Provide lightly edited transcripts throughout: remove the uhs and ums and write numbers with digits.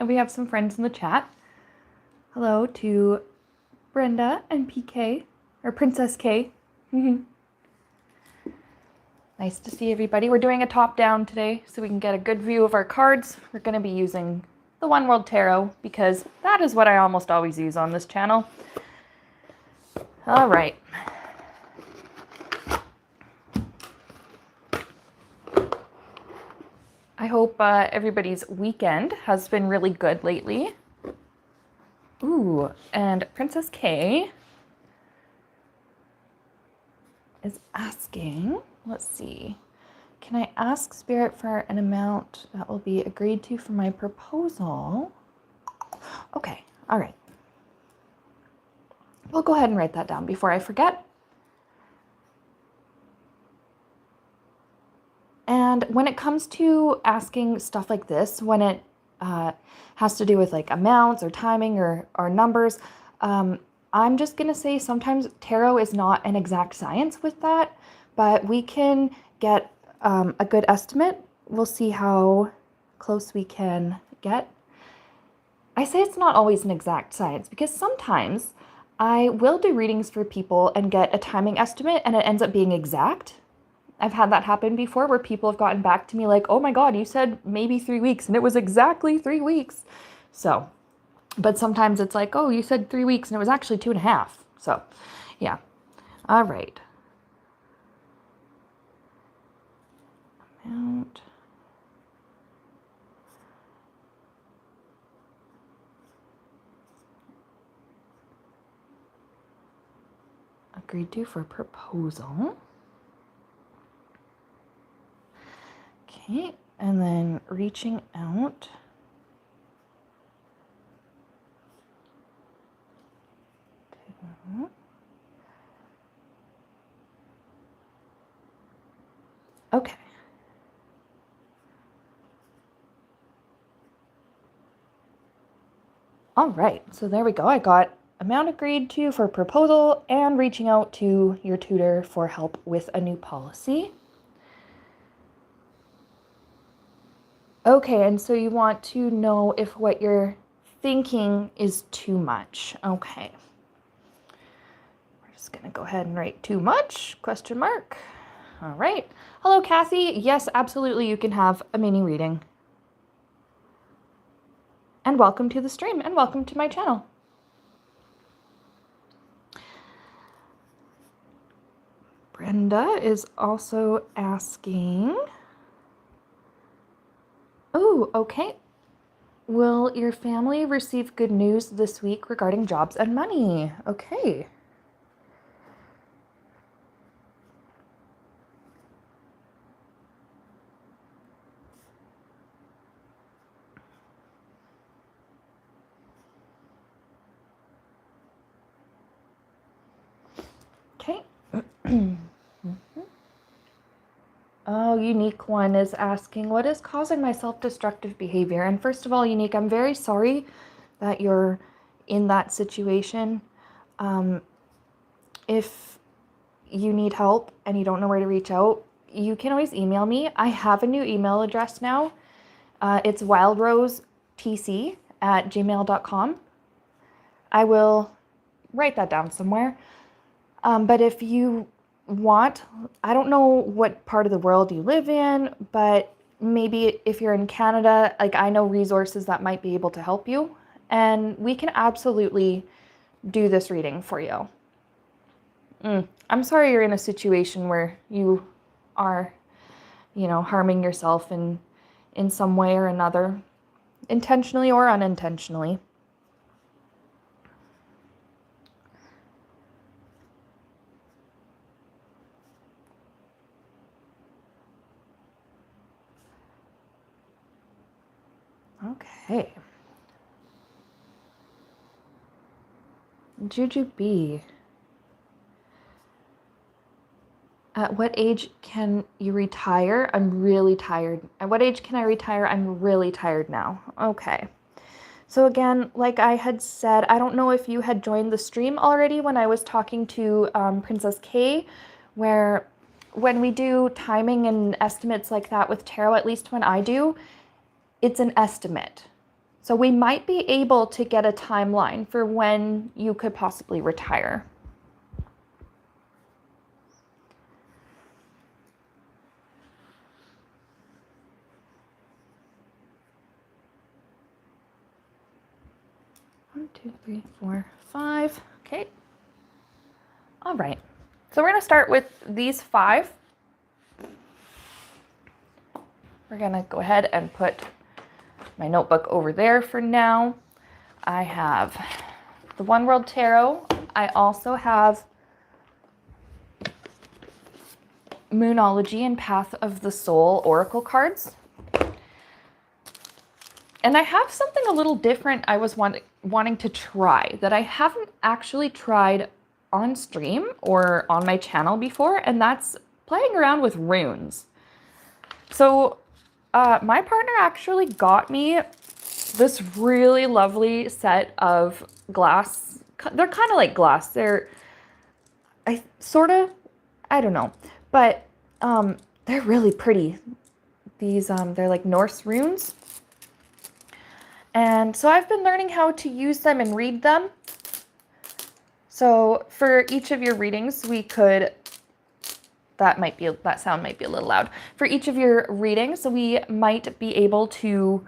and we have some friends in the chat. Hello to Brenda and PK, or Princess K. Nice to see everybody. We're doing a top-down today so we can get a good view of our cards. We're going to be using the One World Tarot because that is what I almost always use on this channel. All right. I hope everybody's weekend has been really good lately. Ooh, and Princess K is asking, let's see, can I ask Spirit for an amount that will be agreed to for my proposal? Okay, all right. We'll go ahead and write that down before I forget. And when it comes to asking stuff like this, when it has to do with like amounts or timing or numbers, I'm just going to say sometimes tarot is not an exact science with that, but we can get a good estimate. We'll see how close we can get. I say it's not always an exact science because sometimes I will do readings for people and get a timing estimate and it ends up being exact. I've had that happen before where people have gotten back to me like, oh my God, you said maybe 3 weeks and it was exactly 3 weeks. So, but sometimes it's like, oh, you said 3 weeks and it was actually 2.5. So, yeah. All right. Amount. Agreed to for proposal. Okay, and then reaching out. Okay. All right, so there we go. I got amount agreed to for proposal and reaching out to your tutor for help with a new policy. Okay, and so you want to know if what you're thinking is too much. Okay. We're just going to go ahead and write too much, question mark. All right. Hello, Kathy. Yes, absolutely. You can have a mini reading. And welcome to the stream and welcome to my channel. Brenda is also asking, oh, okay. Will your family receive good news this week regarding jobs and money? Okay. Okay. Oh, Unique One is asking, what is causing my self-destructive behavior? And first of all, Unique, I'm very sorry that you're in that situation. If you need help and you don't know where to reach out, you can always email me. I have a new email address now. It's wildrosetc@gmail.com. I will write that down somewhere. But if you want, I don't know what part of the world you live in, but maybe if you're in Canada, like I know resources that might be able to help you, and we can absolutely do this reading for you. I'm sorry you're in a situation where you are, harming yourself in some way or another, intentionally or unintentionally. Okay. Juju B. At what age can you retire? I'm really tired. At what age can I retire? I'm really tired now. Okay. So again, like I had said, I don't know if you had joined the stream already when I was talking to Princess K, where when we do timing and estimates like that with tarot, at least when I do, it's an estimate. So we might be able to get a timeline for when you could possibly retire. One, two, three, four, five. Okay. All right. So we're going to start with these 5. We're going to go ahead and put my notebook over there for now. I have the One World Tarot. I also have Moonology and Path of the Soul Oracle cards. And I have something a little different I was wanting to try that I haven't actually tried on stream or on my channel before, and that's playing around with runes. So my partner actually got me this really lovely set of glass. They're kind of like glass. They're, I don't know, but they're really pretty. These, they're like Norse runes. And so I've been learning how to use them and read them. So for each of your readings, we could, that sound might be a little loud. For each of your readings, we might be able to,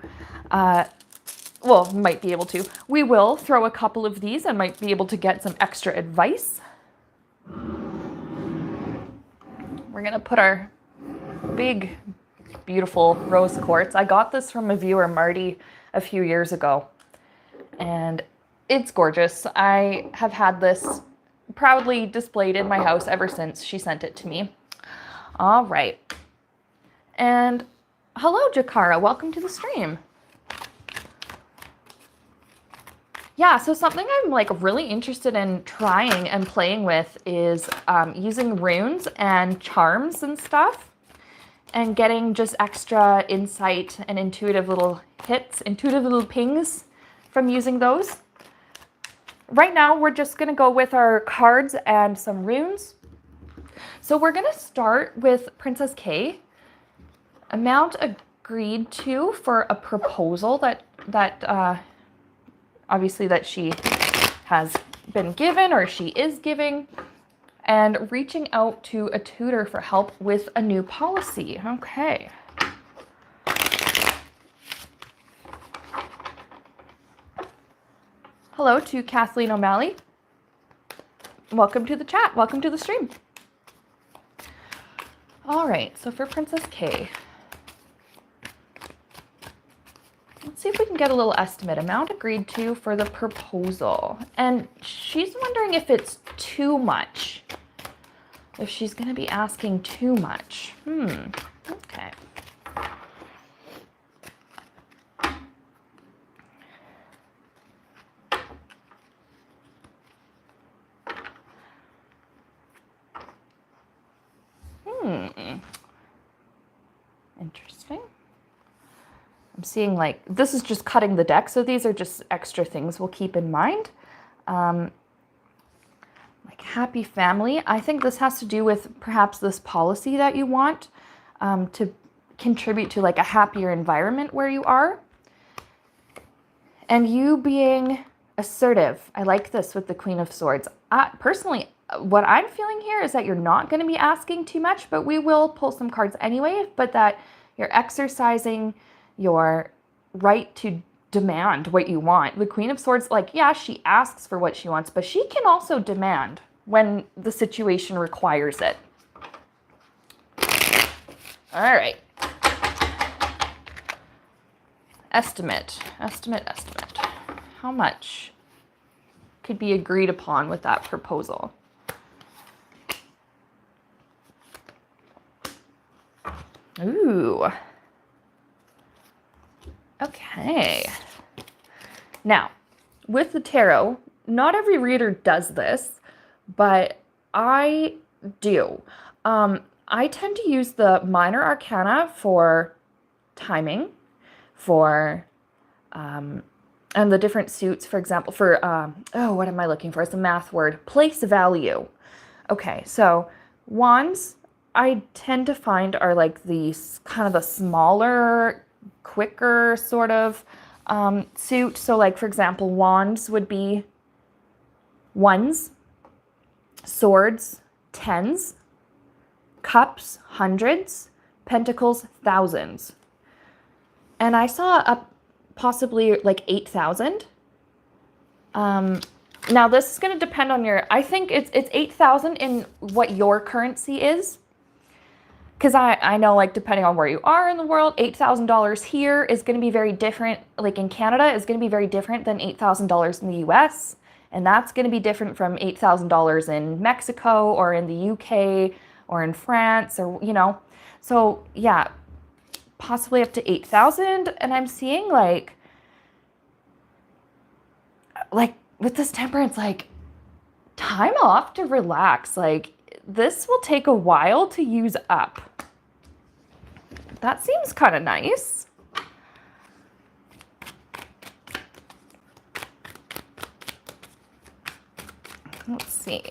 we will throw a couple of these and might be able to get some extra advice. We're gonna put our big, beautiful rose quartz. I got this from a viewer, Marty, a few years ago, and it's gorgeous. I have had this proudly displayed in my house ever since she sent it to me. All right. And hello, Jakara. Welcome to the stream. Yeah, so something I'm like really interested in trying and playing with is using runes and charms and stuff, and getting just extra insight and intuitive little hits, intuitive little pings from using those. Right now, we're just gonna go with our cards and some runes. So we're gonna start with Princess K. Amount agreed to for a proposal that obviously that she has been given or she is giving, and reaching out to a tutor for help with a new policy. Okay. Hello to Kathleen O'Malley. Welcome to the chat. Welcome to the stream. All right, so for Princess K, let's see if we can get a little estimate. Amount agreed to for the proposal. And she's wondering if it's too much. If she's going to be asking too much. Okay. Interesting. I'm seeing like, this is just cutting the deck, so these are just extra things we'll keep in mind. Like happy family. I think this has to do with perhaps this policy that you want to contribute to like a happier environment where you are. And you being assertive. I like this with the Queen of Swords. Personally, what I'm feeling here is that you're not going to be asking too much, but we will pull some cards anyway, but that you're exercising your right to demand what you want. The Queen of Swords, like, yeah, she asks for what she wants, but she can also demand when the situation requires it. All right. Estimate. How much could be agreed upon with that proposal? Ooh. Okay. Now, with the tarot, not every reader does this, but I do. I tend to use the minor arcana for timing, for, and the different suits, for example, for, what am I looking for? It's a math word, place value. Okay, so wands, I tend to find are like these kind of the smaller, quicker sort of suit. So like, for example, wands would be ones, swords, tens, cups, hundreds, pentacles, thousands. And I saw up possibly like 8,000. Now this is going to depend on your, I think it's 8,000 in what your currency is. Because I know, like, depending on where you are in the world, $8,000 here is going to be very different. Like in Canada is going to be very different than $8,000 in the US. And that's going to be different from $8,000 in Mexico or in the UK or in France, or, you know. So yeah, possibly up to 8,000. And I'm seeing like with this temperance, like, time off to relax. Like, this will take a while to use up. That seems kind of nice. Let's see.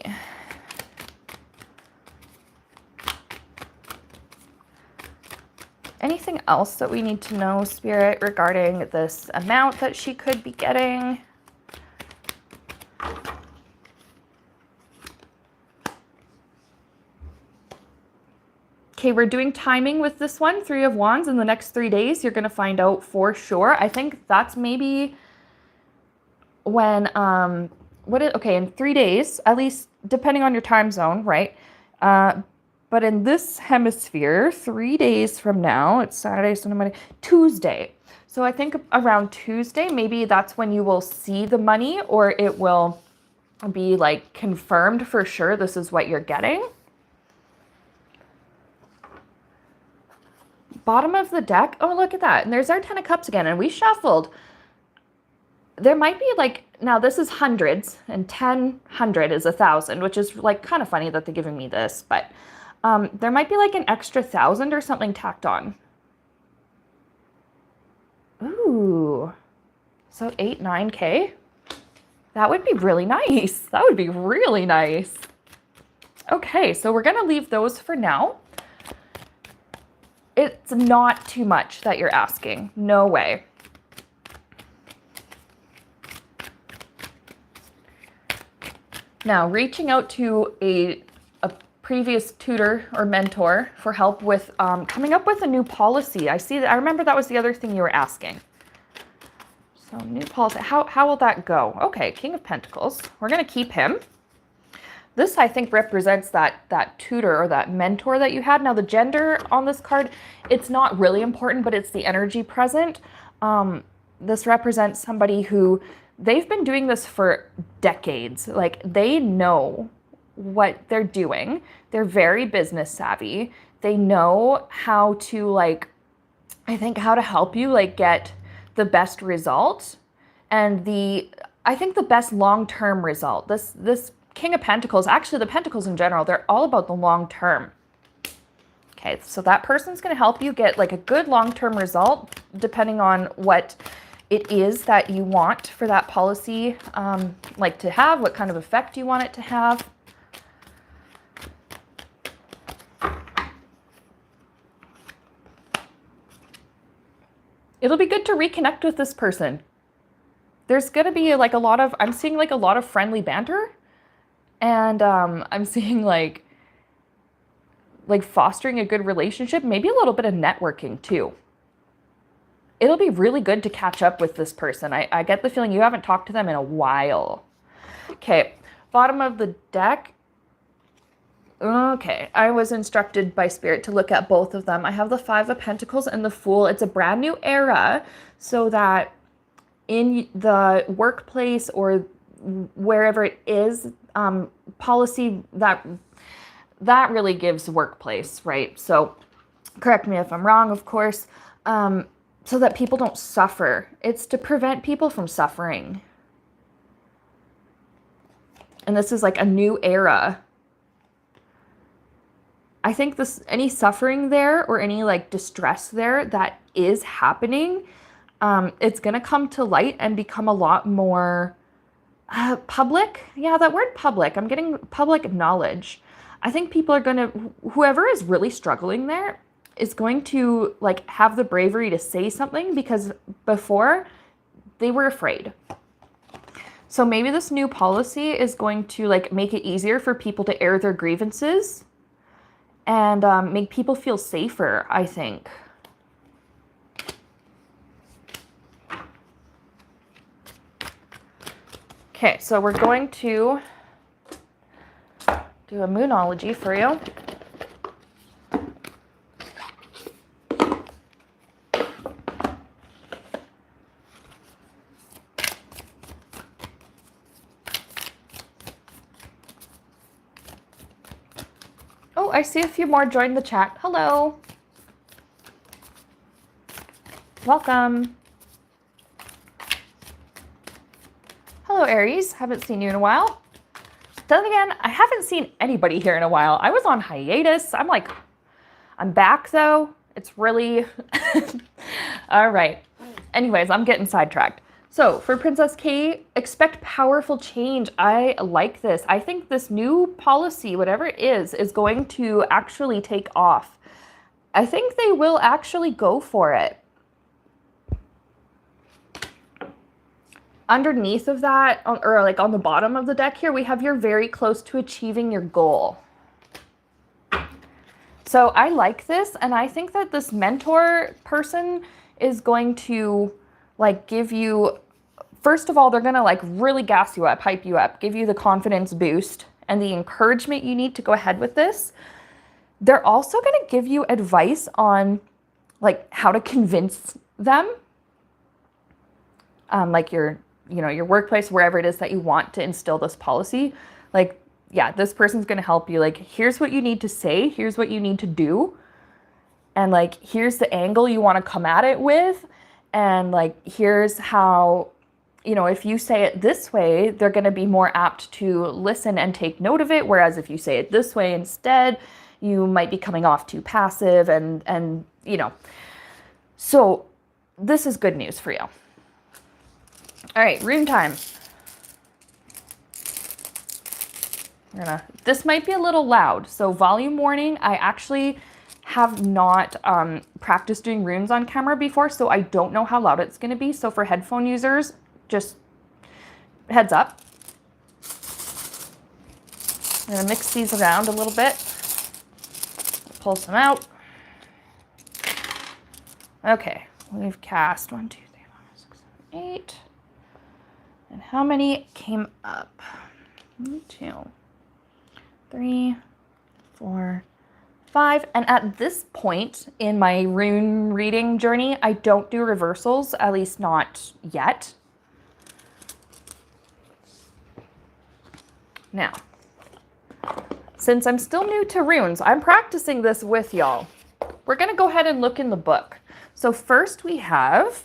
Anything else that we need to know, Spirit, regarding this amount that she could be getting? Okay, we're doing timing with this one, 3 of Wands. In the next 3 days, you're going to find out for sure. I think that's maybe when, okay, in 3 days, at least depending on your time zone, right? But in this hemisphere, 3 days from now, it's Saturday, Sunday, Monday, Tuesday. So I think around Tuesday, maybe that's when you will see the money, or it will be like confirmed for sure this is what you're getting. Bottom of the deck. Oh, look at that. And there's our 10 of Cups again. And we shuffled. There might be like, now this is hundreds, and 100 is 1,000, which is like kind of funny that they're giving me this, but there might be like an extra 1,000 or something tacked on. Ooh. So 8, 9K. That would be really nice. That would be really nice. Okay, so we're going to leave those for now. It's not too much that you're asking. No way. Now, reaching out to a previous tutor or mentor for help with coming up with a new policy. I remember that was the other thing you were asking. So new policy, how will that go? Okay, King of Pentacles. We're going to keep him. This, I think, represents that tutor or that mentor that you had. Now, the gender on this card, it's not really important, but it's the energy present. This represents somebody who, they've been doing this for decades. Like, they know what they're doing. They're very business savvy. They know how to, like, I think how to help you, like, get the best result and I think the best long-term result. This King of Pentacles, actually the Pentacles in general, they're all about the long term. Okay, so that person's going to help you get like a good long-term result depending on what it is that you want for that policy, like to have, what kind of effect you want it to have. It'll be good to reconnect with this person. There's going to be like I'm seeing like a lot of friendly banter. And I'm seeing like fostering a good relationship, maybe a little bit of networking too. It'll be really good to catch up with this person. I get the feeling you haven't talked to them in a while. Okay, bottom of the deck. Okay, I was instructed by Spirit to look at both of them. I have the 5 of Pentacles and the Fool. It's a brand new era, so that in the workplace or wherever it is, policy that really gives workplace, right? So correct me if I'm wrong, of course, so that people don't suffer. It's to prevent people from suffering. And this is like a new era. I think any suffering there or any like distress there that is happening, it's going to come to light and become a lot more public. Yeah, that word public. I'm getting public knowledge. I think people are going to, whoever is really struggling there is going to like have the bravery to say something, because before they were afraid. So maybe this new policy is going to like make it easier for people to air their grievances and make people feel safer, I think. Okay, so we're going to do a moonology for you. Oh, I see a few more join the chat. Hello. Welcome. Hello, Aries. Haven't seen you in a while. Then again, I haven't seen anybody here in a while. I was on hiatus. I'm back though. It's really, all right. Anyways, I'm getting sidetracked. So for Princess K, expect powerful change. I like this. I think this new policy, whatever it is going to actually take off. I think they will actually go for it. Underneath of that, or like on the bottom of the deck here, we have you're very close to achieving your goal. So I like this, and I think that this mentor person is going to like give you, first of all, they're going to like really gas you up, hype you up, give you the confidence boost and the encouragement you need to go ahead with this. They're also going to give you advice on like how to convince them, like your workplace, wherever it is that you want to instill this policy. Like, yeah, this person's going to help you. Like, here's what you need to say. Here's what you need to do. And like, here's the angle you want to come at it with. And like, here's how, if you say it this way, they're going to be more apt to listen and take note of it. Whereas if you say it this way instead, you might be coming off too passive and so this is good news for you. All right, rune time. This might be a little loud, so volume warning. I actually have not practiced doing runes on camera before, so I don't know how loud it's going to be. So for headphone users, just heads up. I'm going to mix these around a little bit. Pull some out. Okay, we've cast 1, 2, 3, 4, 5, 6, 7, 8. And how many came up? 1, 2, 3, 4, 5. And at this point in my rune reading journey, I don't do reversals, at least not yet. Now, since I'm still new to runes, I'm practicing this with y'all. We're going to go ahead and look in the book. So first we have,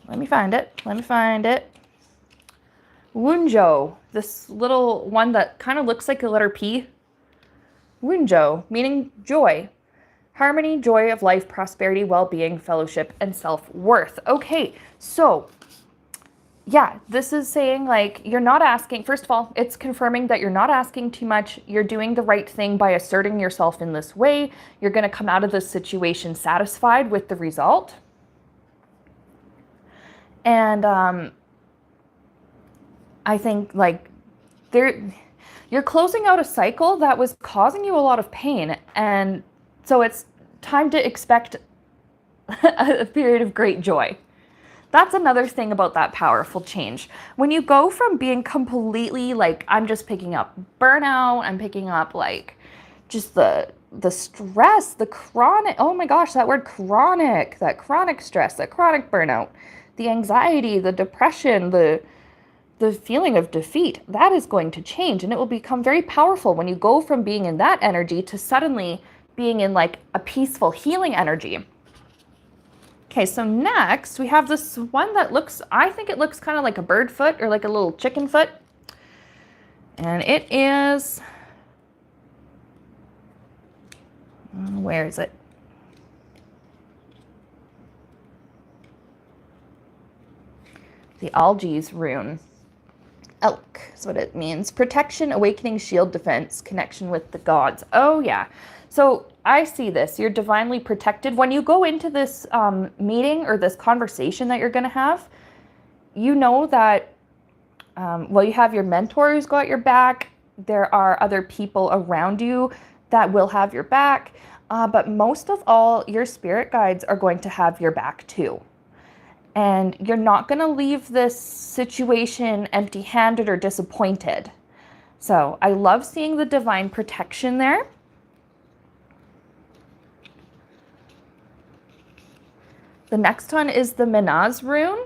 let me find it. Wunjo, this little one that kind of looks like a letter P. Wunjo, meaning joy, harmony, joy of life, prosperity, well-being, fellowship, and self-worth. Okay, so yeah, this is saying like you're not asking, first of all, it's confirming that you're not asking too much. You're doing the right thing by asserting yourself in this way. You're going to come out of this situation satisfied with the result. And I think like you're closing out a cycle that was causing you a lot of pain. And so it's time to expect a period of great joy. That's another thing about that powerful change. When you go from being completely like, I'm just picking up burnout, I'm picking up like just the stress, the chronic, oh my gosh, that word chronic, that chronic stress, that chronic burnout, the anxiety, the depression, the feeling of defeat, that is going to change, and it will become very powerful when you go from being in that energy to suddenly being in like a peaceful healing energy. Okay, so next we have this one that looks, I think it looks kind of like a bird foot or like a little chicken foot. And it is, where is it? The Algae's rune. Elk. is what it means. Protection, awakening, shield, defense, connection with the gods. Oh, yeah. So I see this. You're divinely protected. When you go into this meeting or this conversation that you're going to have, you know that, well, you have your mentor who's got your back. There are other people around you that will have your back. But most of all, your spirit guides are going to have your back too. And you're not going to leave this situation empty-handed or disappointed. So I love seeing the divine protection there. The next one is the Menaz rune.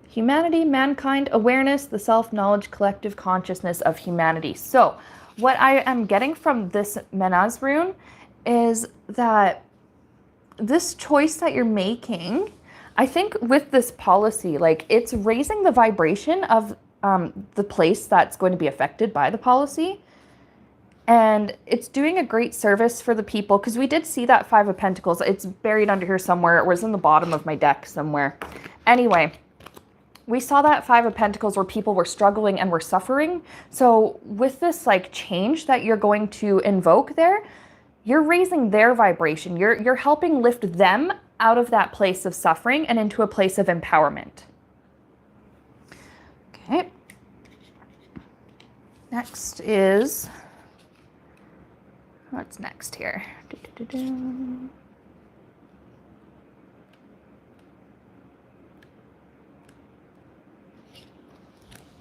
Humanity, mankind, awareness, the self-knowledge, collective consciousness of humanity. So what I am getting from this Menaz rune is that this choice that you're making, I think with this policy, like it's raising the vibration of the place that's going to be affected by the policy. And it's doing a great service for the people, because we did see that Five of Pentacles. It's buried under here somewhere. It was in the bottom of my deck somewhere. Anyway, we saw that Five of Pentacles where people were struggling and were suffering. So with this like change that you're going to invoke there, you're raising their vibration. You're helping lift them out of that place of suffering and into a place of empowerment. Okay. Next is, what's next here?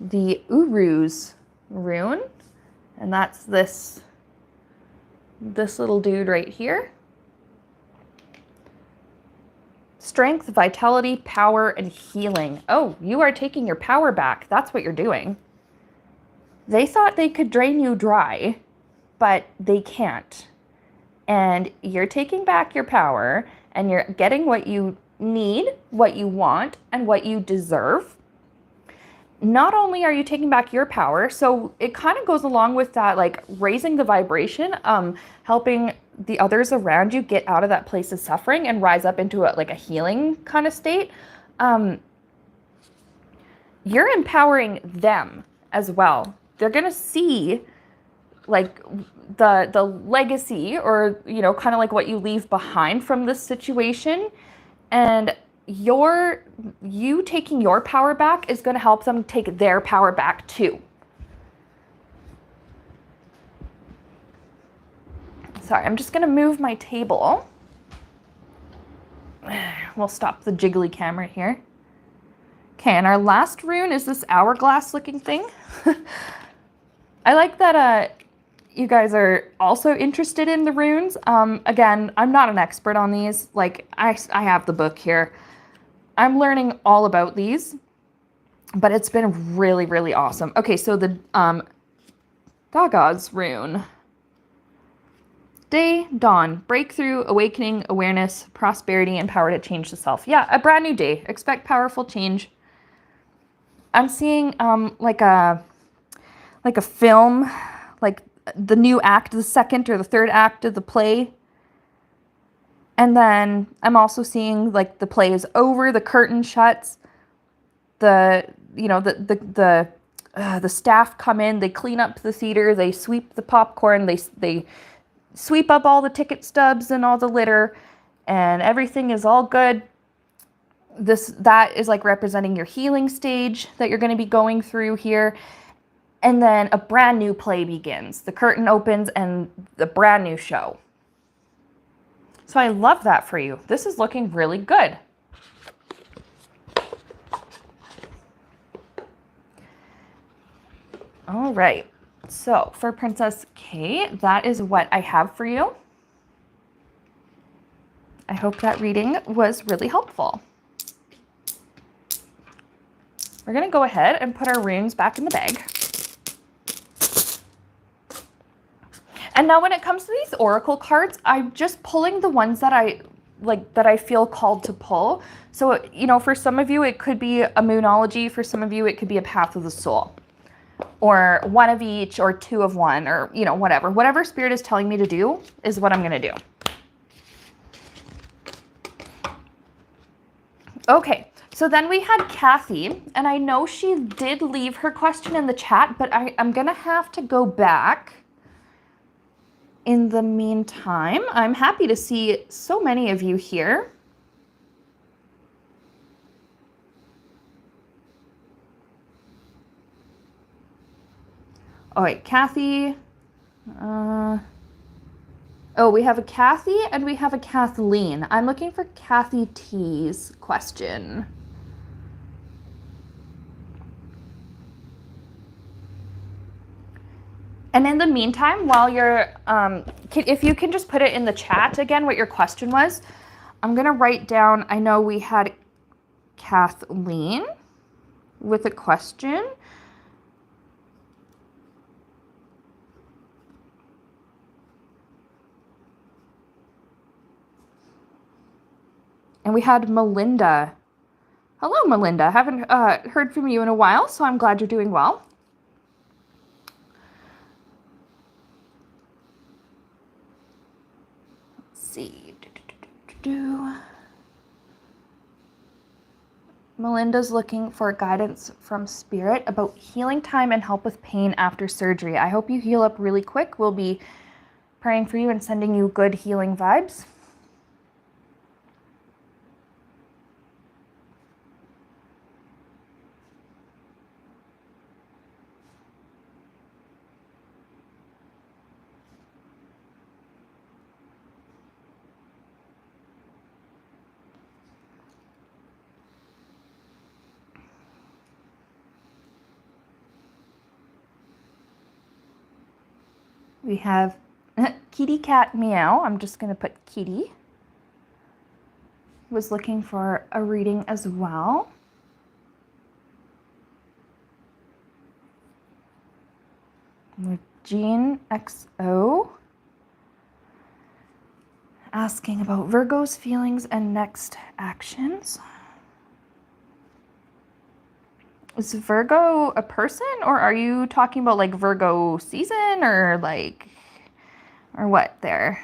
The Uruz rune, and that's this little dude right here. Strength, vitality, power, and healing. Oh, you are taking your power back. That's what you're doing. They thought they could drain you dry, but they can't. And you're taking back your power, and you're getting what you need, what you want, and what you deserve. Not only are you taking back your power, so it kind of goes along with that, like raising the vibration, helping the others around you get out of that place of suffering and rise up into a healing kind of state. You're empowering them as well. They're going to see like the legacy, or, you know, kind of like what you leave behind from this situation. And you taking your power back is going to help them take their power back too. Sorry, I'm just going to move my table. We'll stop the jiggly camera here. Okay, and our last rune is this hourglass looking thing. I like that you guys are also interested in the runes. Again, I'm not an expert on these. Like, I have the book here. I'm learning all about these, but it's been really, really awesome. Okay, so the Dagaz rune. Day, dawn, breakthrough, awakening, awareness, prosperity, and power to change the self. Yeah, a brand new day. Expect powerful change. I'm seeing like a film, like the new act, the second or the third act of the play. And then I'm also seeing like the play is over, the curtain shuts, the staff come in, they clean up the theater, they sweep the popcorn, they sweep up all the ticket stubs and all the litter, and everything is all good. That is like representing your healing stage that you're going to be going through here. And then a brand new play begins. The curtain opens and the brand new show. So I love that for you. This is looking really good. All right. So for Princess K, that is what I have for you. I hope that reading was really helpful. We're going to go ahead and put our runes back in the bag. And now when it comes to these oracle cards, I'm just pulling the ones that I feel called to pull. So, you know, for some of you, it could be a moonology. For some of you, it could be a path of the soul, or one of each, or two of one, or, you know, whatever. Whatever Spirit is telling me to do is what I'm going to do. Okay, so then we had Kathy, and I know she did leave her question in the chat, but I'm gonna have to go back. In the meantime, I'm happy to see so many of you here. All right, Kathy. Oh, we have a Kathy and we have a Kathleen. I'm looking for Kathy T's question. And in the meantime, while you're, if you can just put it in the chat again, what your question was, I'm gonna write down, I know we had Kathleen with a question. And we had Melinda. Hello, Melinda. Haven't heard from you in a while, so I'm glad you're doing well. Let's see. Melinda's looking for guidance from Spirit about healing time and help with pain after surgery. I hope you heal up really quick. We'll be praying for you and sending you good healing vibes. We have Kitty Cat Meow. I'm just going to put Kitty. Was looking for a reading as well. With Jean XO asking about Virgo's feelings and next actions. Is Virgo a person, or are you talking about like Virgo season, or like, or what there?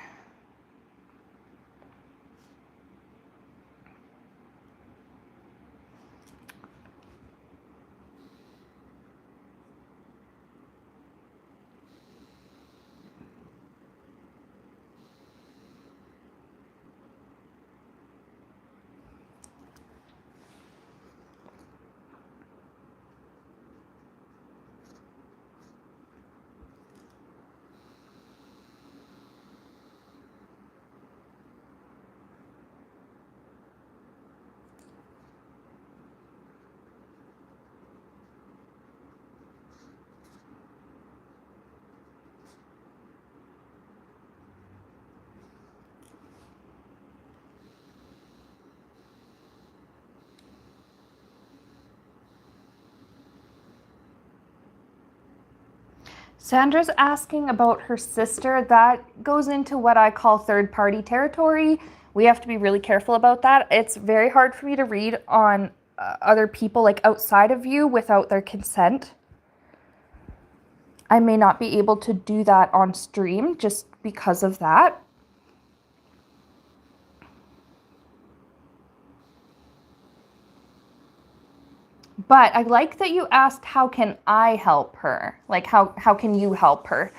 Sandra's asking about her sister. That goes into what I call third-party territory. We have to be really careful about that. It's very hard for me to read on other people, like outside of you, without their consent. I may not be able to do that on stream just because of that. But I like that you asked, how can I help her? Like, how can you help her?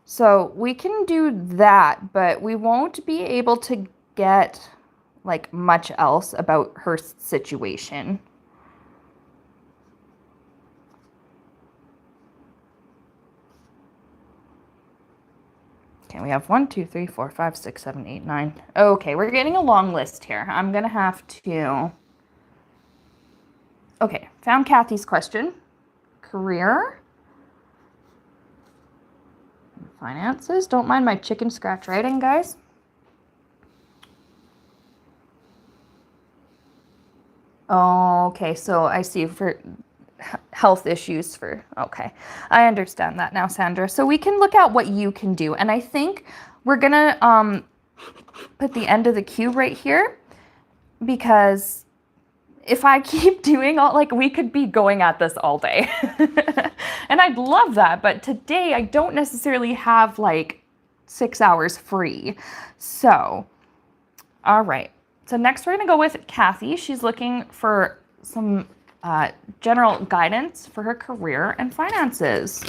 So we can do that, but we won't be able to get like much else about her situation. Okay, we have 1, 2, 3, 4, 5, 6, 7, 8, 9. Okay, we're getting a long list here. I'm gonna have to... Okay, found Kathy's question. Career. Finances. Don't mind my chicken scratch writing, guys. Okay, so I see for health issues for, okay. I understand that now, Sandra. So we can look at what you can do. And I think we're gonna put the end of the cue right here, because if I keep doing all, like, we could be going at this all day. And I'd love that, but today I don't necessarily have like 6 hours free. So, all right. So next we're going to go with Kathy. She's looking for some general guidance for her career and finances.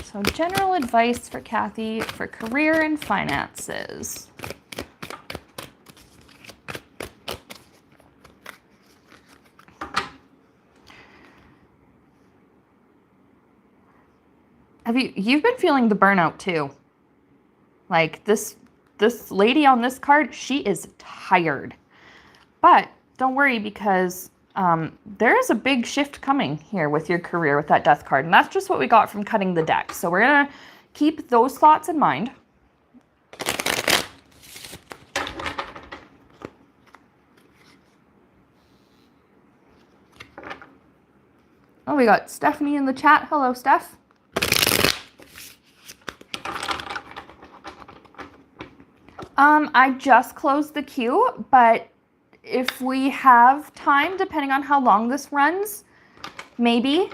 So general advice for Kathy for career and finances. You've been feeling the burnout too. Like this lady on this card, she is tired. But don't worry, because there is a big shift coming here with your career with that death card. And that's just what we got from cutting the deck. So we're going to keep those thoughts in mind. Oh, we got Stephanie in the chat. Hello, Steph. I just closed the queue, but if we have time, depending on how long this runs, maybe.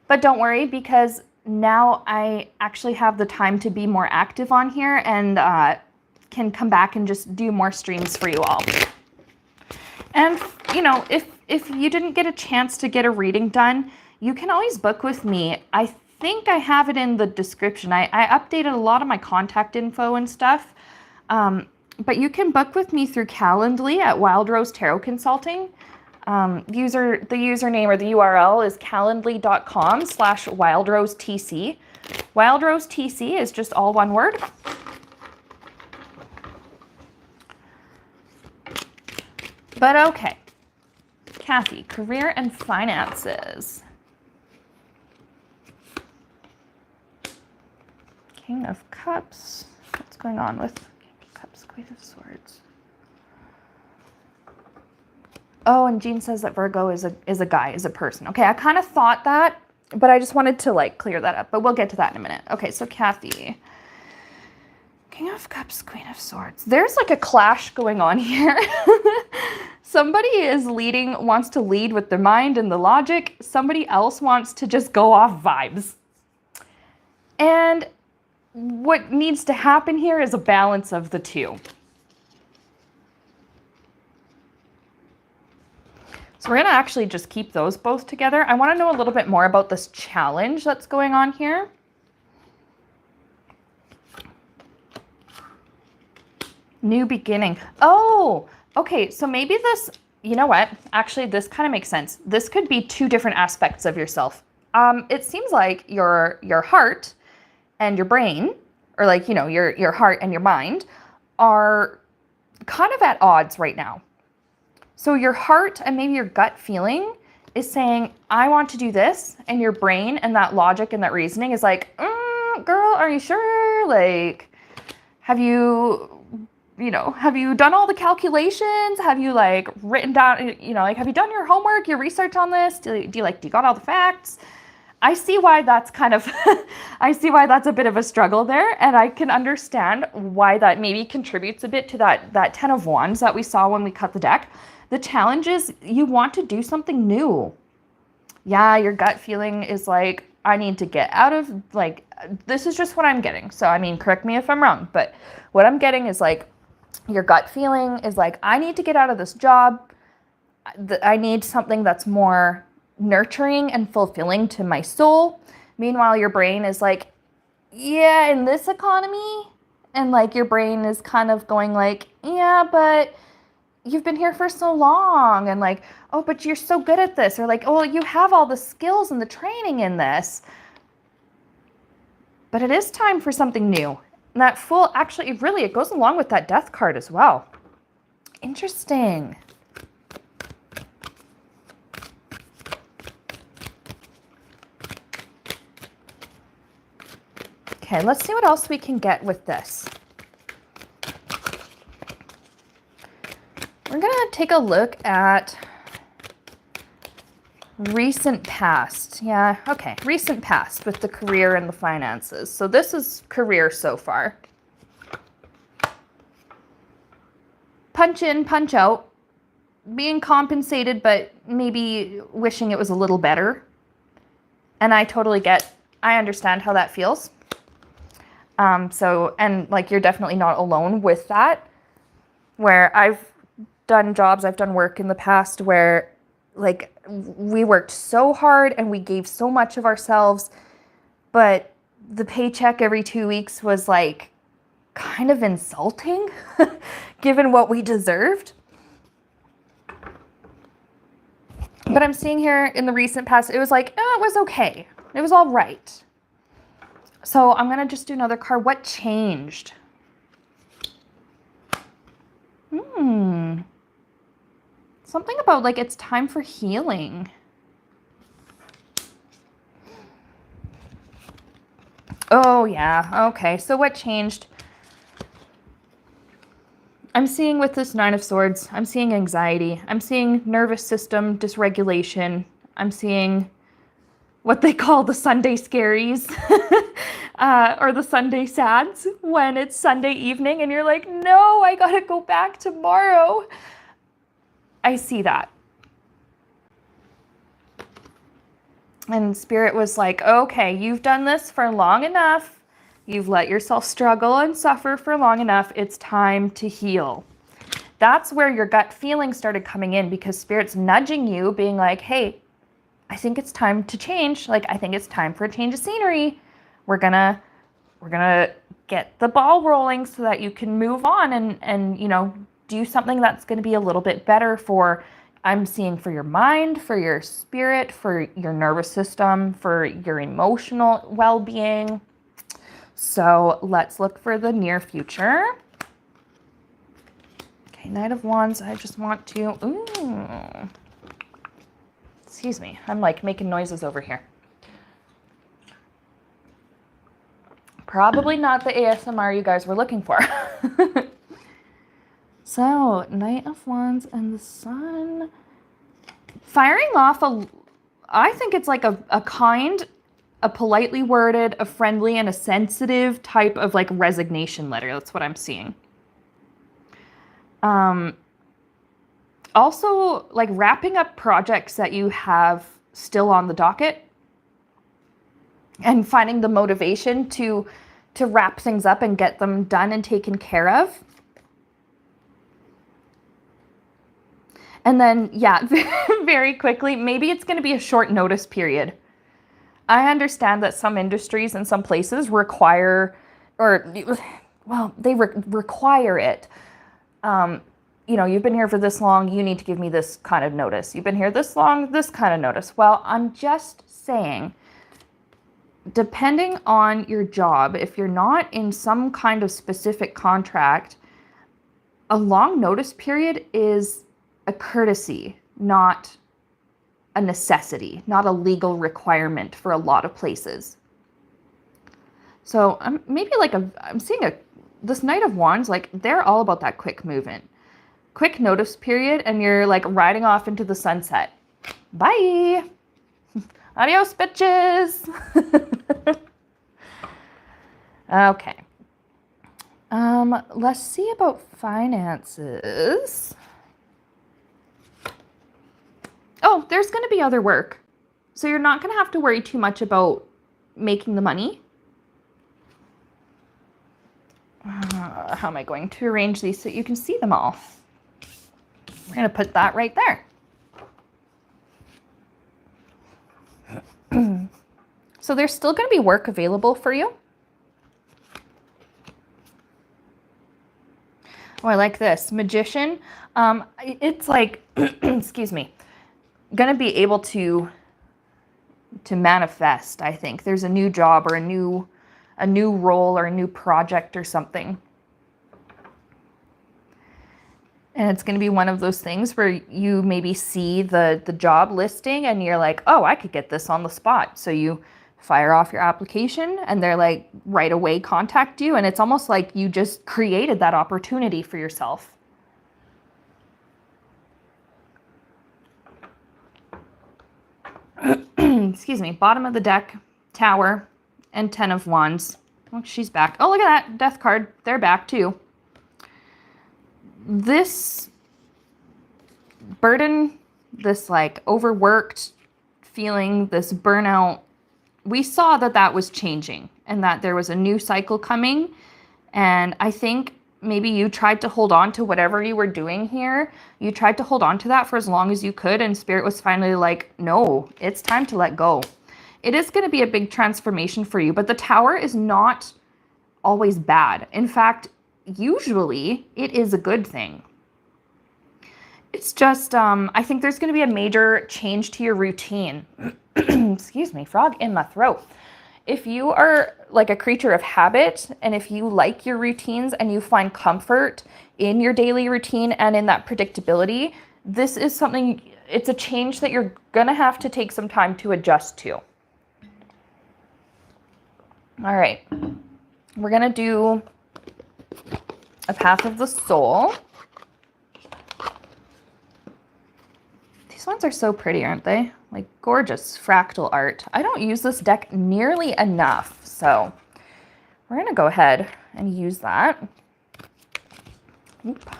But don't worry, because now I actually have the time to be more active on here and can come back and just do more streams for you all. And, you know, if you didn't get a chance to get a reading done, you can always book with me. I think I have it in the description. I updated a lot of my contact info and stuff. But you can book with me through Calendly at Wild Rose Tarot Consulting. The username or the URL is calendly.com/wildrosetc. Wild Rose TC is just all one word. But okay. Kathy, career and finances. King of Cups. What's going on with King of Cups, Queen of Swords? Oh, and Jean says that Virgo is a guy, is a person. Okay, I kind of thought that, but I just wanted to like clear that up. But we'll get to that in a minute. Okay, so Kathy. King of Cups, Queen of Swords. There's like a clash going on here. Somebody wants to lead with the mind and the logic. Somebody else wants to just go off vibes. And what needs to happen here is a balance of the two. So we're going to actually just keep those both together. I want to know a little bit more about this challenge that's going on here. New beginning. Oh, okay. So maybe this, you know what? Actually, this kind of makes sense. This could be two different aspects of yourself. It seems like your heart and your brain, or like, you know, your heart and your mind are kind of at odds right now. So your heart and maybe your gut feeling is saying, I want to do this. And your brain and that logic and that reasoning is like, girl, are you sure? Like, have you done all the calculations? Have you like written down, you know, like, have you done your homework, your research on this? Do you got all the facts? I see why that's kind of, I see why that's a bit of a struggle there. And I can understand why that maybe contributes a bit to that 10 of Wands that we saw when we cut the deck. The challenge is you want to do something new. Yeah, your gut feeling is like, I need to get out of, like, this is just what I'm getting. So, I mean, correct me if I'm wrong, but what I'm getting is like, your gut feeling is like, I need to get out of this job. I need something that's more nurturing and fulfilling to my soul. Meanwhile, your brain is like, yeah, in this economy. And like your brain is kind of going like, yeah, but you've been here for so long. And like, oh, but you're so good at this. Or like, oh, you have all the skills and the training in this. But it is time for something new. And that Fool, actually, it goes along with that Death card as well. Interesting. Okay, let's see what else we can get with this. We're going to take a look at recent past. Yeah, okay, recent past with the career and the finances. So this is career so far. Punch in, punch out. being compensated, but maybe wishing it was a little better. And I understand how that feels. And like, you're definitely not alone with that, where I've done work in the past where like we worked so hard and we gave so much of ourselves, but the paycheck every 2 weeks was like kind of insulting given what we deserved. But I'm seeing here in the recent past, it was like, it was okay. It was all right. So I'm going to just do another card. What changed? Something about like it's time for healing. Oh, yeah. Okay. So what changed? I'm seeing with this Nine of Swords, I'm seeing anxiety. I'm seeing nervous system dysregulation. I'm seeing what they call the Sunday scaries or the Sunday sads when it's Sunday evening and you're like, no, I gotta go back tomorrow. I see that. And Spirit was like, okay, you've done this for long enough. You've let yourself struggle and suffer for long enough. It's time to heal. That's where your gut feeling started coming in, because Spirit's nudging you, being like, hey, I think it's time to change. Like, I think it's time for a change of scenery. We're gonna get the ball rolling so that you can move on and you know, do something that's going to be a little bit better for, I'm seeing, for your mind, for your spirit, for your nervous system, for your emotional well-being. So let's look for the near future. Okay, Knight of Wands. I just want to, excuse me. I'm like making noises over here. Probably not the ASMR you guys were looking for. So, Knight of Wands and the Sun. Firing off I think it's like a kind, a politely worded, a friendly, and a sensitive type of like resignation letter. That's what I'm seeing. Also, like wrapping up projects that you have still on the docket and finding the motivation to wrap things up and get them done and taken care of. And then, yeah, very quickly, maybe it's going to be a short notice period. I understand that some industries and some places require, they require it. You know, you've been here for this long, you need to give me this kind of notice. You've been here this long, this kind of notice. Well, I'm just saying, depending on your job, if you're not in some kind of specific contract, a long notice period is a courtesy, not a necessity, not a legal requirement for a lot of places. So I'm seeing this Knight of Wands, like they're all about that quick movement, quick notice period, and you're like riding off into the sunset. Bye. Adios, bitches. Okay. Let's see about finances. Oh, there's going to be other work. So you're not going to have to worry too much about making the money. How am I going to arrange these so you can see them all? I'm going to put that right there. So there's still going to be work available for you. Oh, I like this. Magician. It's like, excuse me, going to be able to manifest, I think. There's a new job or a new role or a new project or something. And it's going to be one of those things where you maybe see the job listing and you're like, oh, I could get this on the spot. So you fire off your application and they're like right away contact you. And it's almost like you just created that opportunity for yourself. Excuse me. Bottom of the deck, Tower, and 10 of Wands. Oh, she's back. Oh, look at that. Death card. They're back too. This burden, this like overworked feeling, this burnout, we saw that that was changing and that there was a new cycle coming. And I think maybe you tried to hold on to whatever you were doing here. You tried to hold on to that for as long as you could, and Spirit was finally like, no, it's time to let go. It is going to be a big transformation for you, but the Tower is not always bad. In fact, usually it is a good thing. It's just, I think there's going to be a major change to your routine. Excuse me, frog in my throat. If you are like a creature of habit, and if you like your routines and you find comfort in your daily routine and in that predictability, this is something, it's a change that you're going to have to take some time to adjust to. All right, we're going to do a Path of the Soul. These ones are so pretty, aren't they? Like gorgeous fractal art. I don't use this deck nearly enough, so we're going to go ahead and use that. Oop.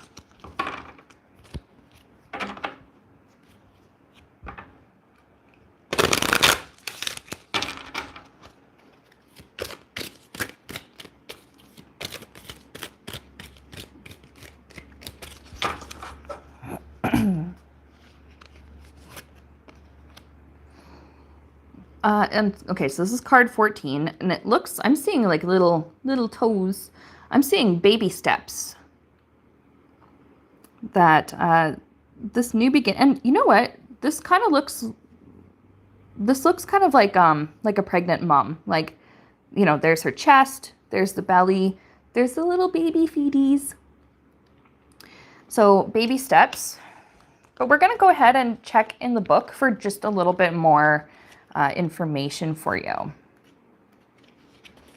And okay, so this is card 14, and it looks, I'm seeing like little toes. I'm seeing baby steps. That this new begin, and you know what? This kind of looks, this looks kind of like a pregnant mom. Like, you know, there's her chest, there's the belly, there's the little baby feeties. So baby steps. But we're gonna go ahead and check in the book for just a little bit more information for you.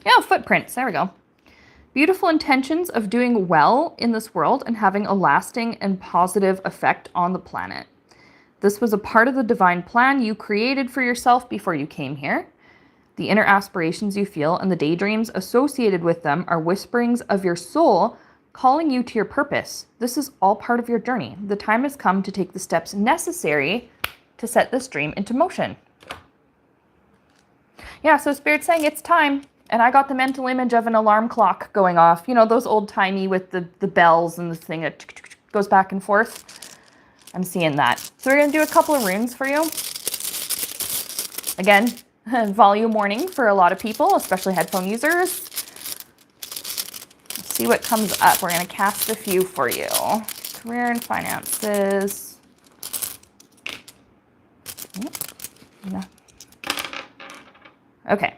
Yeah, footprints, there we go. Beautiful intentions of doing well in this world and having a lasting and positive effect on the planet. This was a part of the divine plan you created for yourself before you came here. The inner aspirations you feel and the daydreams associated with them are whisperings of your soul calling you to your purpose. This is all part of your journey. The time has come to take the steps necessary to set this dream into motion. Yeah, so Spirit's saying it's time. And I got the mental image of an alarm clock going off. You know, those old-timey with the bells and the thing that goes back and forth. I'm seeing that. So we're going to do a couple of runes for you. Again, volume warning for a lot of people, especially headphone users. Let's see what comes up. We're going to cast a few for you. Career and finances. Yeah. Okay.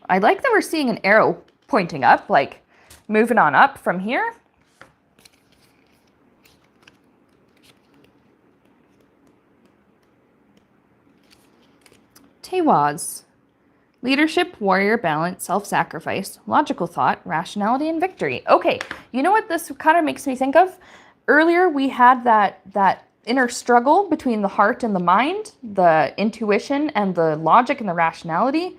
I like that we're seeing an arrow pointing up, like moving on up from here. Tewaz. Leadership, warrior, balance, self-sacrifice, logical thought, rationality, and victory. Okay, you know what this kind of makes me think of? Earlier we had that inner struggle between the heart and the mind, the intuition and the logic and the rationality.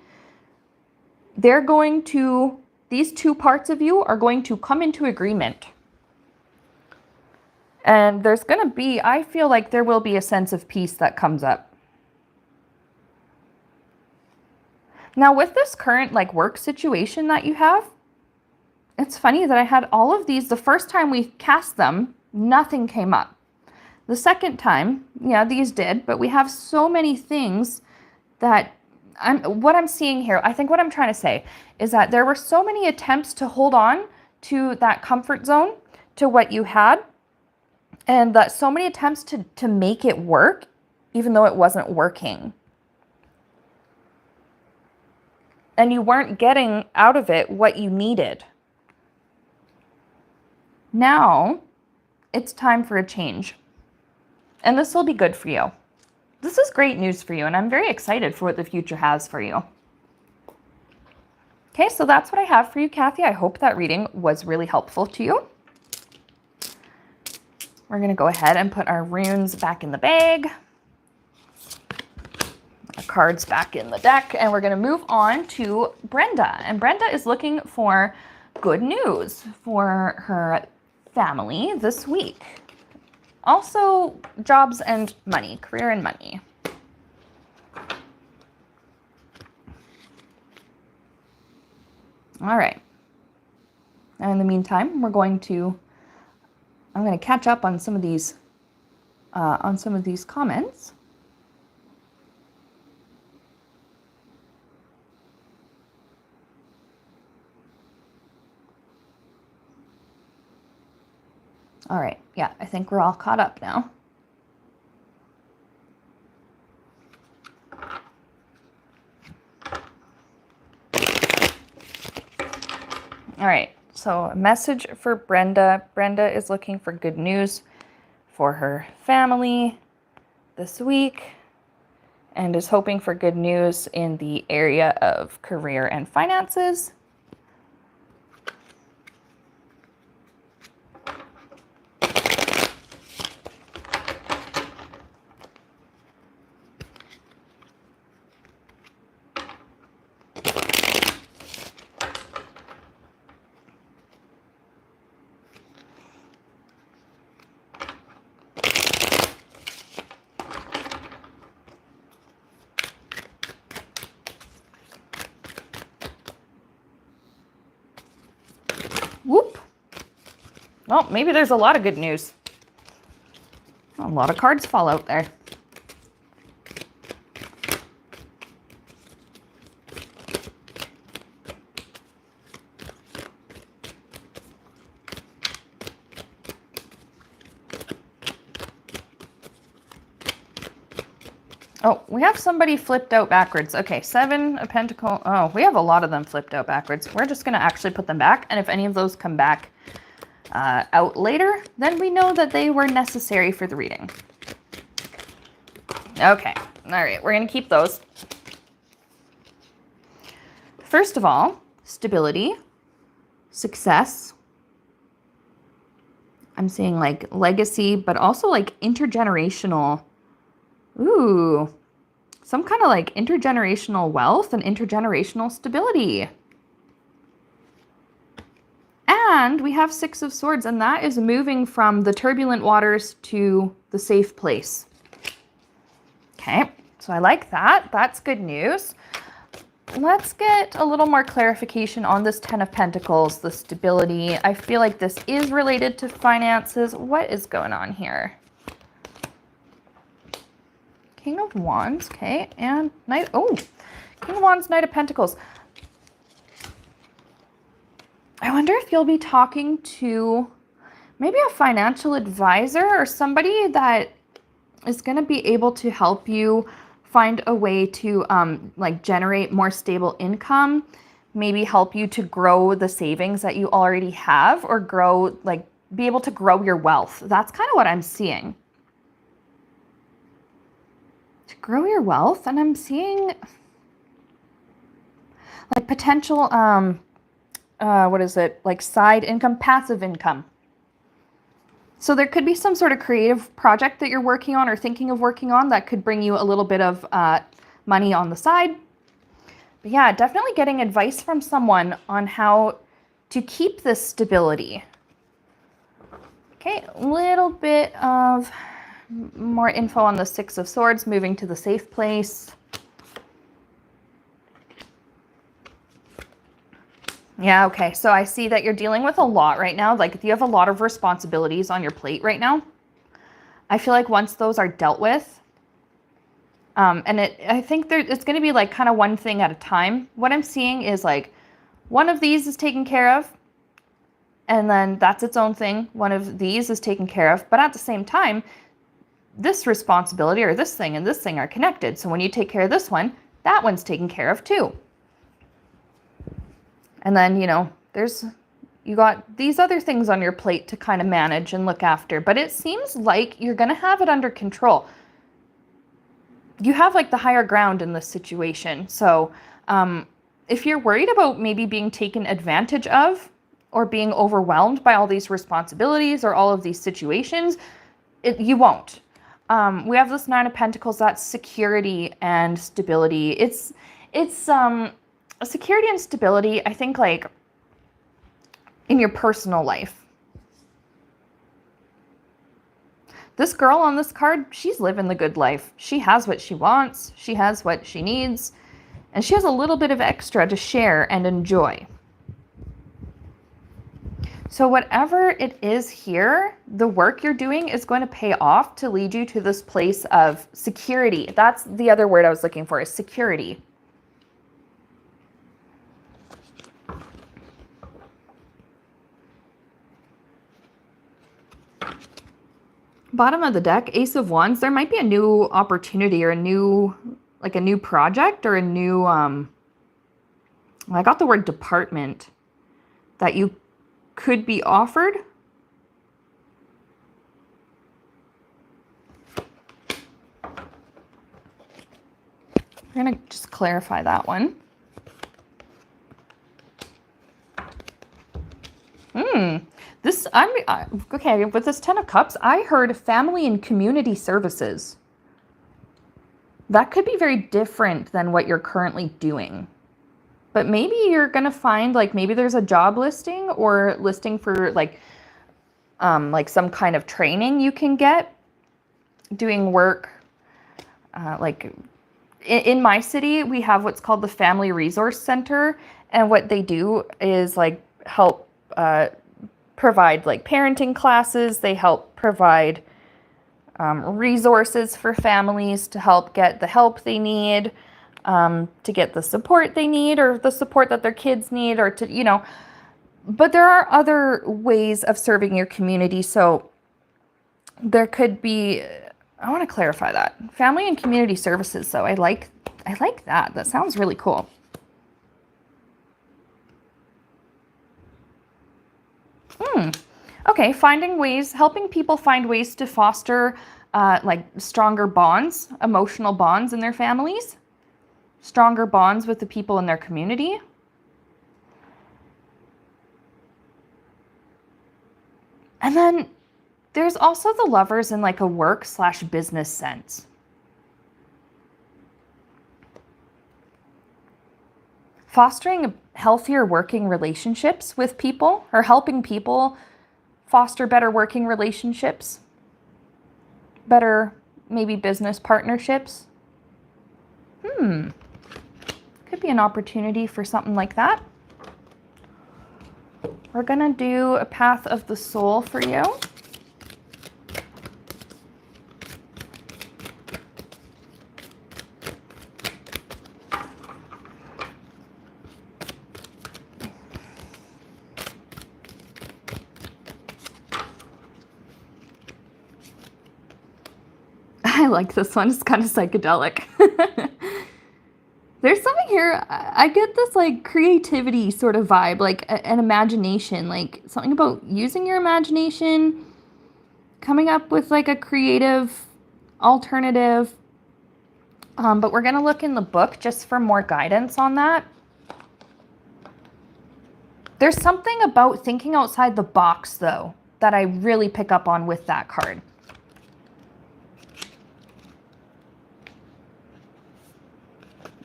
They're going to, these two parts of you are going to come into agreement. And there's going to be, I feel like there will be a sense of peace that comes up. Now with this current like work situation that you have, it's funny that I had all of these, the first time we cast them, nothing came up. The second time, yeah, these did, but we have so many things that what I'm seeing here, I think what I'm trying to say is that there were so many attempts to hold on to that comfort zone, to what you had, and that so many attempts to make it work, even though it wasn't working. And you weren't getting out of it what you needed. Now, it's time for a change. And this will be good for you. This is great news for you, and I'm very excited for what the future has for you. Okay, so that's what I have for you, Kathy. I hope that reading was really helpful to you. We're going to go ahead and put our runes back in the bag. Our cards back in the deck, and we're going to move on to Brenda. And Brenda is looking for good news for her family this week. also jobs and money, career and money. All right. Now in the meantime, I'm going to catch up on some of these comments. All right, yeah, I think we're all caught up now. All right, so a message for Brenda. Brenda is looking for good news for her family this week and is hoping for good news in the area of career and finances. Whoop. Well, maybe there's a lot of good news. A lot of cards fall out there. Oh, we have somebody flipped out backwards. Okay, 7 of Pentacles. Oh, we have a lot of them flipped out backwards. We're just going to actually put them back. And if any of those come back out later, then we know that they were necessary for the reading. Okay, all right, we're going to keep those. First of all, stability, success. I'm seeing like legacy, but also like intergenerational. Ooh, some kind of like intergenerational wealth and intergenerational stability. And we have 6 of Swords, and that is moving from the turbulent waters to the safe place. Okay, so I like that. That's good news. Let's get a little more clarification on this 10 of Pentacles, the stability. I feel like this is related to finances. What is going on here? King of Wands, okay, and Knight, oh, King of Wands, Knight of Pentacles. I wonder if you'll be talking to maybe a financial advisor or somebody that is going to be able to help you find a way to like generate more stable income, maybe help you to grow the savings that you already have, or grow, like be able to grow your wealth. That's kind of what I'm seeing. To grow your wealth, and I'm seeing like potential what is it, like side income, passive income. So there could be some sort of creative project that you're working on or thinking of working on that could bring you a little bit of money on the side. But yeah, definitely getting advice from someone on how to keep this stability. Okay, a little bit of more info on the 6 of Swords, moving to the safe place. Yeah, okay, so I see that you're dealing with a lot right now. Like, you have a lot of responsibilities on your plate right now. I feel like once those are dealt with, and I think it's going to be like kind of one thing at a time. What I'm seeing is like one of these is taken care of, and then that's its own thing. One of these is taken care of, but at the same time, this responsibility or this thing and this thing are connected. So when you take care of this one, that one's taken care of too. And then, you know, you got these other things on your plate to kind of manage and look after, but it seems like you're going to have it under control. You have like the higher ground in this situation. So if you're worried about maybe being taken advantage of or being overwhelmed by all these responsibilities or all of these situations, you won't. We have this 9 of Pentacles, that's security and stability. It's security and stability, I think, like in your personal life. This girl on this card, she's living the good life. She has what she wants. She has what she needs. And she has a little bit of extra to share and enjoy. So whatever it is here, the work you're doing is going to pay off to lead you to this place of security. That's the other word I was looking for, is security. Bottom of the deck, Ace of Wands. There might be a new opportunity or a new project or a new, I got the word department that you could be offered. We're going to just clarify that one. Okay, with this 10 of Cups, I heard family and community services. That could be very different than what you're currently doing. But maybe you're going to find, like, maybe there's a job listing or listing for like some kind of training you can get doing work. Like in my city, we have what's called the Family Resource Center. And what they do is like help provide like parenting classes. They help provide resources for families to help get the help they need, to get the support they need, or the support that their kids need, or to, you know, but there are other ways of serving your community. So there could be, I want to clarify that. Family and community services. So I like that. That sounds really cool. Okay, helping people find ways to foster like stronger bonds, emotional bonds in their families, stronger bonds with the people in their community. And then there's also the Lovers in like a work/business sense. Fostering healthier working relationships with people, or helping people foster better working relationships, better maybe business partnerships. Could be an opportunity for something like that. We're gonna do a Path of the Soul for you. I like this one. It's kind of psychedelic. There's something here. I get this like creativity sort of vibe, like an imagination, like something about using your imagination, coming up with like a creative alternative. But we're going to look in the book just for more guidance on that. There's something about thinking outside the box, though, that I really pick up on with that card.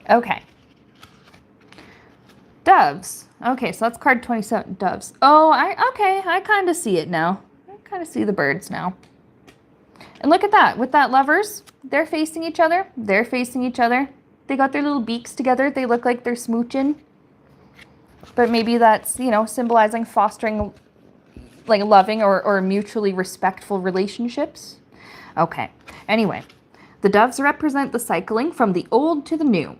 Okay. Doves. Okay, so that's card 27, Doves. Oh, I kind of see it now. I kind of see the birds now. And look at that. With that Lovers, they're facing each other. They're facing each other. They got their little beaks together. They look like they're smooching. But maybe that's, you know, symbolizing fostering like loving or mutually respectful relationships. Okay. Anyway, the Doves represent the cycling from the old to the new.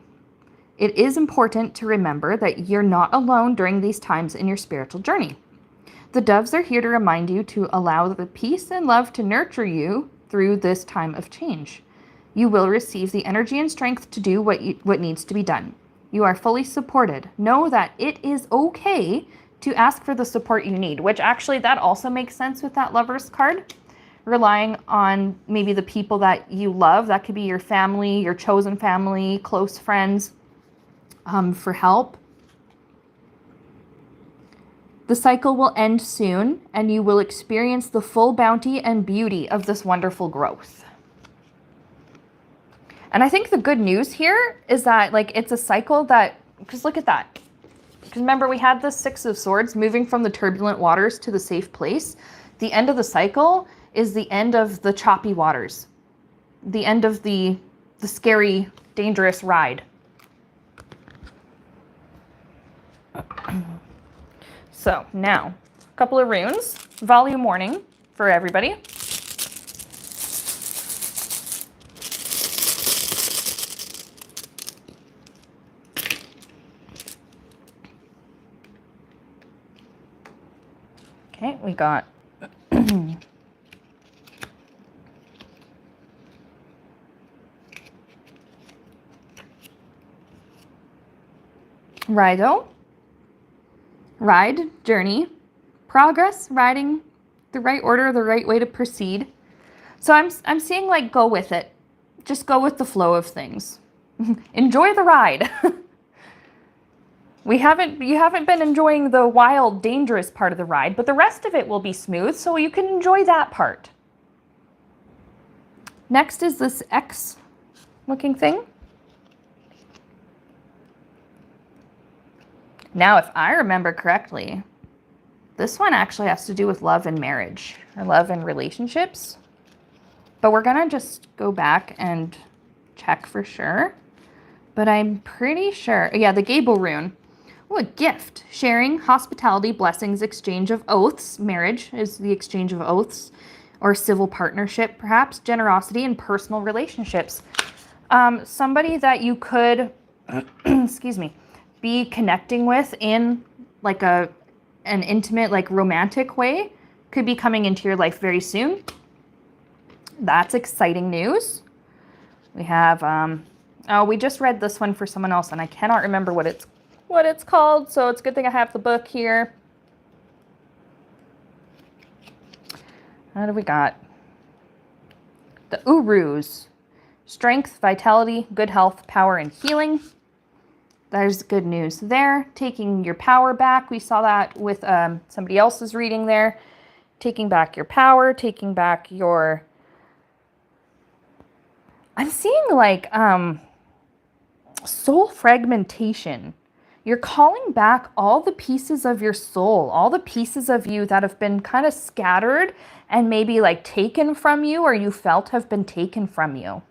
It is important to remember that you're not alone during these times in your spiritual journey. The Doves are here to remind you to allow the peace and love to nurture you through this time of change. You will receive the energy and strength to do what needs to be done. You are fully supported. Know that it is okay to ask for the support you need, which actually that also makes sense with that Lovers card. Relying on maybe the people that you love. That could be your family, your chosen family, close friends, for help. The cycle will end soon, and you will experience the full bounty and beauty of this wonderful growth. And I think the good news here is that, like, it's a cycle that, because look at that. Because remember, we had the Six of Swords moving from the turbulent waters to the safe place. The end of the cycle is the end of the choppy waters, the end of the scary, dangerous ride. So now, a couple of runes, volume warning for everybody. Okay, we got Rido, ride, journey, progress, riding, the right order, the right way to proceed. So I'm seeing like go with it. Just go with the flow of things. Enjoy the ride. You haven't been enjoying the wild, dangerous part of the ride, but the rest of it will be smooth, so you can enjoy that part. Next is this X looking thing. Now, if I remember correctly, this one actually has to do with love and marriage, or love and relationships. But we're gonna just go back and check for sure. But I'm pretty sure, yeah, the Gable rune. Oh, a gift, sharing, hospitality, blessings, exchange of oaths. Marriage is the exchange of oaths, or civil partnership, perhaps. Generosity and personal relationships. Somebody that you could, excuse me, be connecting with in like an intimate, like romantic way could be coming into your life very soon. That's exciting news. We have, oh, we just read this one for someone else and I cannot remember what it's called. So it's a good thing I have the book here. What do we got? The Urus. Strength, vitality, good health, power, and healing. There's good news there. Taking your power back. We saw that with somebody else's reading there. Taking back your power, taking back your... I'm seeing like soul fragmentation. You're calling back all the pieces of your soul, all the pieces of you that have been kind of scattered and maybe like taken from you, or you felt have been taken from you.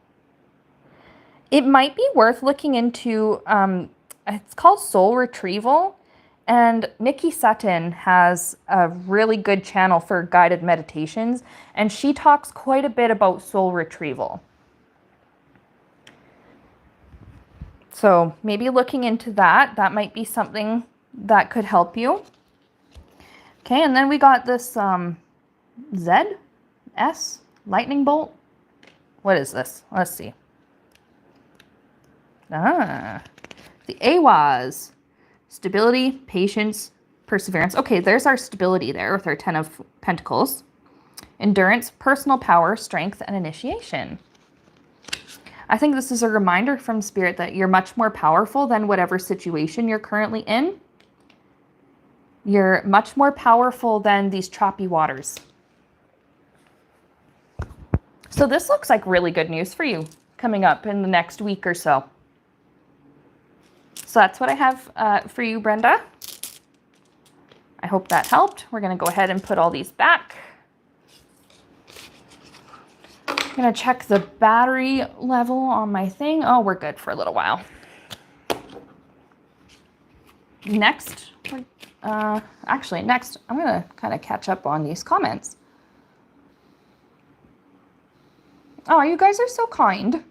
It might be worth looking into, it's called Soul Retrieval, and Nikki Sutton has a really good channel for guided meditations, and she talks quite a bit about soul retrieval. So maybe looking into that might be something that could help you. Okay, and then we got this S, lightning bolt. What is this? Let's see. The AWAS, stability, patience, perseverance. Okay, there's our stability there with our 10 of Pentacles. Endurance, personal power, strength, and initiation. I think this is a reminder from Spirit that you're much more powerful than whatever situation you're currently in. You're much more powerful than these choppy waters. So this looks like really good news for you coming up in the next week or so. So that's what I have for you, Brenda. I hope that helped. We're going to go ahead and put all these back. I'm going to check the battery level on my thing. Oh, we're good for a little while. Next, next, I'm going to kind of catch up on these comments. Oh, you guys are so kind.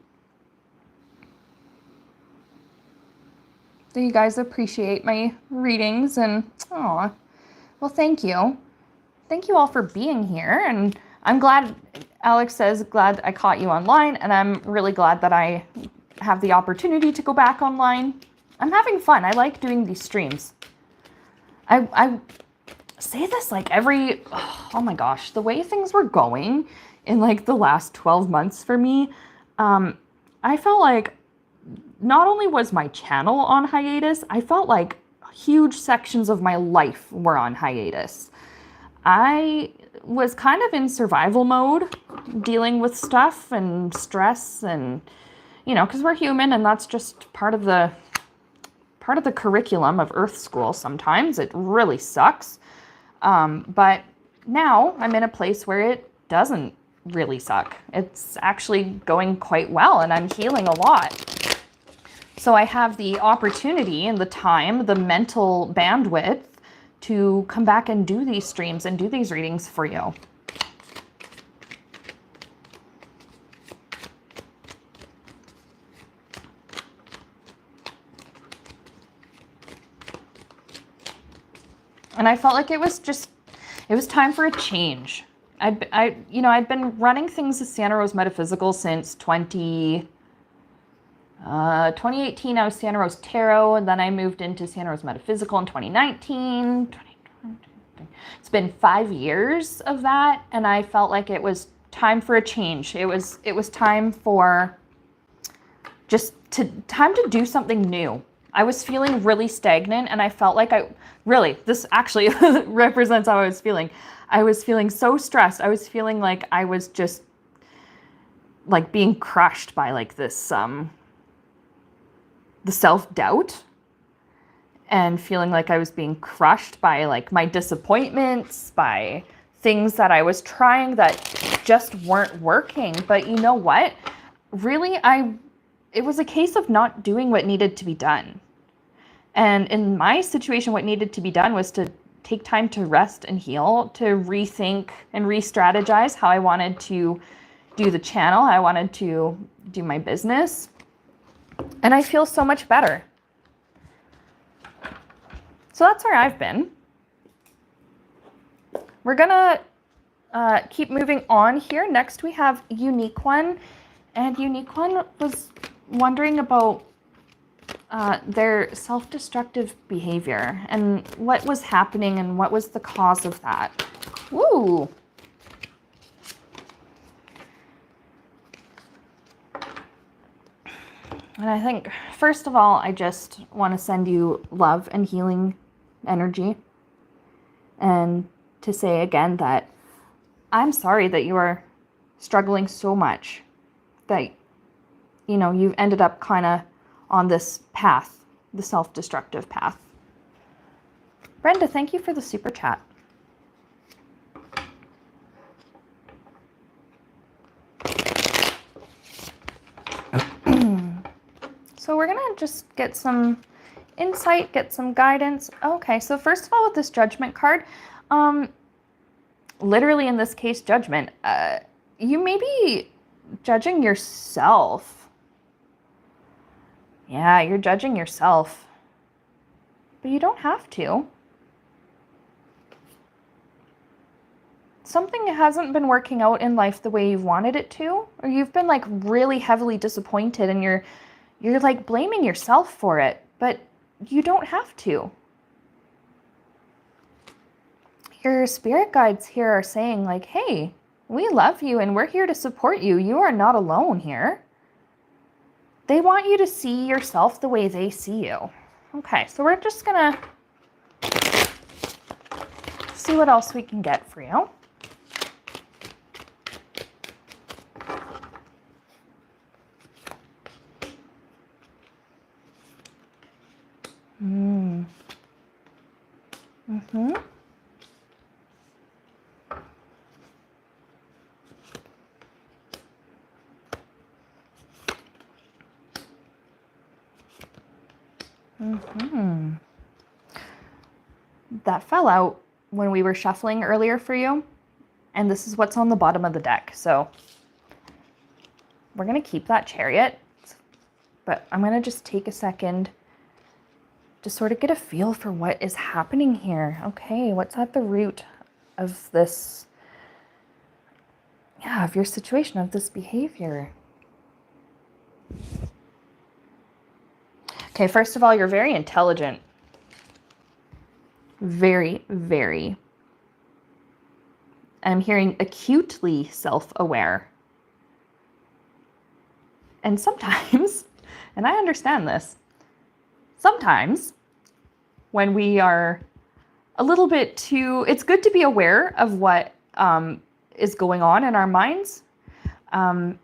Do you guys appreciate my readings? And, oh, well, thank you. Thank you all for being here. And I'm glad, Alex says, glad I caught you online. And I'm really glad that I have the opportunity to go back online. I'm having fun. I like doing these streams. I say this like every, oh my gosh, the way things were going in like the last 12 months for me, I felt like not only was my channel on hiatus, I felt like huge sections of my life were on hiatus. I was kind of in survival mode, dealing with stuff and stress and, you know, because we're human and that's just part of the curriculum of Earth School sometimes. It really sucks. But now I'm in a place where doesn't really suck. It's actually going quite well, and I'm healing a lot. So I have the opportunity and the time, the mental bandwidth to come back and do these streams and do these readings for you. And I felt like it was time for a change. I'd been running things as Santa Rose Metaphysical since 2018. I was Santa Rose Tarot, and then I moved into Santa Rose Metaphysical in 2019. It's been 5 years of that, and I felt like it was time for a change. It was time for time to do something new. I was feeling really stagnant, and I felt like this actually represents how I was feeling. I was feeling so stressed. I was feeling like I was just like being crushed by like this, the self-doubt, and feeling like I was being crushed by like my disappointments, by things that I was trying that just weren't working. But you know what? Really, it was a case of not doing what needed to be done. And in my situation, what needed to be done was to take time to rest and heal, to rethink and re-strategize how I wanted to do the channel, how I wanted to do my business. And I feel so much better. So that's where I've been. We're gonna keep moving on here. Next we have Unique One. And Unique One was wondering about their self-destructive behavior and what was happening and what was the cause of that. Woo! And I think, first of all, I just want to send you love and healing energy. And to say again that I'm sorry that you are struggling so much, that, you've ended up kind of on this path, the self-destructive path. Brenda, thank you for the super chat. So we're going to just get some insight, get some guidance. Okay, so first of all, with this judgment card, literally in this case, judgment, you may be judging yourself. Yeah, you're judging yourself. But you don't have to. Something hasn't been working out in life the way you've wanted it to, or you've been like really heavily disappointed and you're like blaming yourself for it, but you don't have to. Your spirit guides here are saying like, hey, we love you and we're here to support you. You are not alone here. They want you to see yourself the way they see you. Okay, so we're just gonna see what else we can get for you. That fell out when we were shuffling earlier for you, and this is what's on the bottom of the deck. So we're going to keep that Chariot, but I'm going to just take a second to sort of get a feel for what is happening here. Okay, what's at the root of this, of your situation, of this behavior? Okay, first of all, you're very intelligent. Very, very. I'm hearing acutely self-aware. And sometimes, and I understand this, sometimes when we are a little bit too, it's good to be aware of what is going on in our minds. And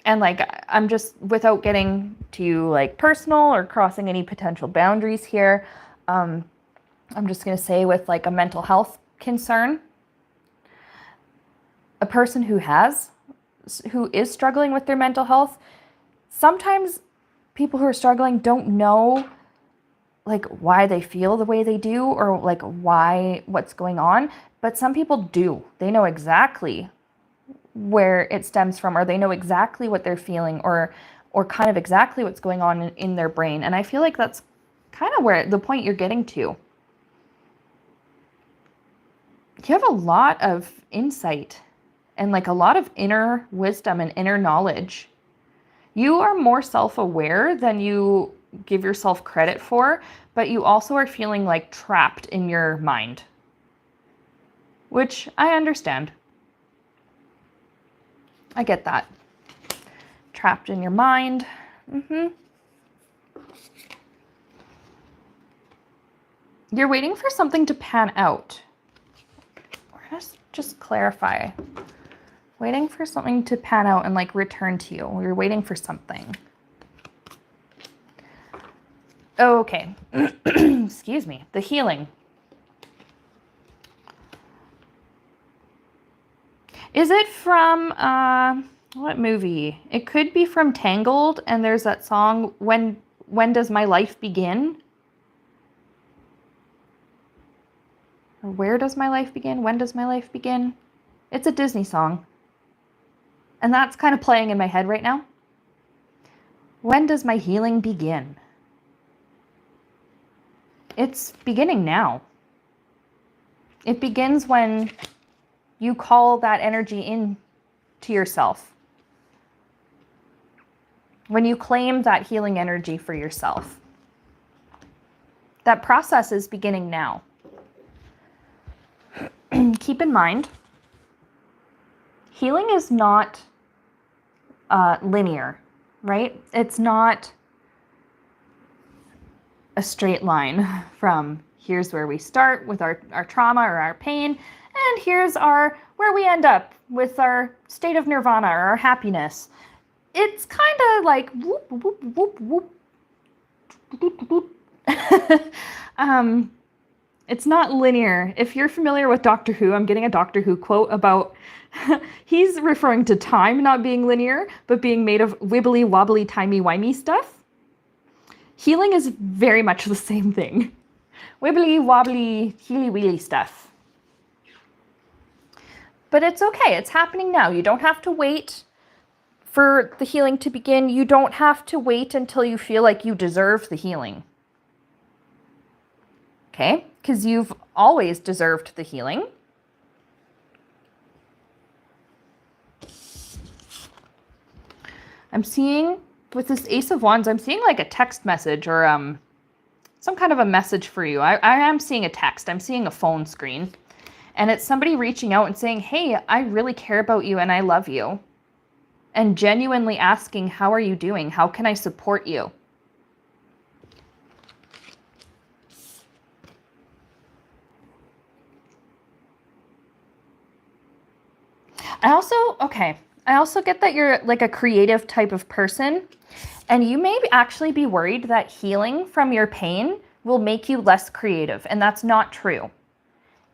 like, I'm just, without getting too like personal or crossing any potential boundaries here, I'm just going to say with like a mental health concern, a person who is struggling with their mental health, sometimes people who are struggling don't know like why they feel the way they do or like what's going on, but some people do. They know exactly where it stems from, or they know exactly what they're feeling, or kind of exactly what's going on in their brain. And I feel like that's kind of where the point you're getting to. You have a lot of insight and like a lot of inner wisdom and inner knowledge. You are more self-aware than you give yourself credit for, but you also are feeling like trapped in your mind, which I understand. I get that. Trapped in your mind. You're waiting for something to pan out. Let's just clarify. Waiting for something to pan out and like return to you. You're waiting for something. Okay. Excuse me. The healing. Is it from what movie? It could be from Tangled, and there's that song, When Does My Life Begin? Or Where Does My Life Begin? When Does My Life Begin? It's a Disney song. And that's kind of playing in my head right now. When does my healing begin? It's beginning now. It begins when you call that energy in to yourself. When you claim that healing energy for yourself. That process is beginning now. Keep in mind, healing is not linear, right? It's not a straight line from here's where we start with our trauma or our pain, and here's where we end up with our state of nirvana or our happiness. It's kind of like whoop, whoop, whoop, whoop. It's not linear. If you're familiar with Doctor Who, I'm getting a Doctor Who quote about, he's referring to time not being linear, but being made of wibbly wobbly timey-wimey stuff. Healing is very much the same thing. Wibbly wobbly heely-weely stuff. But it's okay. It's happening now. You don't have to wait for the healing to begin. You don't have to wait until you feel like you deserve the healing. Okay? Because you've always deserved the healing. I'm seeing, with this Ace of Wands, I'm seeing like a text message or some kind of a message for you. I am seeing a text. I'm seeing a phone screen. And it's somebody reaching out and saying, hey, I really care about you and I love you. And genuinely asking, how are you doing? How can I support you? I also get that you're like a creative type of person, and you may actually be worried that healing from your pain will make you less creative, and that's not true.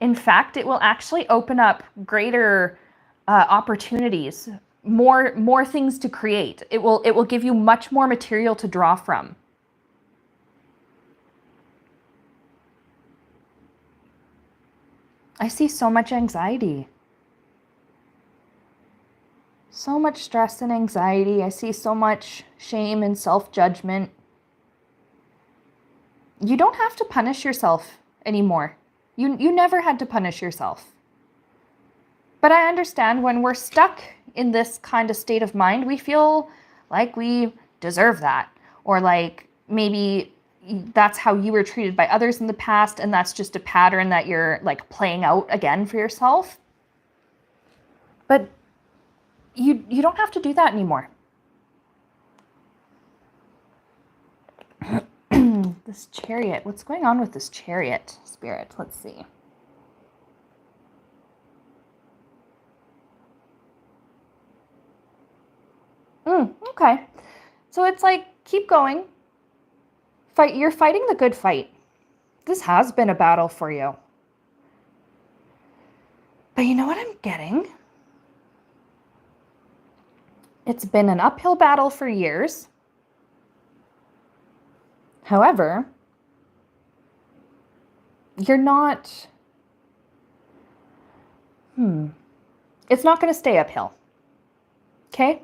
In fact, it will actually open up greater opportunities, more things to create. It will give you much more material to draw from. I see so much anxiety. So much stress and anxiety. I see so much shame and self-judgment. You don't have to punish yourself anymore. You never had to punish yourself. But I understand when we're stuck in this kind of state of mind, we feel like we deserve that. Or like maybe that's how you were treated by others in the past, and that's just a pattern that you're like playing out again for yourself. But you don't have to do that anymore. This Chariot. What's going on with this Chariot spirit? Let's see. Okay. So it's like, keep going. You're fighting the good fight. This has been a battle for you. But you know what I'm getting? It's been an uphill battle for years. However, you're not, it's not going to stay uphill. Okay?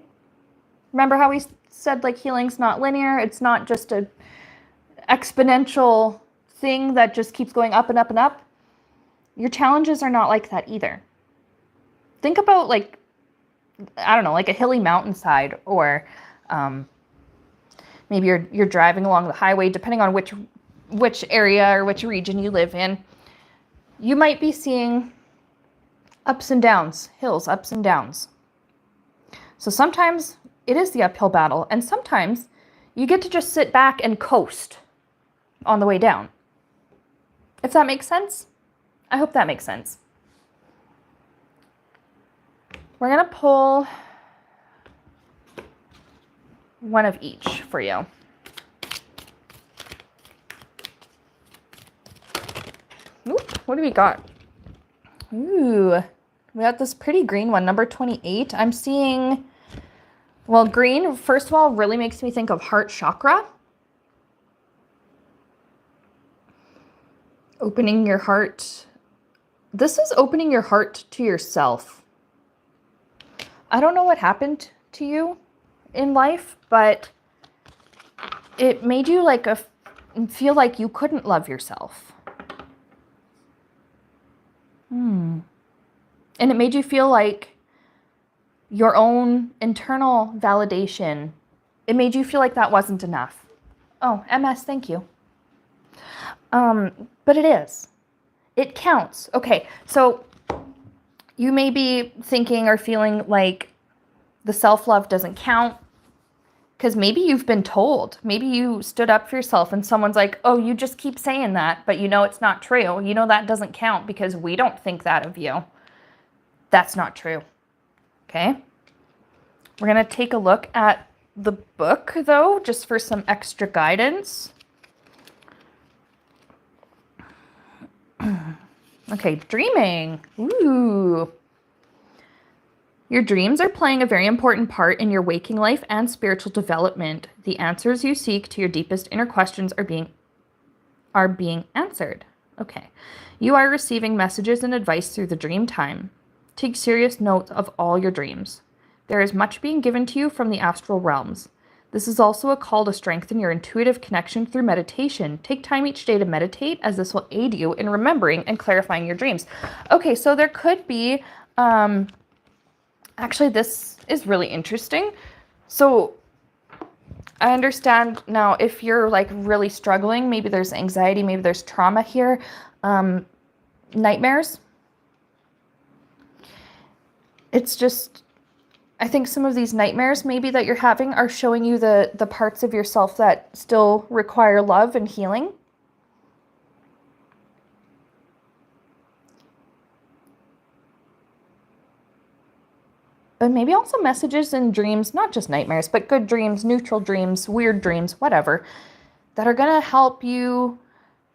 Remember how we said like healing's not linear? It's not just a exponential thing that just keeps going up and up and up. Your challenges are not like that either. Think about like, I don't know, like a hilly mountainside, or maybe you're driving along the highway, depending on which area or which region you live in. You might be seeing ups and downs, hills, ups and downs. So sometimes it is the uphill battle, and sometimes you get to just sit back and coast on the way down. If that makes sense? I hope that makes sense. We're going to pull one of each for you. Ooh, what do we got? Ooh, we got this pretty green one, number 28. I'm seeing, well, green, first of all, really makes me think of heart chakra. Opening your heart. This is opening your heart to yourself. I don't know what happened to you in life, but it made you like feel like you couldn't love yourself. And it made you feel like your own internal validation, it made you feel like that wasn't enough. Oh, MS, thank you. But it is. It counts. Okay, so you may be thinking or feeling like the self-love doesn't count because maybe you've been told. Maybe you stood up for yourself and someone's like, oh, you just keep saying that, but you know it's not true. You know that doesn't count because we don't think that of you. That's not true. Okay? We're going to take a look at the book, though, just for some extra guidance. Okay, dreaming. Ooh. Your dreams are playing a very important part in your waking life and spiritual development. The answers you seek to your deepest inner questions are being answered. Okay. You are receiving messages and advice through the dream time. Take serious note of all your dreams. There is much being given to you from the astral realms. This is also a call to strengthen your intuitive connection through meditation. Take time each day to meditate, as this will aid you in remembering and clarifying your dreams. Okay, so there could be, actually this is really interesting. So I understand now if you're like really struggling, maybe there's anxiety, maybe there's trauma here, nightmares. It's just, I think some of these nightmares maybe that you're having are showing you the parts of yourself that still require love and healing. But maybe also messages in dreams, not just nightmares, but good dreams, neutral dreams, weird dreams, whatever, that are going to help you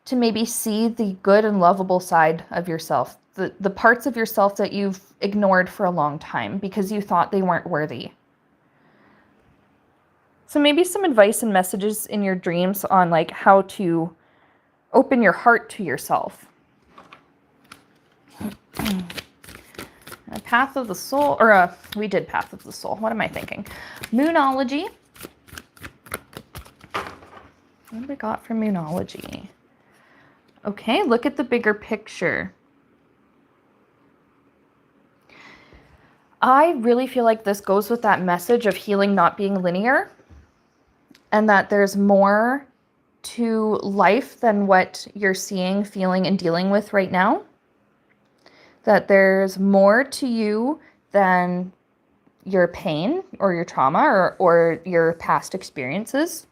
to maybe see the good and lovable side of yourself, the parts of yourself that you've ignored for a long time because you thought they weren't worthy. So maybe some advice and messages in your dreams on like how to open your heart to yourself. A Path of the Soul, or we did Path of the Soul. What am I thinking? Moonology. What do we got for Moonology? Okay, look at the bigger picture. I really feel like this goes with that message of healing not being linear, and that there's more to life than what you're seeing, feeling, and dealing with right now. That there's more to you than your pain or your trauma or your past experiences.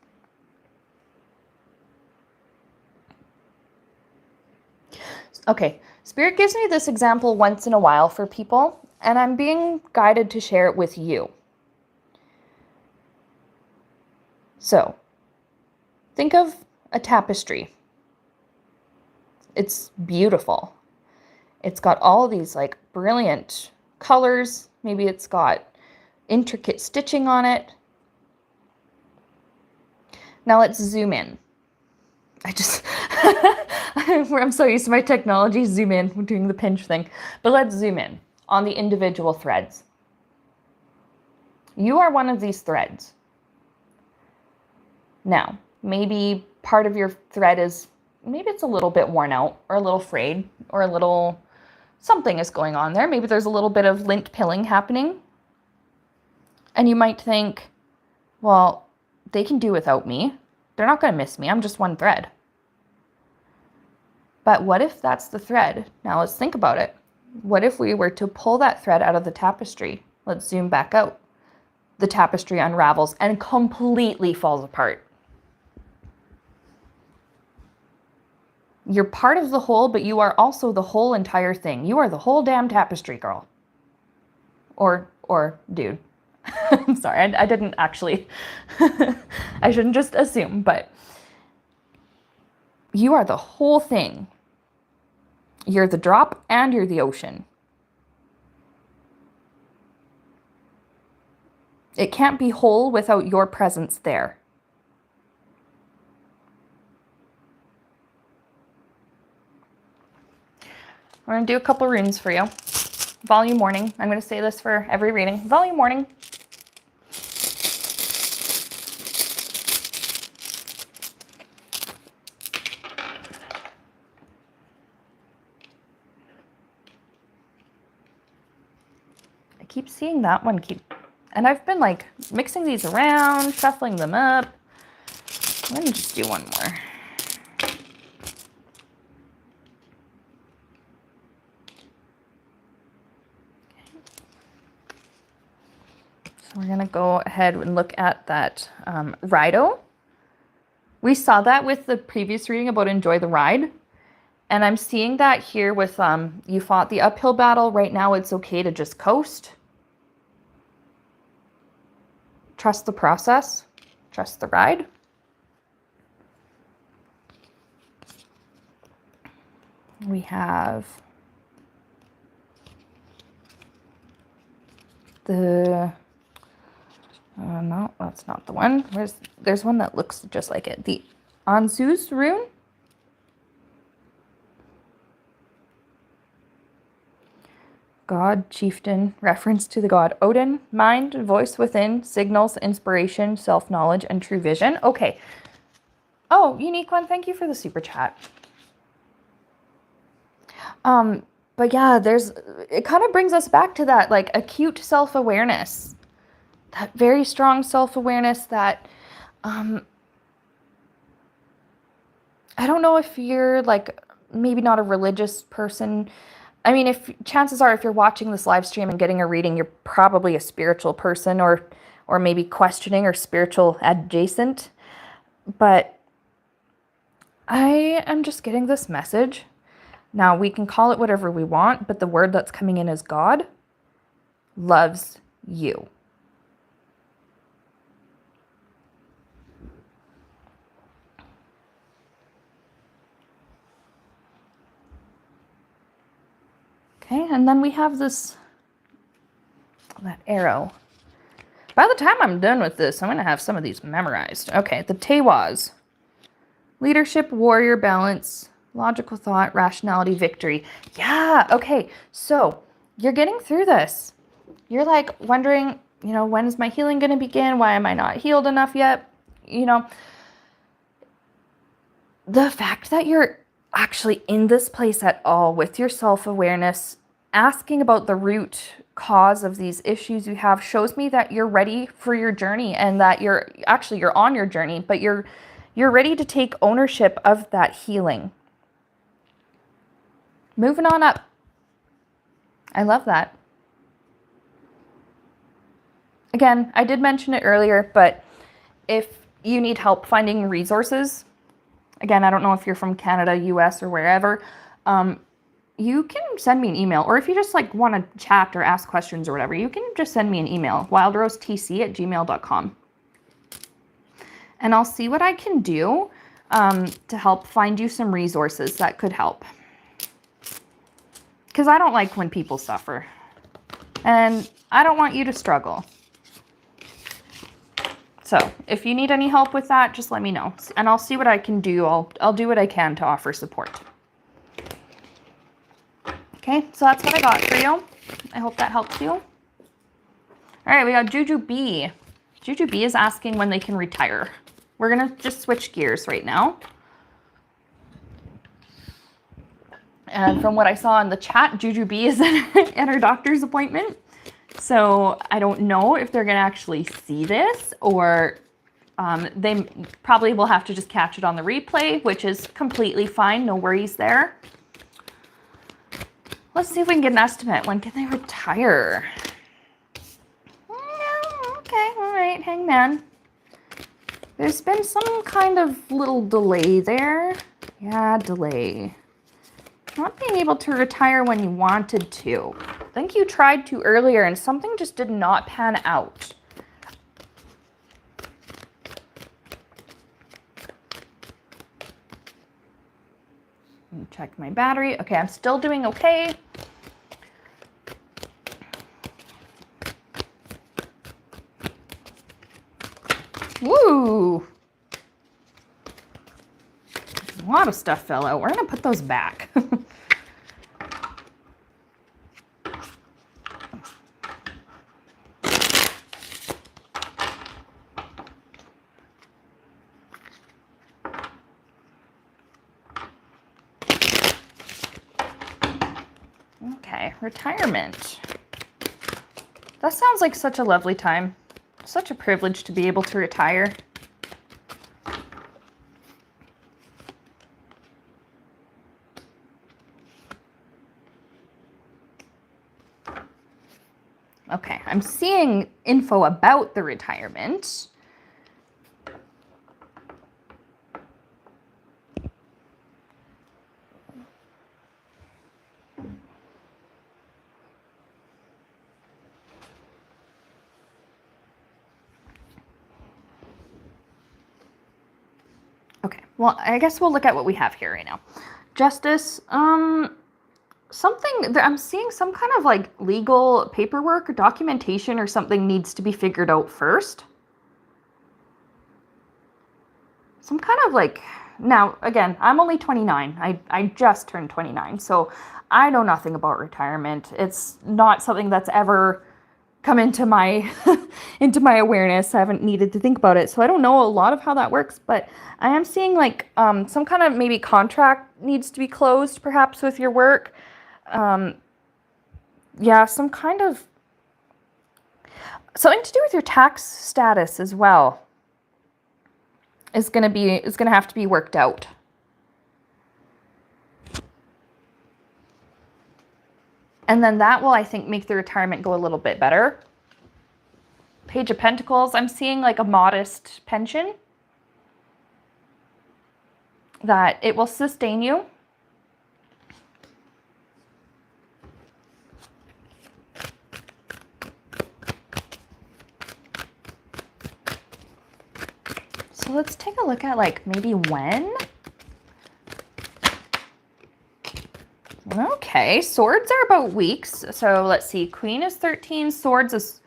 Okay, Spirit gives me this example once in a while for people, and I'm being guided to share it with you. So, think of a tapestry. It's beautiful. It's got all these like brilliant colors. Maybe it's got intricate stitching on it. Now let's zoom in. I'm so used to my technology, zoom in, we're doing the pinch thing. But let's zoom in on the individual threads. You are one of these threads. Now, maybe part of your thread is, maybe it's a little bit worn out or a little frayed or a little, something is going on there. Maybe there's a little bit of lint pilling happening. And you might think, well, they can do without me. They're not going to miss me. I'm just one thread. But what if that's the thread? Now let's think about it. What if we were to pull that thread out of the tapestry? Let's zoom back out. The tapestry unravels and completely falls apart. You're part of the whole, but you are also the whole entire thing. You are the whole damn tapestry, girl. Or dude. I'm sorry, I didn't actually. I shouldn't just assume, but you are the whole thing. You're the drop and you're the ocean. It can't be whole without your presence there. We're going to do a couple runes for you. Volume warning. I'm going to say this for every reading. Volume warning. I keep seeing that one and I've been like mixing these around, shuffling them up. I'm going to just do one more. We're going to go ahead and look at that rido. We saw that with the previous reading about enjoy the ride. And I'm seeing that here with you fought the uphill battle. Right now it's okay to just coast. Trust the process. Trust the ride. We have the... no, that's not the one. There's one that looks just like it. The Anzu's rune. God, chieftain, reference to the god Odin. Mind, voice within, signals, inspiration, self-knowledge, and true vision. Okay. Oh, unique one. Thank you for the super chat. But yeah, it kind of brings us back to that, like, acute self-awareness. That very strong self-awareness that, I don't know if you're, like, maybe not a religious person. I mean, chances are if you're watching this live stream and getting a reading, you're probably a spiritual person or maybe questioning or spiritual adjacent. But I am just getting this message. Now, we can call it whatever we want, but the word that's coming in is God loves you. Okay, and then we have that arrow. By the time I'm done with this, I'm going to have some of these memorized. Okay, the Tewaz. Leadership, warrior, balance, logical thought, rationality, victory. Yeah, okay, so you're getting through this. You're like wondering, when is my healing going to begin? Why am I not healed enough yet? The fact that you're actually in this place at all with your self-awareness, asking about the root cause of these issues you have shows me that you're ready for your journey and that you're on your journey, but you're ready to take ownership of that healing. Moving on up. I love that. Again, I did mention it earlier, but if you need help finding resources, again, I don't know if you're from Canada, US, or wherever, you can send me an email. Or if you just like want to chat or ask questions or whatever, you can just send me an email, wildrosetc@gmail.com. And I'll see what I can do to help find you some resources that could help. Because I don't like when people suffer. And I don't want you to struggle. So if you need any help with that, just let me know. And I'll see what I can do. I'll do what I can to offer support. Okay, so that's what I got for you. I hope that helps you. All right, we got Juju B. Juju B is asking when they can retire. We're going to just switch gears right now. And from what I saw in the chat, Juju B is at her doctor's appointment. So I don't know if they're going to actually see this, or they probably will have to just catch it on the replay, which is completely fine. No worries there. Let's see if we can get an estimate. When can they retire? Okay, all right, Hangman. There's been some kind of little delay there. Yeah, delay. Not being able to retire when you wanted to. I think you tried to earlier and something just did not pan out. Check my battery. Okay, I'm still doing okay. Woo! A lot of stuff fell out. We're gonna put those back. Okay, retirement. That sounds like such a lovely time. Such a privilege to be able to retire. Okay, I'm seeing info about the retirement. Okay, well, I guess we'll look at what we have here right now. Justice, something, I'm seeing some kind of like legal paperwork or documentation or something needs to be figured out first. Some kind of like, now again, I'm only 29. I just turned 29, so I know nothing about retirement. It's not something that's ever come into my into my awareness. I haven't needed to think about it, so I don't know a lot of how that works, but I am seeing like some kind of maybe contract needs to be closed perhaps with your work. Yeah, some kind of something to do with your tax status as well is gonna have to be worked out. And then that will, I think, make the retirement go a little bit better. Page of Pentacles, I'm seeing like a modest pension. That it will sustain you. So let's take a look at like maybe when. Okay, swords are about weeks. So let's see, queen is 13, swords is,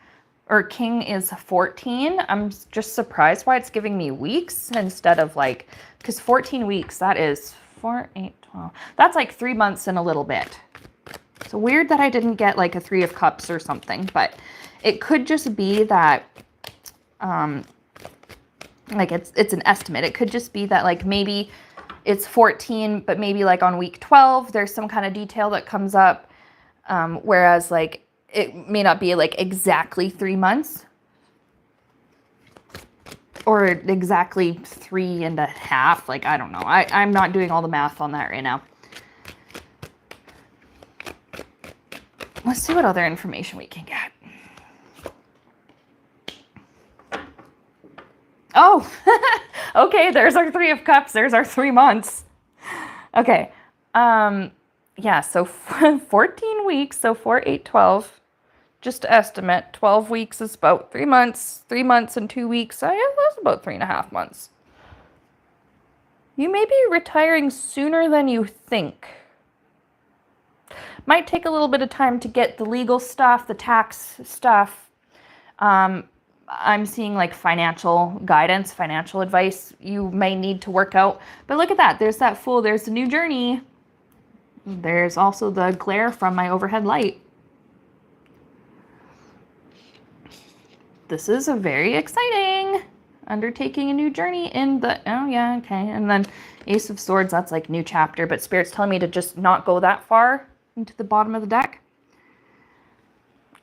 or king is 14. I'm just surprised why it's giving me weeks instead of like, because 14 weeks, that is 4, 8, 12. That's like 3 months and a little bit. So weird that I didn't get like a 3 of cups or something, but it could just be that, like it's an estimate. It could just be that like maybe it's 14, but maybe like on week 12, there's some kind of detail that comes up. Whereas like, it may not be like exactly 3 months or exactly 3.5. Like, I don't know. I'm not doing all the math on that right now. Let's see what other information we can get. Oh, okay, there's our 3 of cups. There's our 3 months. Okay. Yeah, so 14 weeks, so 4, 8, 12. Just to estimate, 12 weeks is about 3 months. 3 months and 2 weeks, that's about 3.5 months. You may be retiring sooner than you think. Might take a little bit of time to get the legal stuff, the tax stuff. I'm seeing like financial guidance, financial advice you may need to work out. But look at that. There's that Fool. There's the new journey. There's also the glare from my overhead light. This is a very exciting undertaking a new journey in the, oh yeah, okay. And then Ace of Swords, that's like new chapter, but Spirit's telling me to just not go that far into the bottom of the deck.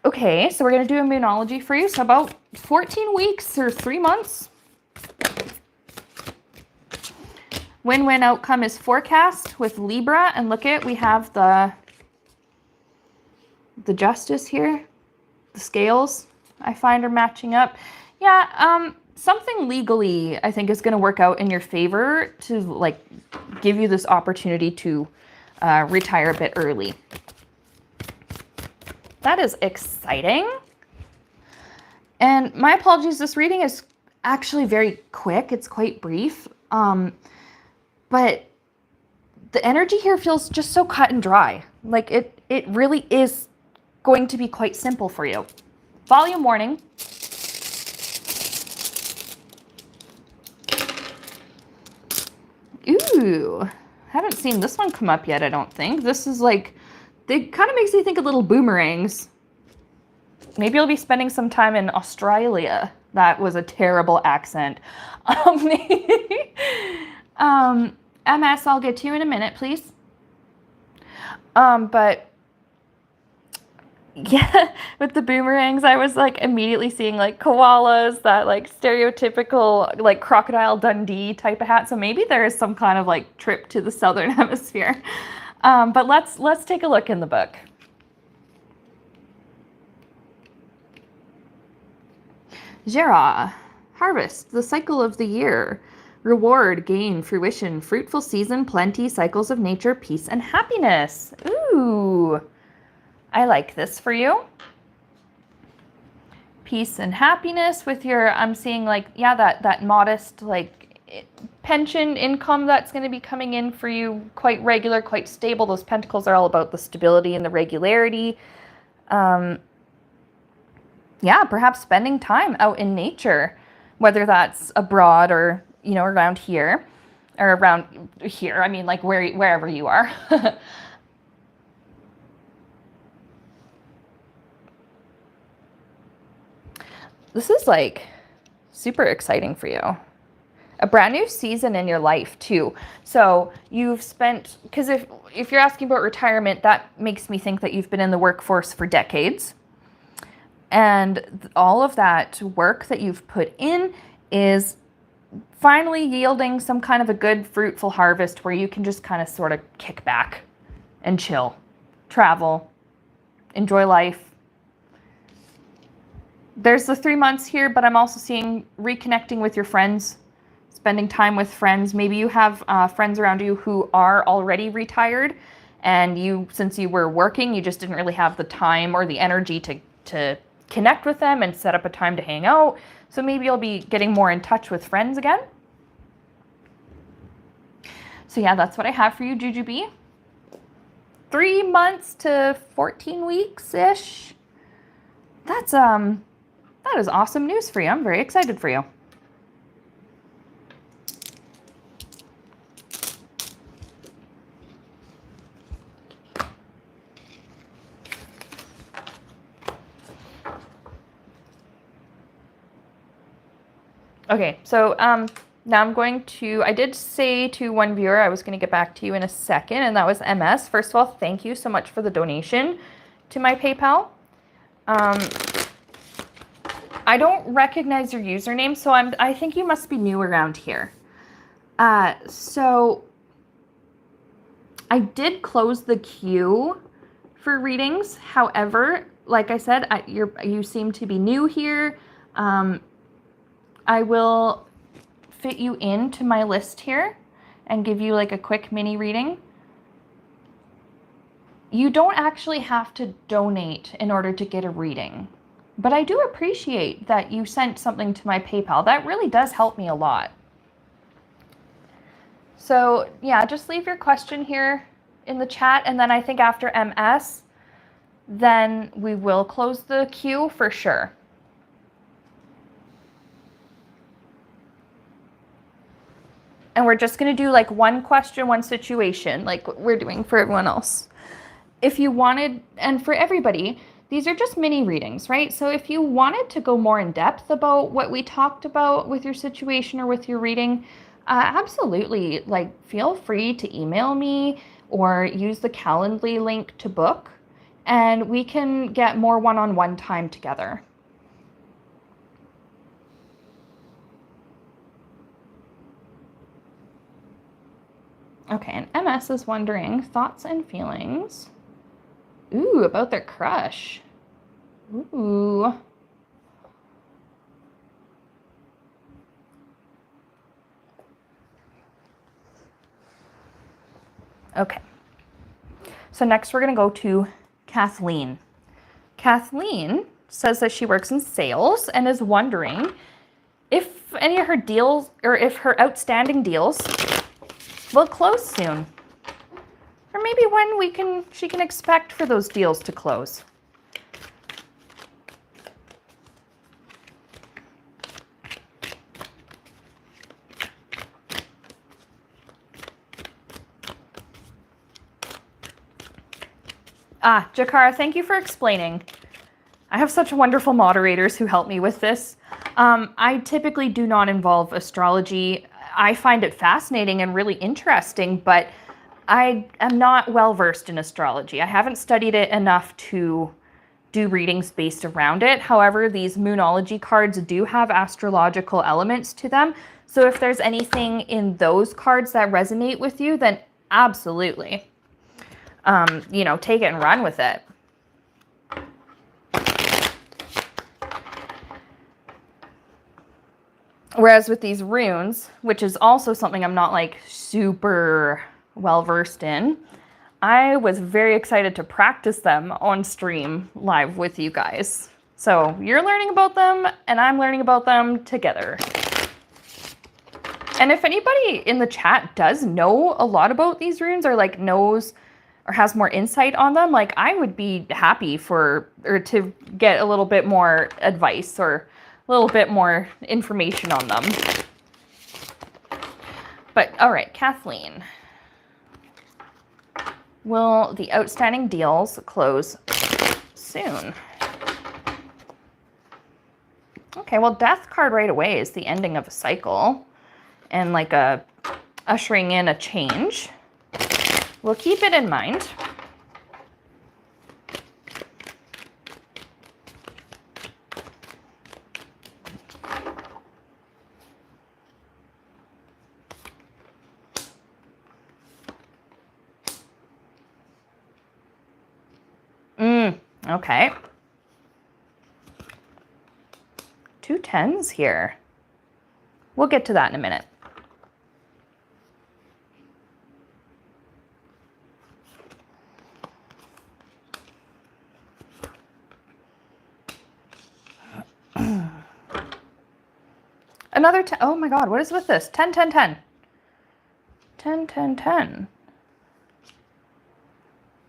Okay, so we're going to do a Moonology for you. So about 14 weeks or 3 months. Win-win outcome is forecast with Libra. And look at, we have the Justice here. The scales, I find, are matching up. Yeah, something legally, I think, is going to work out in your favor to, like, give you this opportunity to retire a bit early. That is exciting. And my apologies, this reading is actually very quick. It's quite brief. But the energy here feels just so cut and dry. Like it really is going to be quite simple for you. Volume warning. Ooh, haven't seen this one come up yet, I don't think. This is like, it kind of makes me think of little boomerangs. Maybe I'll be spending some time in Australia. That was a terrible accent. MS, I'll get to you in a minute, please. But yeah, with the boomerangs, I was like immediately seeing like koalas, that like stereotypical like Crocodile Dundee type of hat. So maybe there is some kind of like trip to the southern hemisphere. But let's take a look in the book. Jera, harvest, the cycle of the year. Reward, gain, fruition, fruitful season, plenty, cycles of nature, peace, and happiness. Ooh, I like this for you. Peace and happiness with your, I'm seeing like, yeah, that modest like pension income that's going to be coming in for you, quite regular, quite stable. Those pentacles are all about the stability and the regularity. Yeah, perhaps spending time out in nature, whether that's abroad or, you know, around here, or around here. I mean, like wherever you are. This is like super exciting for you. A brand new season in your life too. So you've spent, because if you're asking about retirement, that makes me think that you've been in the workforce for decades. And all of that work that you've put in is finally yielding some kind of a good, fruitful harvest where you can just kind of sort of kick back and chill, travel, enjoy life. There's the 3 months here, but I'm also seeing reconnecting with your friends, spending time with friends. Maybe you have friends around you who are already retired, and you, since you were working, you just didn't really have the time or the energy to connect with them and set up a time to hang out. So maybe you'll be getting more in touch with friends again. So yeah, that's what I have for you, Jujubee. 3 months to 14 weeks-ish. That is awesome news for you. I'm very excited for you. Okay, so now I'm going to, I did say to one viewer I was going to get back to you in a second, and that was MS. First of all, thank you so much for the donation to my PayPal. I don't recognize your username, so I think you must be new around here. So I did close the queue for readings. However, like I said, you seem to be new here. I will fit you into my list here and give you like a quick mini reading. You don't actually have to donate in order to get a reading, but I do appreciate that you sent something to my PayPal. That really does help me a lot. So yeah, just leave your question here in the chat, and then I think after MS, then we will close the queue for sure. And we're just going to do like one question, one situation, like we're doing for everyone else. If you wanted, and for everybody, these are just mini readings, right? So if you wanted to go more in depth about what we talked about with your situation or with your reading, absolutely, like feel free to email me or use the Calendly link to book, and we can get more one-on-one time together. Okay, and MS is wondering, thoughts and feelings. Ooh, about their crush. Ooh. Okay. So next we're going to go to Kathleen. Kathleen says that she works in sales and is wondering if any of her deals, or if her outstanding deals will close soon. Or maybe when she can expect for those deals to close. Jakara, thank you for explaining. I have such wonderful moderators who help me with this. I typically do not involve astrology. I find it fascinating and really interesting, but I am not well versed in astrology. I haven't studied it enough to do readings based around it. However, these moonology cards do have astrological elements to them. So if there's anything in those cards that resonate with you, then absolutely. Take it and run with it. Whereas with these runes, which is also something I'm not like super well versed in, I was very excited to practice them on stream live with you guys. So you're learning about them and I'm learning about them together. And if anybody in the chat does know a lot about these runes or like knows or has more insight on them, like I would be happy to get a little bit more advice or a little bit more information on them. But all right, Kathleen. Will the outstanding deals close soon? Okay, well, death card right away is the ending of a cycle and like a ushering in a change. We'll keep it in mind. Okay. 2 10s here. We'll get to that in a minute. Another 10. Oh my God, what is with this? 10, 10, 10. 10, 10, 10.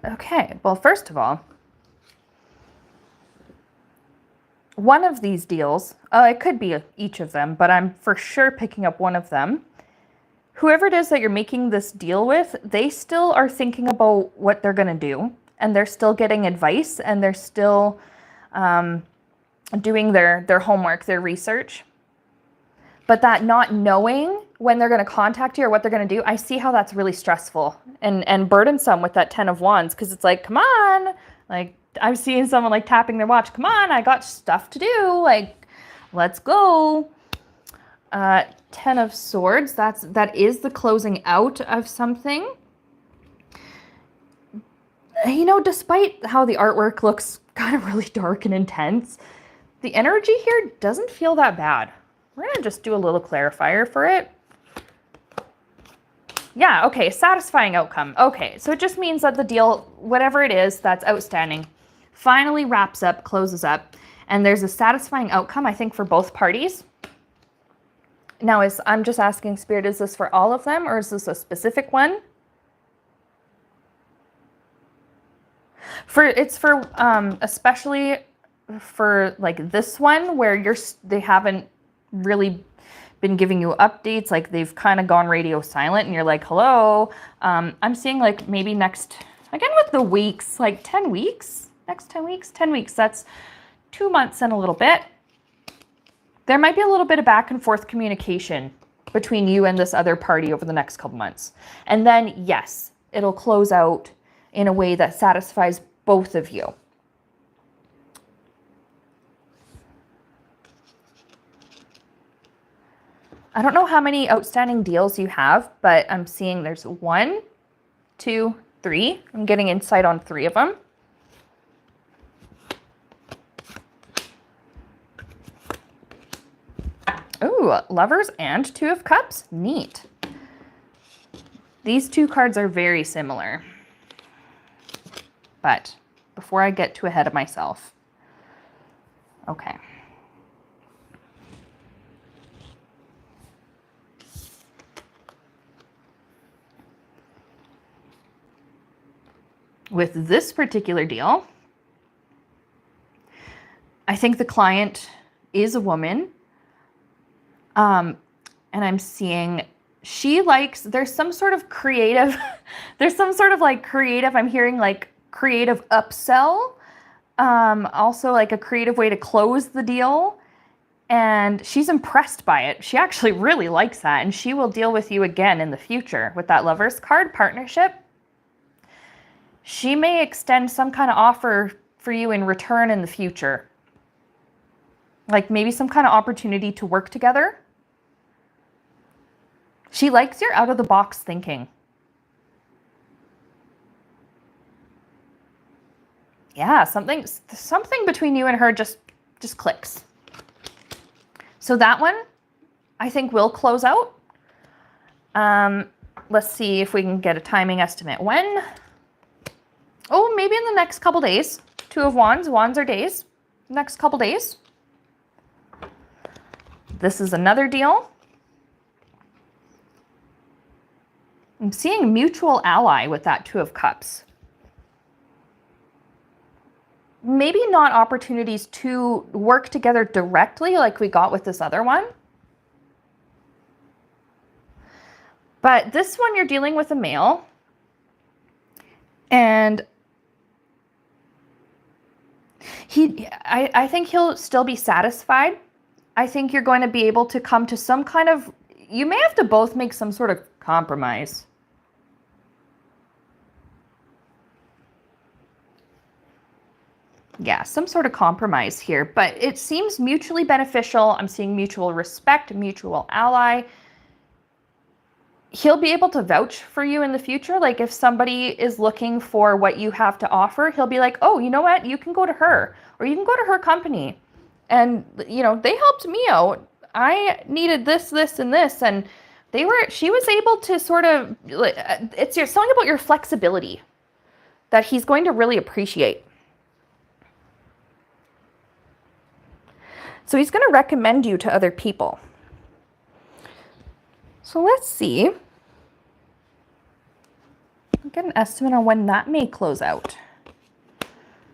Okay, well, first of all, one of these deals, it could be each of them, but I'm for sure picking up one of them. Whoever it is that you're making this deal with, they still are thinking about what they're going to do, and they're still getting advice, and they're still doing their homework, their research. But that not knowing when they're going to contact you or what they're going to do, I see how that's really stressful and burdensome with that 10 of Wands, because it's like, come on, like, I'm seeing someone like tapping their watch. Come on, I got stuff to do. Like, let's go. 10 of Swords. That is the closing out of something. Despite how the artwork looks kind of really dark and intense, the energy here doesn't feel that bad. We're going to just do a little clarifier for it. Yeah, okay, satisfying outcome. Okay, so it just means that the deal, whatever it is that's outstanding, finally wraps up, closes up, and there's a satisfying outcome, I think, for both parties. Now, I'm just asking, Spirit, is this for all of them, or is this a specific one? It's for especially for like this one where they haven't really been giving you updates, like they've kind of gone radio silent and you're like, hello. I'm seeing like maybe next, again with the weeks, like 10 weeks, next 10 weeks, 10 weeks, that's 2 months and a little bit. There might be a little bit of back and forth communication between you and this other party over the next couple months. And then, yes, it'll close out in a way that satisfies both of you. I don't know how many outstanding deals you have, but I'm seeing there's 1, 2, 3. I'm getting insight on 3 of them. Ooh, Lovers and 2 of Cups. Neat. These 2 cards are very similar. But before I get too ahead of myself. Okay. With this particular deal, I think the client is a woman. And I'm seeing she likes, there's some sort of creative, there's some sort of like creative, I'm hearing like creative upsell. Also like a creative way to close the deal. And she's impressed by it. She actually really likes that. And she will deal with you again in the future with that Lovers card partnership. She may extend some kind of offer for you in return in the future. Like maybe some kind of opportunity to work together. She likes your out-of-the-box thinking. Yeah, something between you and her just clicks. So that one, I think, will close out. Let's see if we can get a timing estimate. When? Oh, maybe in the next couple days. 2 of Wands. Wands are days. Next couple days. This is another deal. I'm seeing mutual ally with that 2 of Cups. Maybe not opportunities to work together directly like we got with this other one. But this one, you're dealing with a male. And I think he'll still be satisfied. I think you're going to be able to come to some kind of, you may have to both make some sort of compromise. Yeah, some sort of compromise here, but it seems mutually beneficial. I'm seeing mutual respect, mutual ally. He'll be able to vouch for you in the future. Like if somebody is looking for what you have to offer, he'll be like, oh, you know what? You can go to her, or you can go to her company. And, you know, they helped me out. I needed this, this, and this. And she was able to sort of, it's something about your flexibility that he's going to really appreciate. So he's going to recommend you to other people. So let's see. Get an estimate on when that may close out.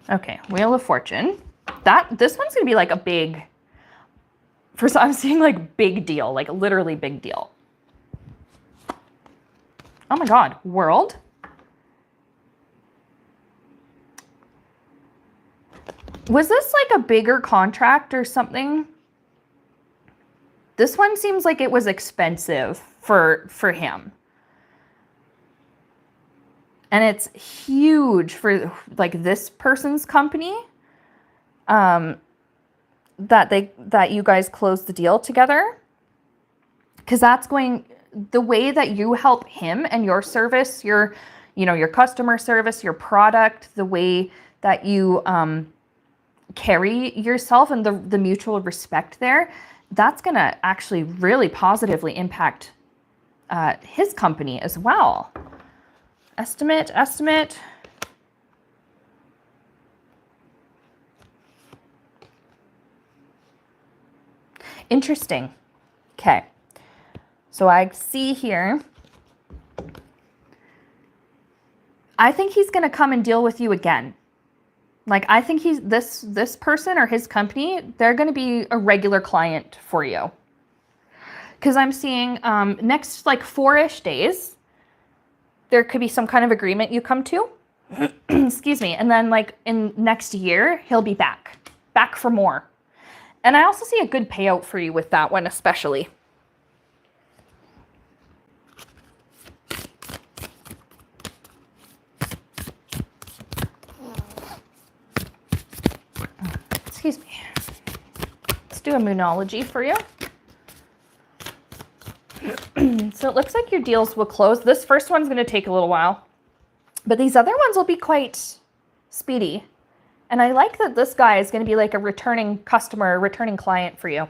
Okay, Wheel of Fortune. This one's going to be like a big, I'm seeing like big deal, like literally big deal. Oh my God, World. Was this like a bigger contract or something? This one seems like it was expensive for him. And it's huge for like this person's company. That you guys close the deal together. Because that's the way that you help him and your service, your customer service, your product, the way that you carry yourself and the mutual respect there, that's going to actually really positively impact his company as well. Estimate. Interesting. Okay. So I see here, I think he's going to come and deal with you again. Like, I think this person or his company, they're going to be a regular client for you. Because I'm seeing next like 4-ish days, there could be some kind of agreement you come to. Excuse me. And then like in next year, he'll be back for more. And I also see a good payout for you with that one, especially. Excuse me. Let's do a Moonology for you. So it looks like your deals will close. This first one's going to take a little while, but these other ones will be quite speedy. And I like that this guy is going to be like a returning customer, a returning client for you.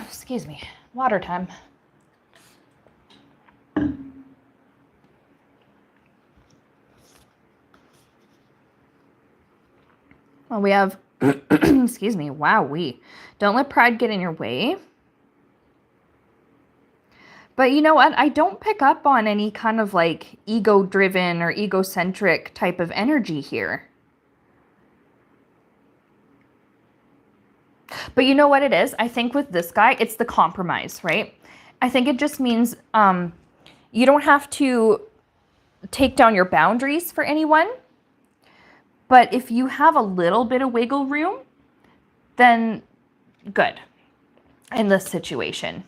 Excuse me. Water time. Well, we have, excuse me, wowee. Don't let pride get in your way. But you know what? I don't pick up on any kind of like ego-driven or egocentric type of energy here. But you know what it is? I think with this guy, it's the compromise, right? I think it just means you don't have to take down your boundaries for anyone. But if you have a little bit of wiggle room, then good in this situation.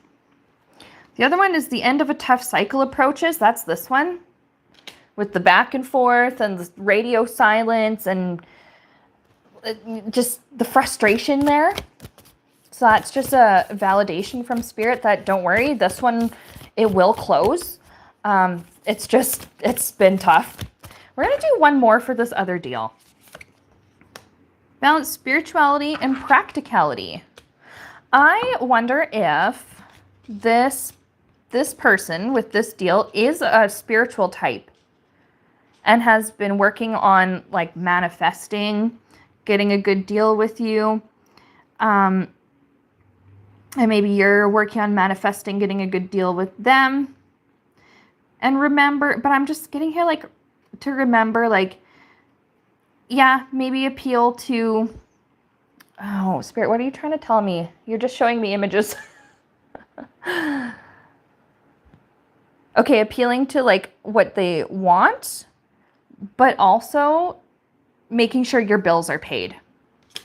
The other one is the end of a tough cycle approaches. That's this one with the back and forth and the radio silence and just the frustration there. So that's just a validation from Spirit that don't worry, this one, it will close. It's been tough. We're going to do one more for this other deal. Balance spirituality and practicality. I wonder if this person with this deal is a spiritual type and has been working on like manifesting, getting a good deal with you. And maybe you're working on manifesting, getting a good deal with them. And remember, but I'm just getting here like to remember like, yeah, maybe appeal to, oh, Spirit, what are you trying to tell me? You're just showing me images. Okay, appealing to like what they want, but also making sure your bills are paid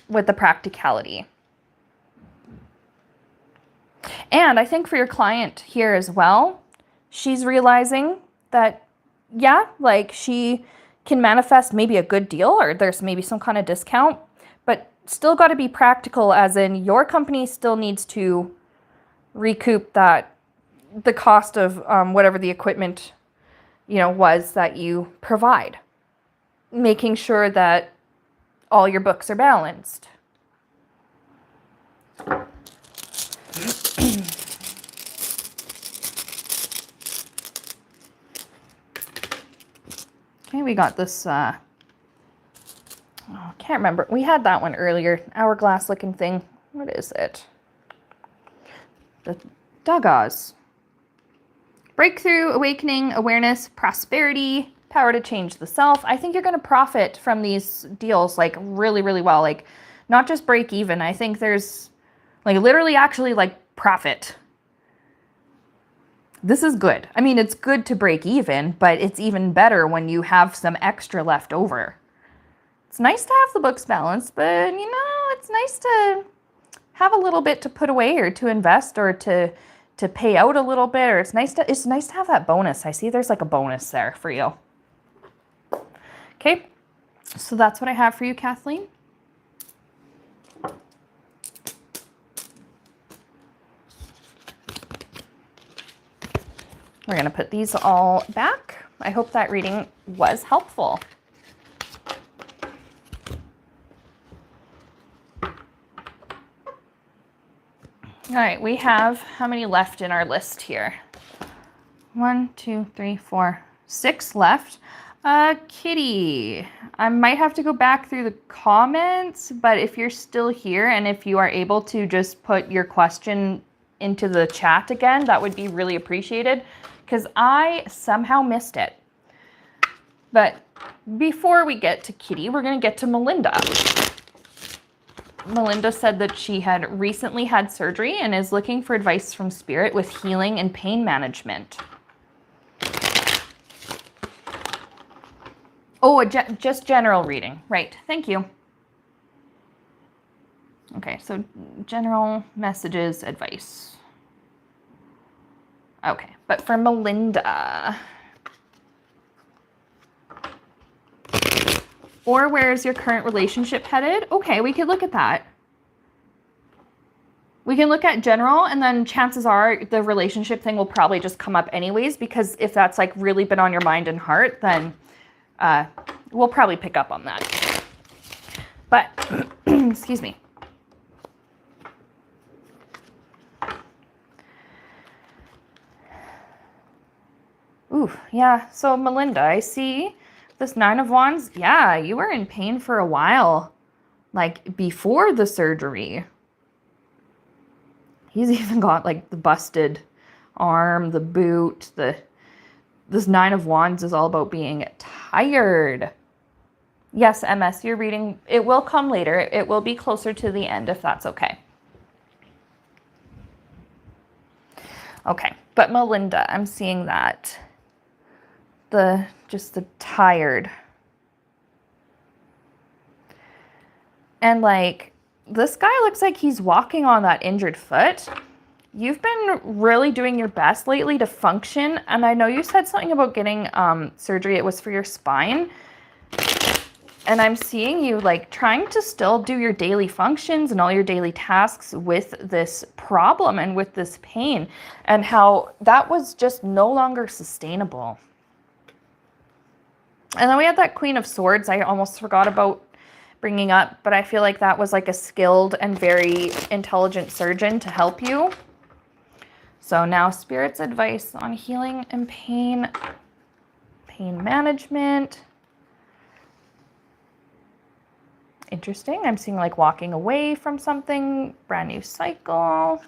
with the practicality. And I think for your client here as well, she's realizing that, yeah, like she can manifest maybe a good deal or there's maybe some kind of discount, but still got to be practical as in your company still needs to recoup that, the cost of whatever the equipment, was that you provide. Making sure that all your books are balanced. Okay, we got this, I can't remember. We had that one earlier, hourglass looking thing. What is it? The Dagas. Breakthrough, awakening, awareness, prosperity, power to change the self. I think you're going to profit from these deals like really, really well. Like not just break even. I think there's like literally actually like profit. This is good. I mean, it's good to break even, but it's even better when you have some extra left over. It's nice to have the books balanced, but it's nice to have a little bit to put away or to invest or to pay out a little bit, or it's nice to have that bonus. I see there's like a bonus there for you. Okay, so that's what I have for you, Kathleen. We're going to put these all back. I hope that reading was helpful. All right, we have how many left in our list here? 1, 2, 3, 4, 6 left. Kitty, I might have to go back through the comments, but if you're still here and if you are able to just put your question into the chat again, that would be really appreciated because I somehow missed it. But before we get to Kitty, we're going to get to Melinda. Melinda said that she had recently had surgery and is looking for advice from Spirit with healing and pain management. Oh, just general reading. Right. Thank you. Okay, so general messages, advice. Okay, but for Melinda. Or where is your current relationship headed? Okay, we could look at that. We can look at general, and then chances are the relationship thing will probably just come up anyways, because if that's like really been on your mind and heart, then we'll probably pick up on that. But, excuse me. Ooh, yeah, so Melinda, I see this 9 of Wands. Yeah, you were in pain for a while, like before the surgery. He's even got like the busted arm, the boot, this 9 of Wands is all about being tired. Yes, MS, you're reading. It will come later. It will be closer to the end if that's okay. Okay, but Melinda, I'm seeing that. Just the tired. And like, this guy looks like he's walking on that injured foot. You've been really doing your best lately to function. And I know you said something about getting surgery. It was for your spine. And I'm seeing you like trying to still do your daily functions and all your daily tasks with this problem and with this pain, and how that was just no longer sustainable. And then we had that Queen of Swords I almost forgot about bringing up, but I feel like that was like a skilled and very intelligent surgeon to help you. So now Spirit's advice on healing and pain management. Interesting. I'm seeing like walking away from something, brand new cycle.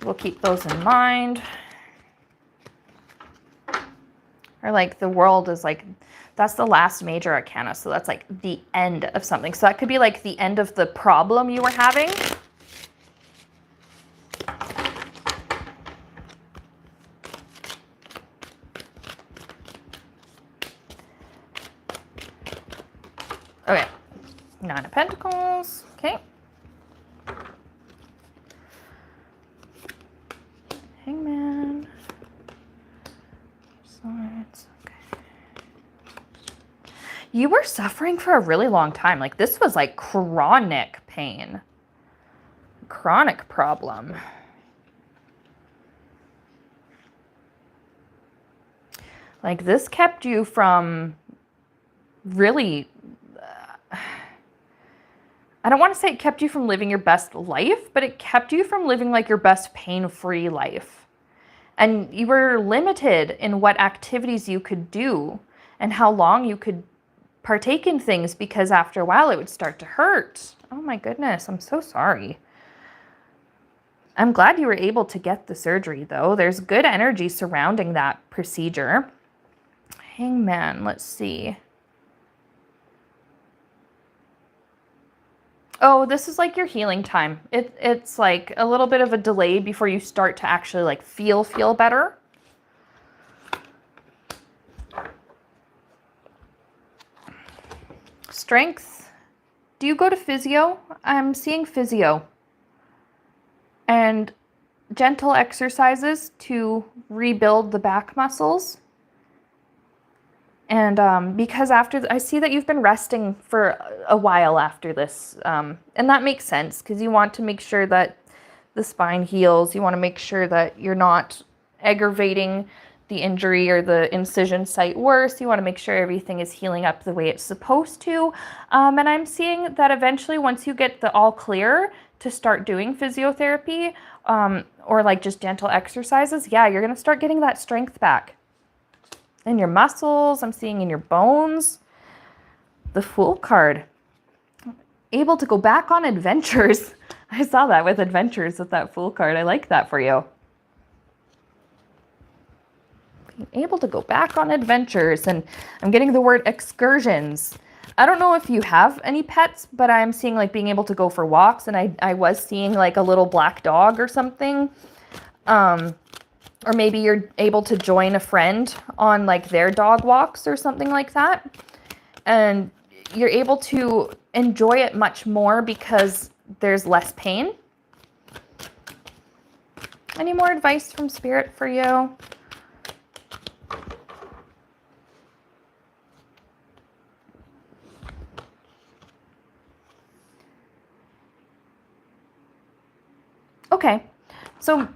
We'll keep those in mind. Or like the world is like, that's the last major arcana. So that's like the end of something. So that could be like the end of the problem you were having. Okay, 9 of Pentacles, okay. Hangman. Swords, okay. You were suffering for a really long time. Like this was like chronic pain. Chronic problem. Like this kept you from really... I don't want to say it kept you from living your best life, but it kept you from living like your best pain-free life. And you were limited in what activities you could do and how long you could partake in things, because after a while it would start to hurt. Oh my goodness, I'm so sorry. I'm glad you were able to get the surgery though. There's good energy surrounding that procedure. Hangman, let's see. Oh, this is like your healing time. It's like a little bit of a delay before you start to actually like feel better. Strength. Do you go to physio? I'm seeing physio. And gentle exercises to rebuild the back muscles. And because I see that you've been resting for a while after this, and that makes sense because you want to make sure that the spine heals. You want to make sure that you're not aggravating the injury or the incision site worse. You want to make sure everything is healing up the way it's supposed to. And I'm seeing that eventually once you get the all clear to start doing physiotherapy or like just gentle exercises, yeah, you're going to start getting that strength back. In your muscles, I'm seeing in your bones. The Fool card. Able to go back on adventures. I saw that with adventures with that Fool card. I like that for you. Being able to go back on adventures, and I'm getting the word excursions. I don't know if you have any pets, but I'm seeing like being able to go for walks, and I was seeing like a little black dog or something. Or maybe you're able to join a friend on like their dog walks or something like that. And you're able to enjoy it much more because there's less pain. Any more advice from Spirit for you? Okay, so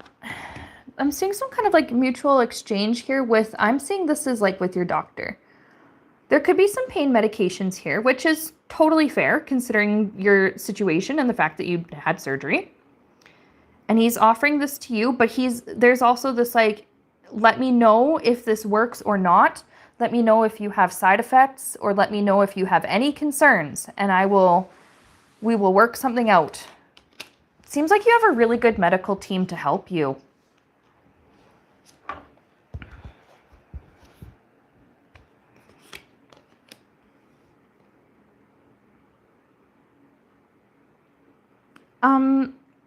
I'm seeing some kind of like mutual exchange here with, I'm seeing this is like with your doctor. There could be some pain medications here, which is totally fair considering your situation and the fact that you had surgery. And he's offering this to you, but there's also this like, let me know if this works or not. Let me know if you have side effects, or let me know if you have any concerns, and we will work something out. Seems like you have a really good medical team to help you.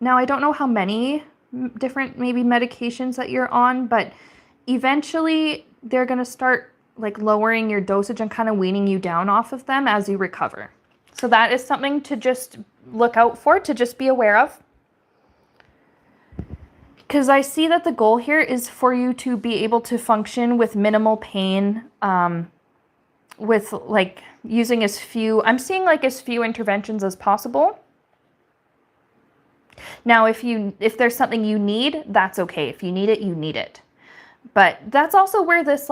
Now I don't know how many different maybe medications that you're on, but eventually they're going to start like lowering your dosage and kind of weaning you down off of them as you recover. So that is something to just look out for, to just be aware of. Because I see that the goal here is for you to be able to function with minimal pain, with like using as few, I'm seeing like as few interventions as possible. Now, if there's something you need, that's okay. If you need it, you need it. But that's also where this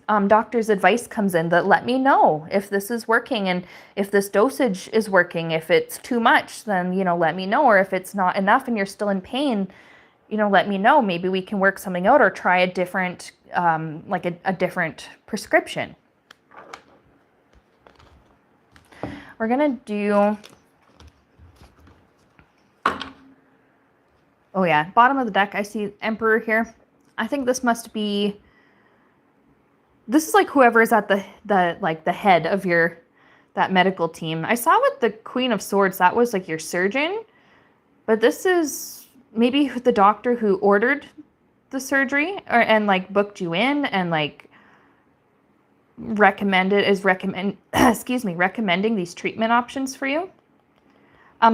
doctor's advice comes in, that let me know if this is working and if this dosage is working. If it's too much, then, let me know. Or if it's not enough and you're still in pain, let me know. Maybe we can work something out or try a different, a different prescription. We're going to do... Oh yeah, bottom of the deck, I see Emperor here. I think this must be... This is like whoever is at the head of that medical team. I saw with the Queen of Swords, that was like your surgeon. But this is maybe the doctor who ordered the surgery and like booked you in and like recommending these treatment options for you.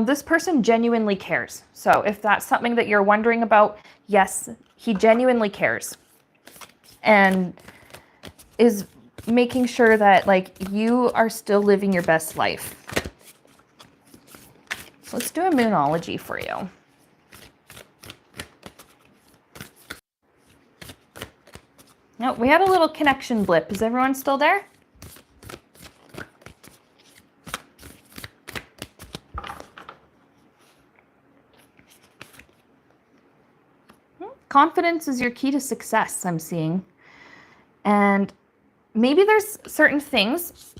This person genuinely cares. So if that's something that you're wondering about, yes, he genuinely cares. And is making sure that like you are still living your best life. So let's do a moonology for you. No, we had a little connection blip. Is everyone still there? Confidence is your key to success, I'm seeing. And maybe there's certain things.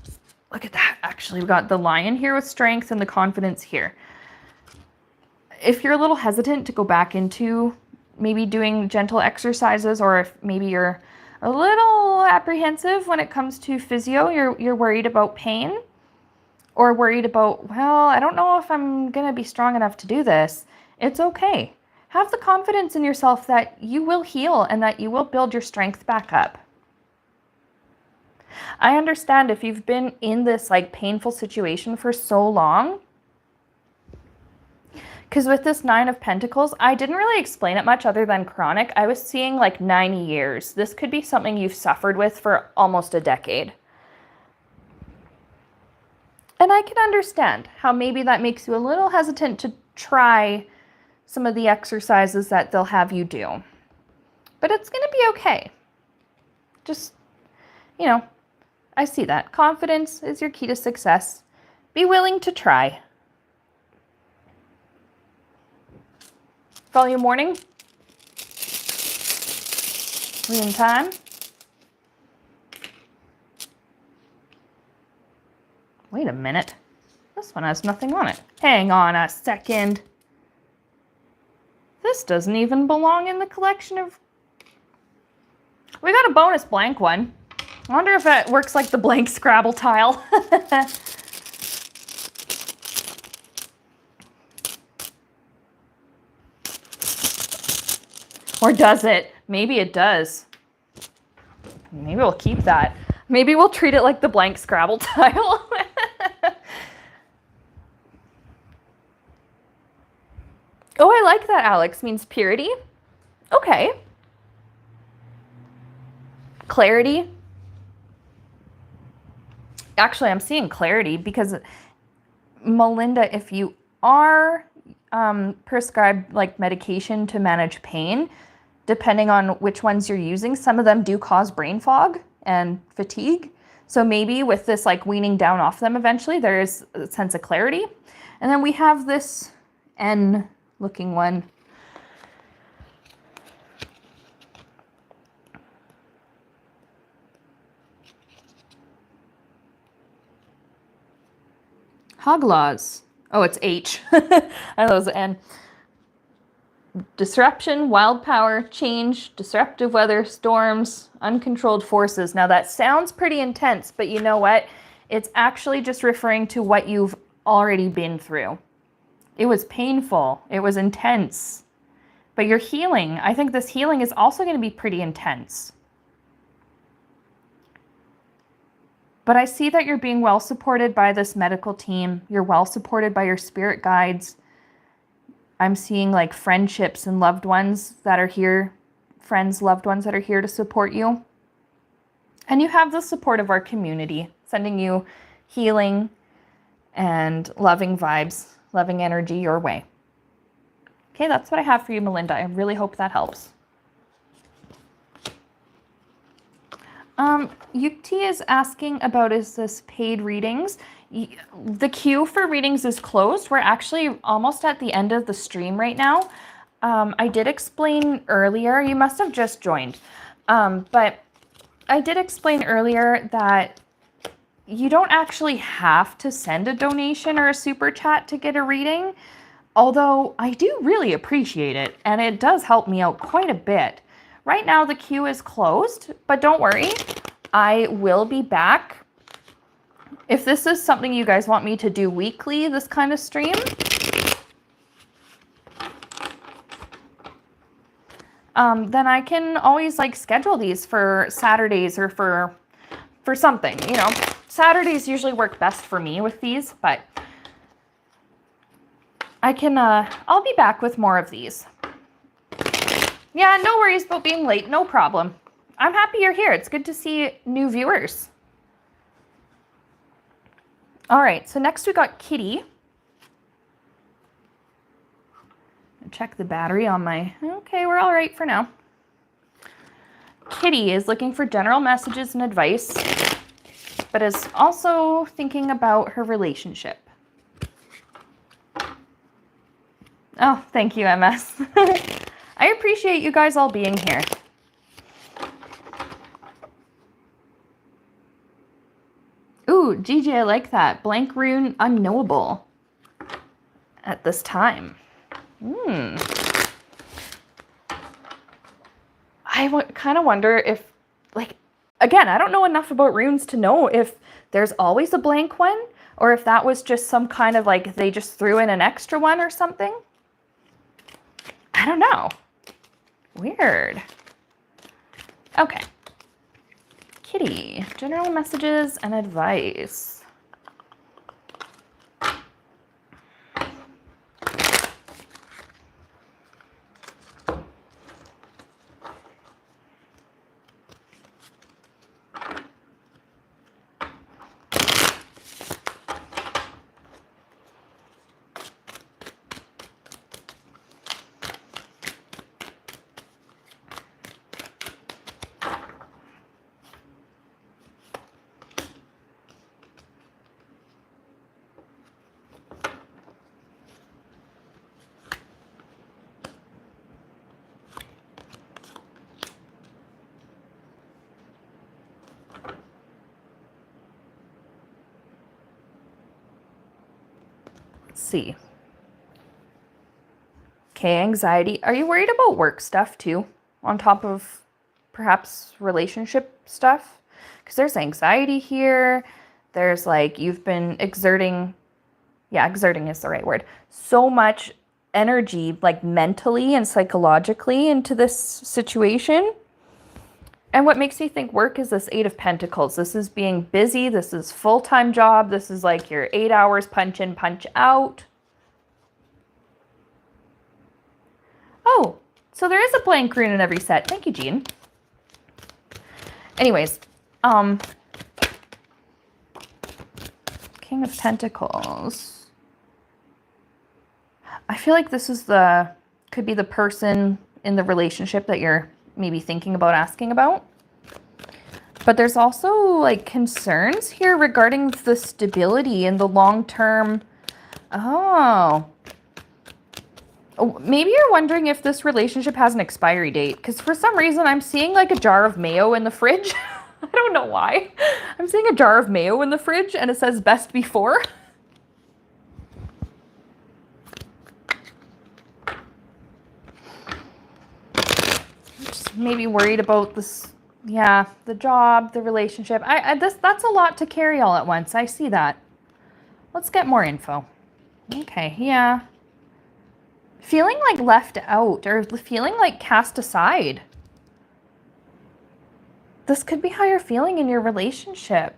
Look at that. Actually, we got the Lion here with strength and the confidence here. If you're a little hesitant to go back into maybe doing gentle exercises, or if maybe you're a little apprehensive when it comes to physio, you're worried about pain, or worried about, well, I don't know if I'm going to be strong enough to do this. It's okay. Have the confidence in yourself that you will heal and that you will build your strength back up. I understand if you've been in this like painful situation for so long, because with this 9 of Pentacles, I didn't really explain it much other than chronic. I was seeing like 90 years. This could be something you've suffered with for almost a decade. And I can understand how maybe that makes you a little hesitant to try some of the exercises that they'll have you do. But it's going to be okay. Just, I see that. Confidence is your key to success. Be willing to try. Volume warning. We in time? Wait a minute. This one has nothing on it. Hang on a second. This doesn't even belong in the collection of... We got a bonus blank one. I wonder if it works like the blank Scrabble tile. Or does it? Maybe it does. Maybe we'll keep that. Maybe we'll treat it like the blank Scrabble tile. Oh, I like that, Alex. Means purity. Okay. Clarity. Actually, I'm seeing clarity because, Melinda, if you are prescribed like medication to manage pain, depending on which ones you're using, some of them do cause brain fog and fatigue. So maybe with this like weaning down off them eventually, there is a sense of clarity. And then we have this N looking one. Hoglaws. Oh, it's H. I thought it was N. Disruption, wild power, change, disruptive weather, storms, uncontrolled forces. Now that sounds pretty intense, but you know what? It's actually just referring to what you've already been through. It was painful. It was intense. But you're healing. I think this healing is also going to be pretty intense. But I see that you're being well supported by this medical team. You're well supported by your spirit guides. I'm seeing like friendships and loved ones that are here, friends, loved ones that are here to support you. And you have the support of our community, sending you healing and loving vibes, loving energy your way. Okay, that's what I have for you, Melinda. I really hope that helps. Yukti is asking about, is this paid readings? The queue for readings is closed. We're actually almost at the end of the stream right now. I did explain earlier, you must have just joined, but I did explain earlier that you don't actually have to send a donation or a super chat to get a reading, although I do really appreciate it, and it does help me out quite a bit. Right now the queue is closed, but don't worry, I will be back. If this is something you guys want me to do weekly, this kind of stream, then I can always like schedule these for Saturdays or for something, you know. Saturdays usually work best for me with these, but I can, I'll be back with more of these. Yeah, no worries about being late, no problem. I'm happy you're here. It's good to see new viewers. All right, so next we got Kitty. Check the battery on my, okay, we're all right for now. Kitty is looking for general messages and advice, but is also thinking about her relationship. Oh, thank you, MS. I appreciate you guys all being here. Ooh, Gigi, I like that. Blank rune unknowable at this time. I kind of wonder if, like, again, I don't know enough about runes to know if there's always a blank one or if that was just some kind of like they just threw in an extra one or something. I don't know. Weird. Okay. Kitty, general messages and advice. Let's see. Okay, anxiety. Are you worried about work stuff too, on top of perhaps relationship stuff? Because there's anxiety here. There's like you've been exerting is the right word, so much energy, like mentally and psychologically into this situation. And what makes me think work is this Eight of Pentacles. This is being busy. This is full-time job. This is like your 8 hours punch in, punch out. Oh, so there is a blank rune in every set. Thank you, Jean. Anyways, King of Pentacles. I feel like this is could be the person in the relationship that you're maybe thinking about asking about. But there's also like concerns here regarding the stability and the long-term. Oh, maybe you're wondering if this relationship has an expiry date, because for some reason I'm seeing like a jar of mayo in the fridge. I don't know why. I'm seeing a jar of mayo in the fridge and it says best before. Maybe worried about this, the job, the relationship. That's a lot to carry all at once. I see that. Let's get more info. Okay, yeah. Feeling like left out or feeling like cast aside. This could be how you're feeling in your relationship.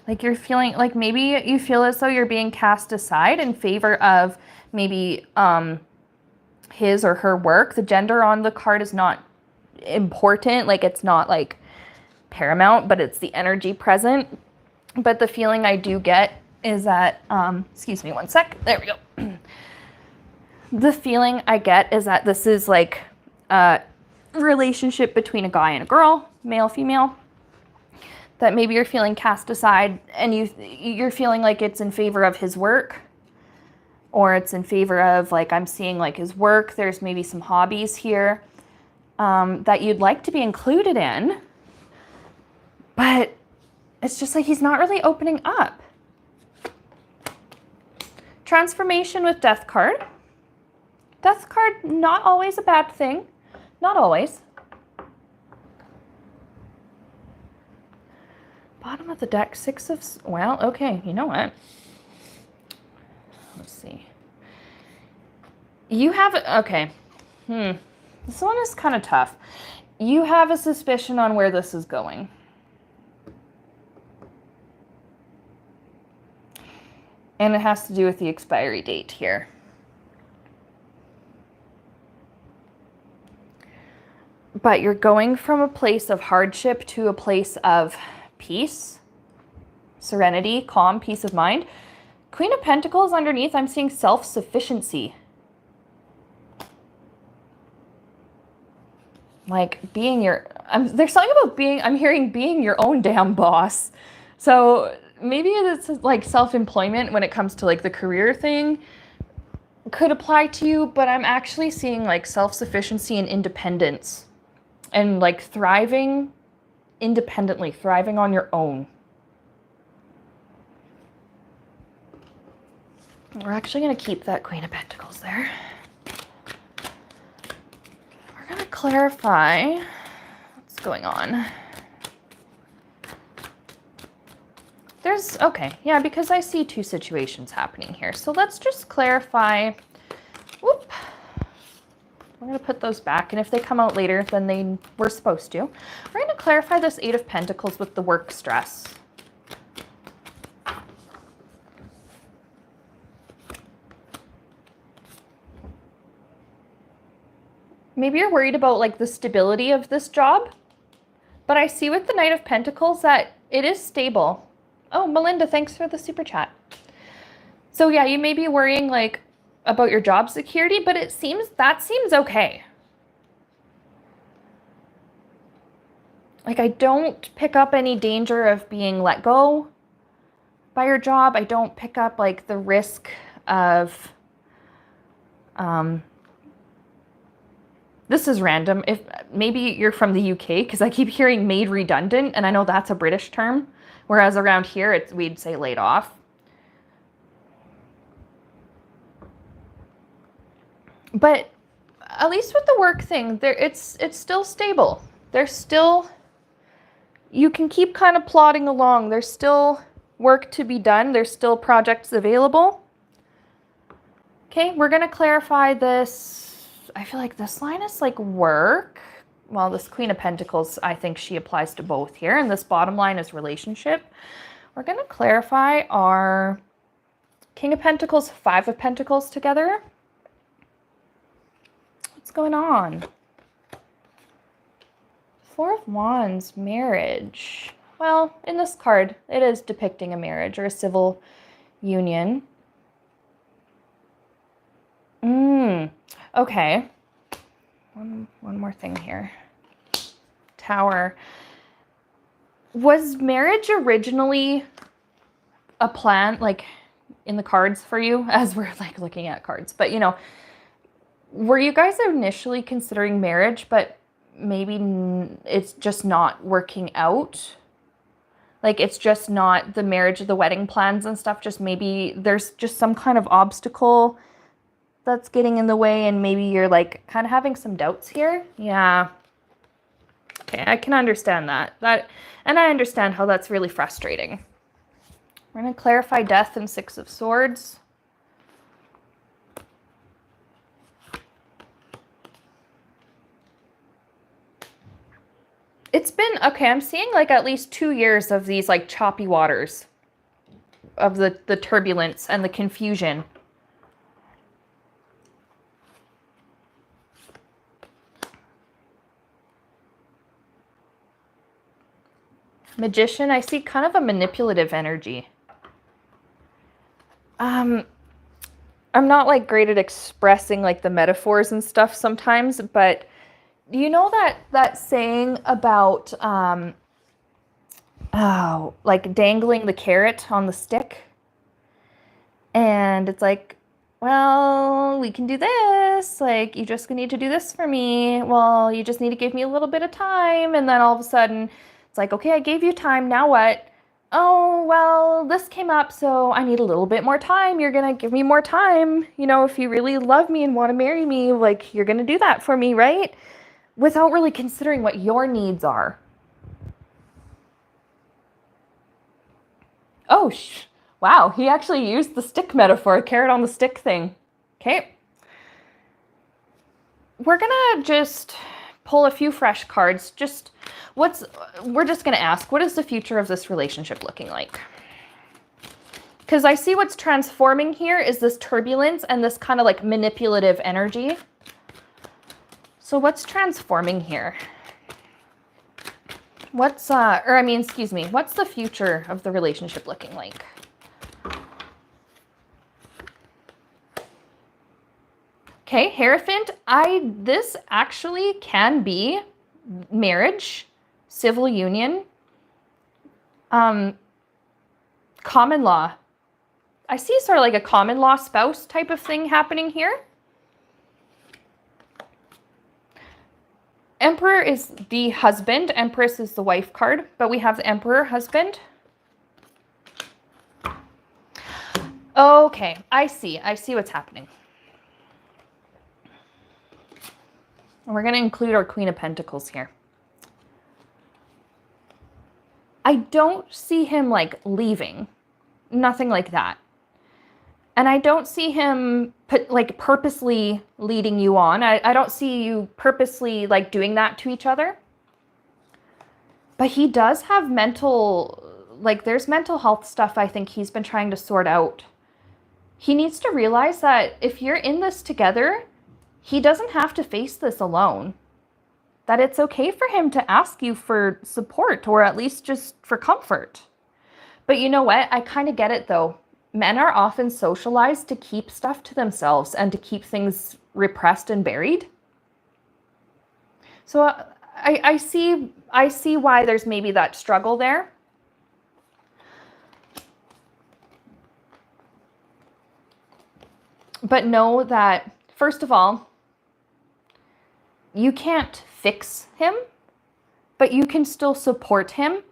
Like you're feeling like maybe you feel as though you're being cast aside in favor of maybe his or her work. The gender on the card is not important. Like it's not like paramount, but it's the energy present. But the feeling I do get is that, excuse me one sec. There we go. The feeling I get is that this is like a relationship between a guy and a girl, male, female, that maybe you're feeling cast aside and you're feeling like it's in favor of his work. Or it's in favor of, like, I'm seeing, like, his work. There's maybe some hobbies here that you'd like to be included in. But it's just like he's not really opening up. Transformation with Death card. Death card, not always a bad thing. Not always. Bottom of the deck, well, okay, you know what? Let's see. You have, okay. This one is kind of tough. You have a suspicion on where this is going. And it has to do with the expiry date here. But you're going from a place of hardship to a place of peace, serenity, calm, peace of mind. Queen of Pentacles underneath, I'm seeing self-sufficiency. Like being there's something about I'm hearing being your own damn boss. So maybe it's like self-employment when it comes to like the career thing could apply to you, but I'm actually seeing like self-sufficiency and independence and like thriving independently, thriving on your own. We're actually going to keep that Queen of Pentacles there. We're going to clarify what's going on. Okay, yeah, because I see two situations happening here. So let's just clarify. Whoop. We're going to put those back, and if they come out later than they were supposed to, we're going to clarify this Eight of Pentacles with the work stress. Maybe you're worried about like the stability of this job, but I see with the Knight of Pentacles that it is stable. Oh, Melinda, thanks for the super chat. So yeah, you may be worrying like about your job security, but that seems okay. Like I don't pick up any danger of being let go by your job. I don't pick up like the risk of, this is random. If maybe you're from the UK, because I keep hearing made redundant, and I know that's a British term, whereas around here we'd say laid off. But at least with the work thing, there it's still stable. There's still, you can keep kind of plodding along. There's still work to be done. There's still projects available. Okay, we're going to clarify this. I feel like this line is like work. Well, this Queen of Pentacles, I think she applies to both here. And this bottom line is relationship. We're going to clarify our King of Pentacles, Five of Pentacles together. What's going on? Four of Wands, marriage. Well, in this card, it is depicting a marriage or a civil union. Okay. One more thing here. Tower. Was marriage originally a plan, like in the cards for you, as we're like looking at cards? But you know, were you guys initially considering marriage, but maybe it's just not working out? Like it's just not the marriage, the wedding plans and stuff, just maybe there's just some kind of obstacle that's getting in the way, and maybe you're like kind of having some doubts here. Yeah. Okay, I can understand that. And I understand how that's really frustrating. We're going to clarify Death and Six of Swords. It's been, okay, I'm seeing like at least 2 years of these like choppy waters of the turbulence and the confusion. Magician, I see kind of a manipulative energy. I'm not like great at expressing like the metaphors and stuff sometimes, but do you know that saying about like dangling the carrot on the stick? And it's like, well, we can do this. Like, you just need to do this for me. Well, you just need to give me a little bit of time. And then all of a sudden, it's like, okay, I gave you time. Now what? Oh, well, this came up, so I need a little bit more time. You're going to give me more time. You know, if you really love me and want to marry me, like, you're going to do that for me, right? Without really considering what your needs are. Oh, wow, he actually used the stick metaphor, carrot on the stick thing. Okay. We're gonna just pull a few fresh cards. We're just gonna ask, what is the future of this relationship looking like? Because I see what's transforming here is this turbulence and this kind of like manipulative energy. So what's transforming here? What's the future of the relationship looking like? Okay, Hierophant, this actually can be marriage, civil union, common law. I see sort of like a common law spouse type of thing happening here. Emperor is the husband, Empress is the wife card, but we have the Emperor husband. Okay, I see what's happening. And we're going to include our Queen of Pentacles here. I don't see him like leaving, nothing like that. And I don't see him purposely leading you on. I don't see you purposely like doing that to each other. But he does have there's mental health stuff I think he's been trying to sort out. He needs to realize that if you're in this together, he doesn't have to face this alone. That it's okay for him to ask you for support or at least just for comfort. But you know what? I kind of get it though. Men are often socialized to keep stuff to themselves and to keep things repressed and buried. So I see why there's maybe that struggle there. But know that, first of all, you can't fix him, but you can still support him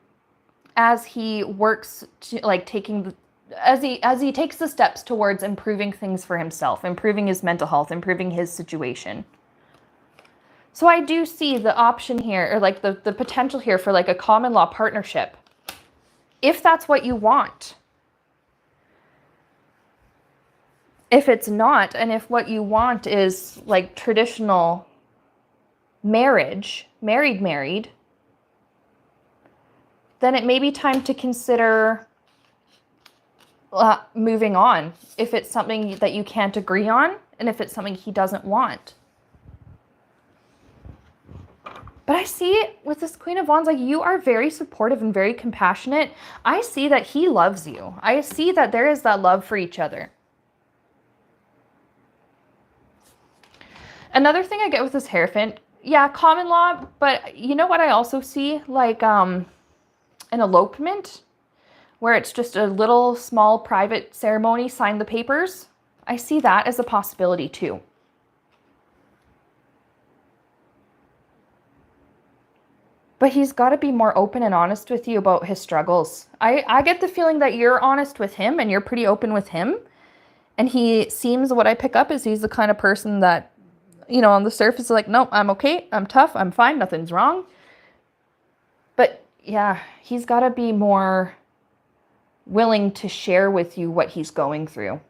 as he works to taking as he takes the steps towards improving things for himself, improving his mental health, improving his situation. So I do see the option here, or like the potential here for like a common law partnership, if that's what you want. If it's not, and if what you want is like traditional marriage, married, then it may be time to consider moving on, if it's something that you can't agree on, and if it's something he doesn't want. But I see with this Queen of Wands, like, you are very supportive and very compassionate. I see that he loves you. I see that there is that love for each other. Another thing I get with this Hierophant, yeah, common law, but you know what I also see? Like an elopement, where it's just a little small private ceremony, sign the papers. I see that as a possibility too. But he's got to be more open and honest with you about his struggles. I get the feeling that you're honest with him and you're pretty open with him. And he seems, what I pick up is he's the kind of person that, you know, on the surface is like, nope, I'm okay, I'm tough, I'm fine, nothing's wrong. But yeah, he's got to be more willing to share with you what he's going through.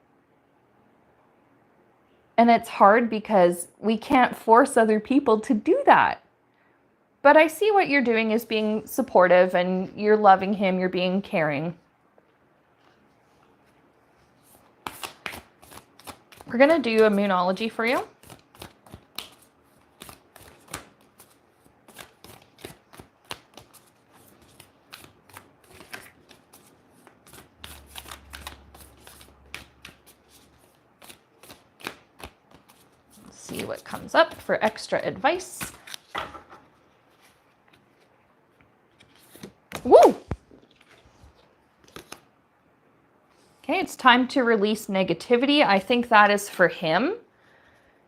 And it's hard because we can't force other people to do that. But I see what you're doing is being supportive and you're loving him, you're being caring. We're going to do a Moonology for you. See what comes up for extra advice. Woo! Okay, it's time to release negativity. I think that is for him.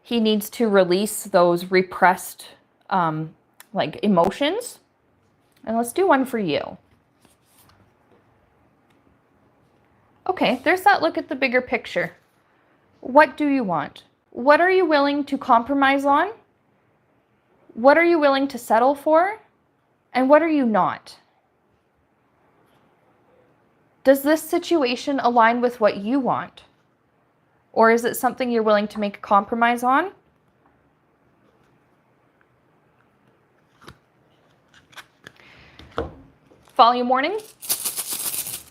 He needs to release those repressed like emotions. And let's do one for you. Okay, there's that look at the bigger picture. What do you want? What are you willing to compromise on? What are you willing to settle for? And what are you not? Does this situation align with what you want? Or is it something you're willing to make a compromise on? Volume warning.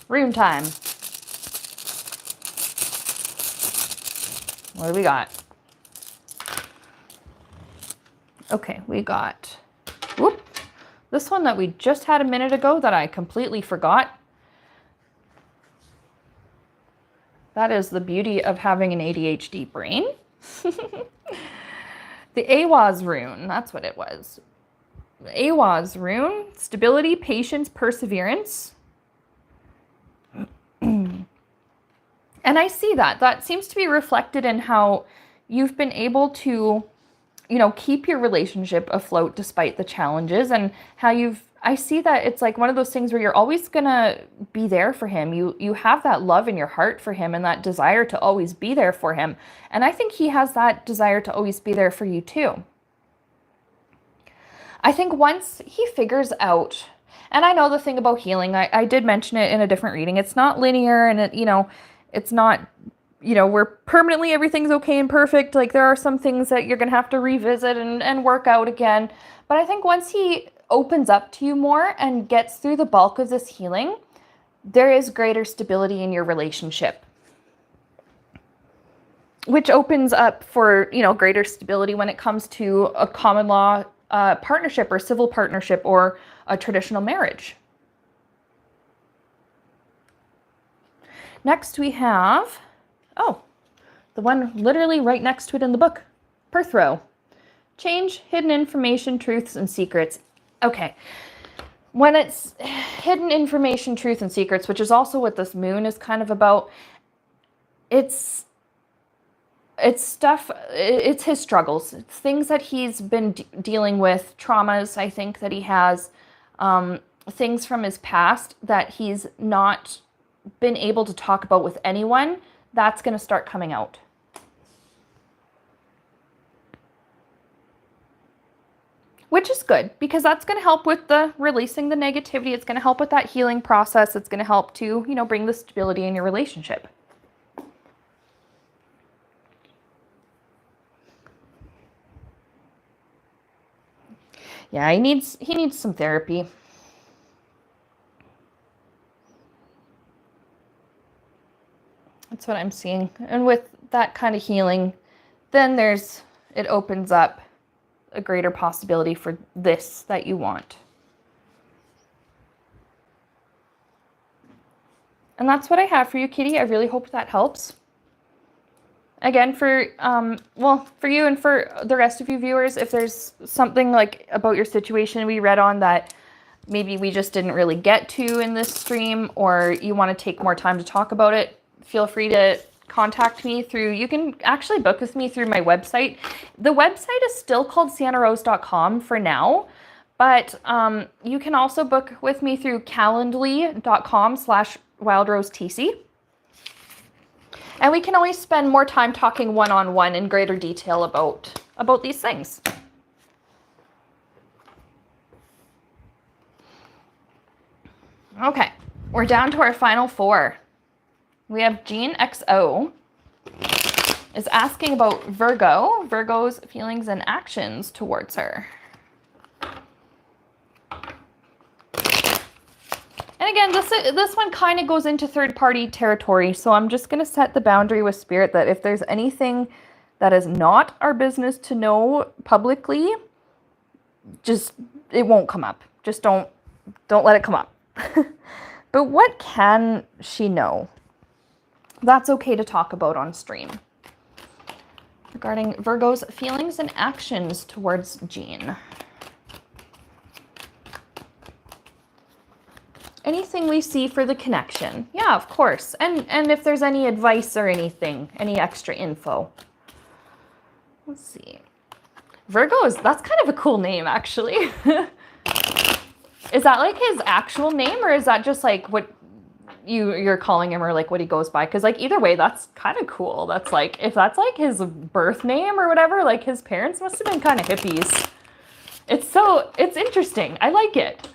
Rune time. What do we got? Okay, we got, whoop, this one that we just had a minute ago that I completely forgot. That is the beauty of having an ADHD brain. The Awaz rune, that's what it was. Awaz rune, stability, patience, perseverance. And I see that. That seems to be reflected in how you've been able to, you know, keep your relationship afloat despite the challenges, and how I see that it's like one of those things where you're always gonna be there for him. You have that love in your heart for him and that desire to always be there for him. And I think he has that desire to always be there for you too. I think once he figures out, and I know the thing about healing, I did mention it in a different reading, it's not linear, and it, you know, it's not, you know, where permanently everything's okay and perfect. Like, there are some things that you're going to have to revisit and work out again. But I think once he opens up to you more and gets through the bulk of this healing, there is greater stability in your relationship, which opens up for, you know, greater stability when it comes to a common law partnership or civil partnership or a traditional marriage. Next we have, oh, the one literally right next to it in the book, Perth Row. Change, hidden information, truths, and secrets. Okay, when it's hidden information, truth, and secrets, which is also what this moon is kind of about, it's stuff, it's his struggles. It's things that he's been dealing with, traumas, I think, that he has, things from his past that he's not been able to talk about with anyone, that's going to start coming out. Which is good, because that's going to help with the releasing the negativity. It's going to help with that healing process. It's going to help to, you know, bring the stability in your relationship. Yeah, he needs some therapy. That's what I'm seeing. And with that kind of healing, then it opens up a greater possibility for this that you want. And that's what I have for you, Kitty. I really hope that helps. Again, for you and for the rest of you viewers, if there's something like about your situation we read on that maybe we just didn't really get to in this stream, or you want to take more time to talk about it, feel free to contact me through, you can actually book with me through my website. The website is still called siennarose.com for now, but you can also book with me through calendly.com/wildrosetc. And we can always spend more time talking one-on-one in greater detail about these things. Okay, we're down to our final four. We have Jean XO is asking about Virgo's feelings and actions towards her. And again, this one kind of goes into third-party territory, so I'm just going to set the boundary with Spirit that if there's anything that is not our business to know publicly, it won't come up. Just don't let it come up. But what can she know? That's okay to talk about on stream. Regarding Virgo's feelings and actions towards Jean. Anything we see for the connection. Yeah, of course. And if there's any advice or anything, any extra info. Let's see. That's kind of a cool name, actually. Is that like his actual name, or is that just like what you're calling him, or like what he goes by? Because like either way, that's kind of cool. That's like, if that's like his birth name or whatever, like his parents must have been kind of hippies. It's interesting. I like it.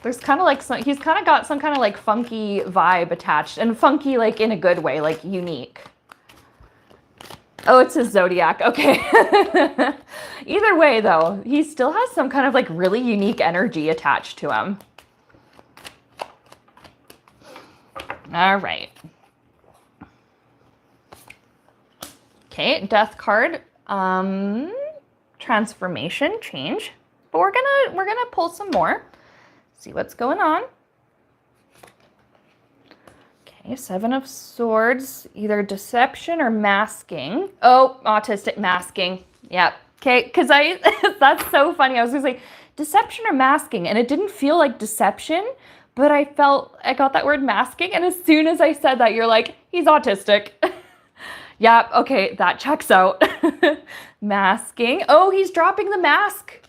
There's kind of like he's kind of got some kind of like funky vibe attached, and funky like in a good way, like unique. Oh, it's his zodiac. Okay. Either way though, he still has some kind of like really unique energy attached to him. All right. Okay, death card. Transformation, change. But we're gonna pull some more. See what's going on. Okay, 7 of Swords, either deception or masking. Oh, autistic masking. Yep. Okay, because that's so funny. I was gonna say deception or masking, and it didn't feel like deception, but I got that word masking, and as soon as I said that, you're like, he's autistic. Yep, okay, that checks out. Masking. Oh, he's dropping the mask.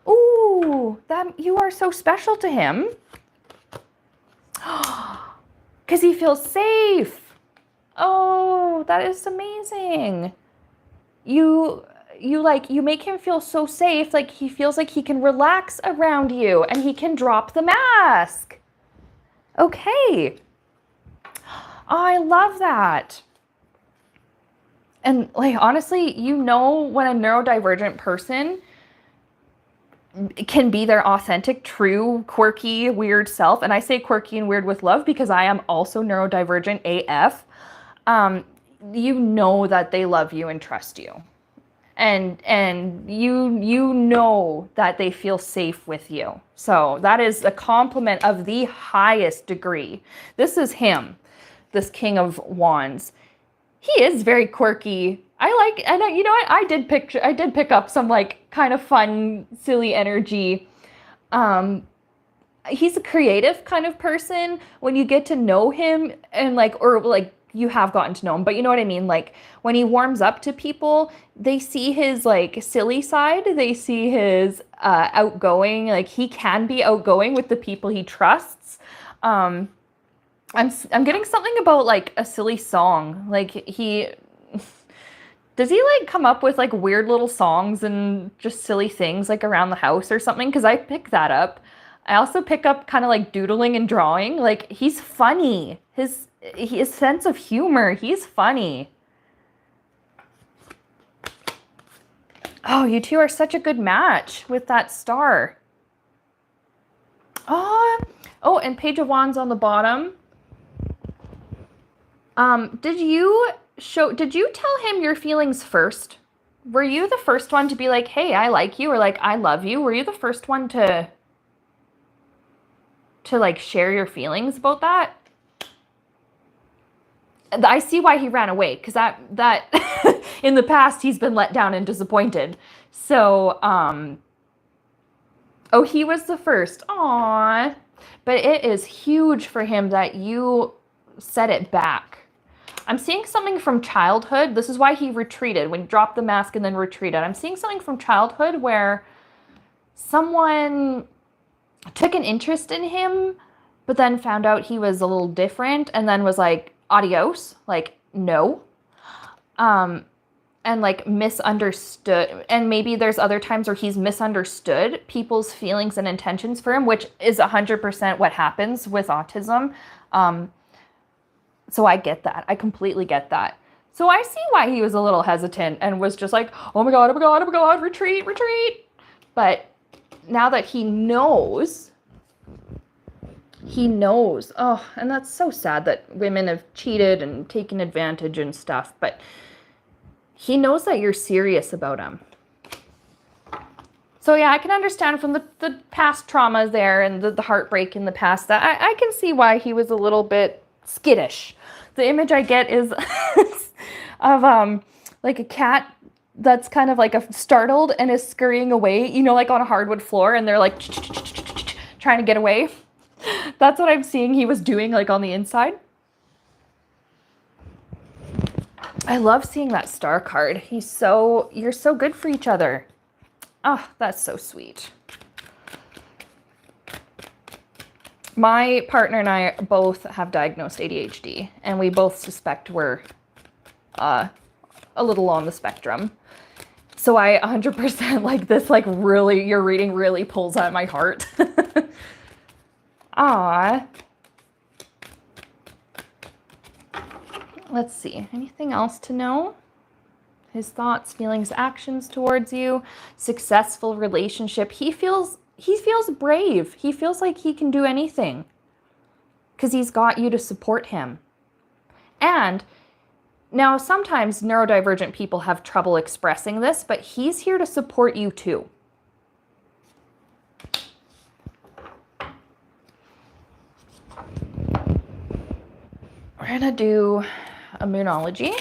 Ooh, you are so special to him. Because he feels safe. Oh, that is amazing. You make him feel so safe, like he feels like he can relax around you and he can drop the mask. Okay. I love that. And like honestly, when a neurodivergent person can be their authentic, true, quirky, weird self. And I say quirky and weird with love because I am also neurodivergent AF. You know that they love you and trust you. And you know that they feel safe with you. So that is a compliment of the highest degree. This is him, this King of Wands. He is very quirky. You know what? I did pick up some like kind of fun, silly energy. He's a creative kind of person. When you get to know him and you have gotten to know him, but you know what I mean? Like when he warms up to people, they see his like silly side. They see his outgoing, like he can be outgoing with the people he trusts. I'm getting something about like a silly song. Like does he like come up with like weird little songs and just silly things like around the house or something? Because I pick that up. I also pick up kind of like doodling and drawing. Like he's funny. His sense of humor, he's funny. Oh, you two are such a good match with that star. Oh, and Page of Wands on the bottom. Did you tell him your feelings first? Were you the first one to be like, hey, I like you, or like, I love you? Were you the first one to like share your feelings about that? I see why he ran away, because that in the past he's been let down and disappointed. So, oh, he was the first. Aww. But it is huge for him that you set it back. I'm seeing something from childhood. This is why he retreated, when he dropped the mask and then retreated. I'm seeing something from childhood where someone took an interest in him, but then found out he was a little different and then was like, adios, like, no. And like misunderstood. And maybe there's other times where he's misunderstood people's feelings and intentions for him, which is 100% what happens with autism. So I get that. I completely get that. So I see why he was a little hesitant and was just like, oh my God, oh my God, oh my God, retreat, retreat. But now that he knows. Oh, and that's so sad that women have cheated and taken advantage and stuff. But he knows that you're serious about him. So yeah, I can understand from the past trauma there and the heartbreak in the past that I can see why he was a little bit skittish. The image I get is of like a cat that's kind of like startled and is scurrying away, you know, like on a hardwood floor, and they're like trying to get away. That's what I'm seeing he was doing like on the inside. I love seeing that star card. You're so good for each other. Oh, that's so sweet. My partner and I both have diagnosed ADHD, and we both suspect we're a little on the spectrum. So I 100% like this, like really, your reading really pulls at my heart. Ah. Let's see, anything else to know? His thoughts, feelings, actions towards you, successful relationship. He feels brave. He feels like he can do anything because he's got you to support him. And now sometimes neurodivergent people have trouble expressing this, but he's here to support you too. We're gonna do a Moonology.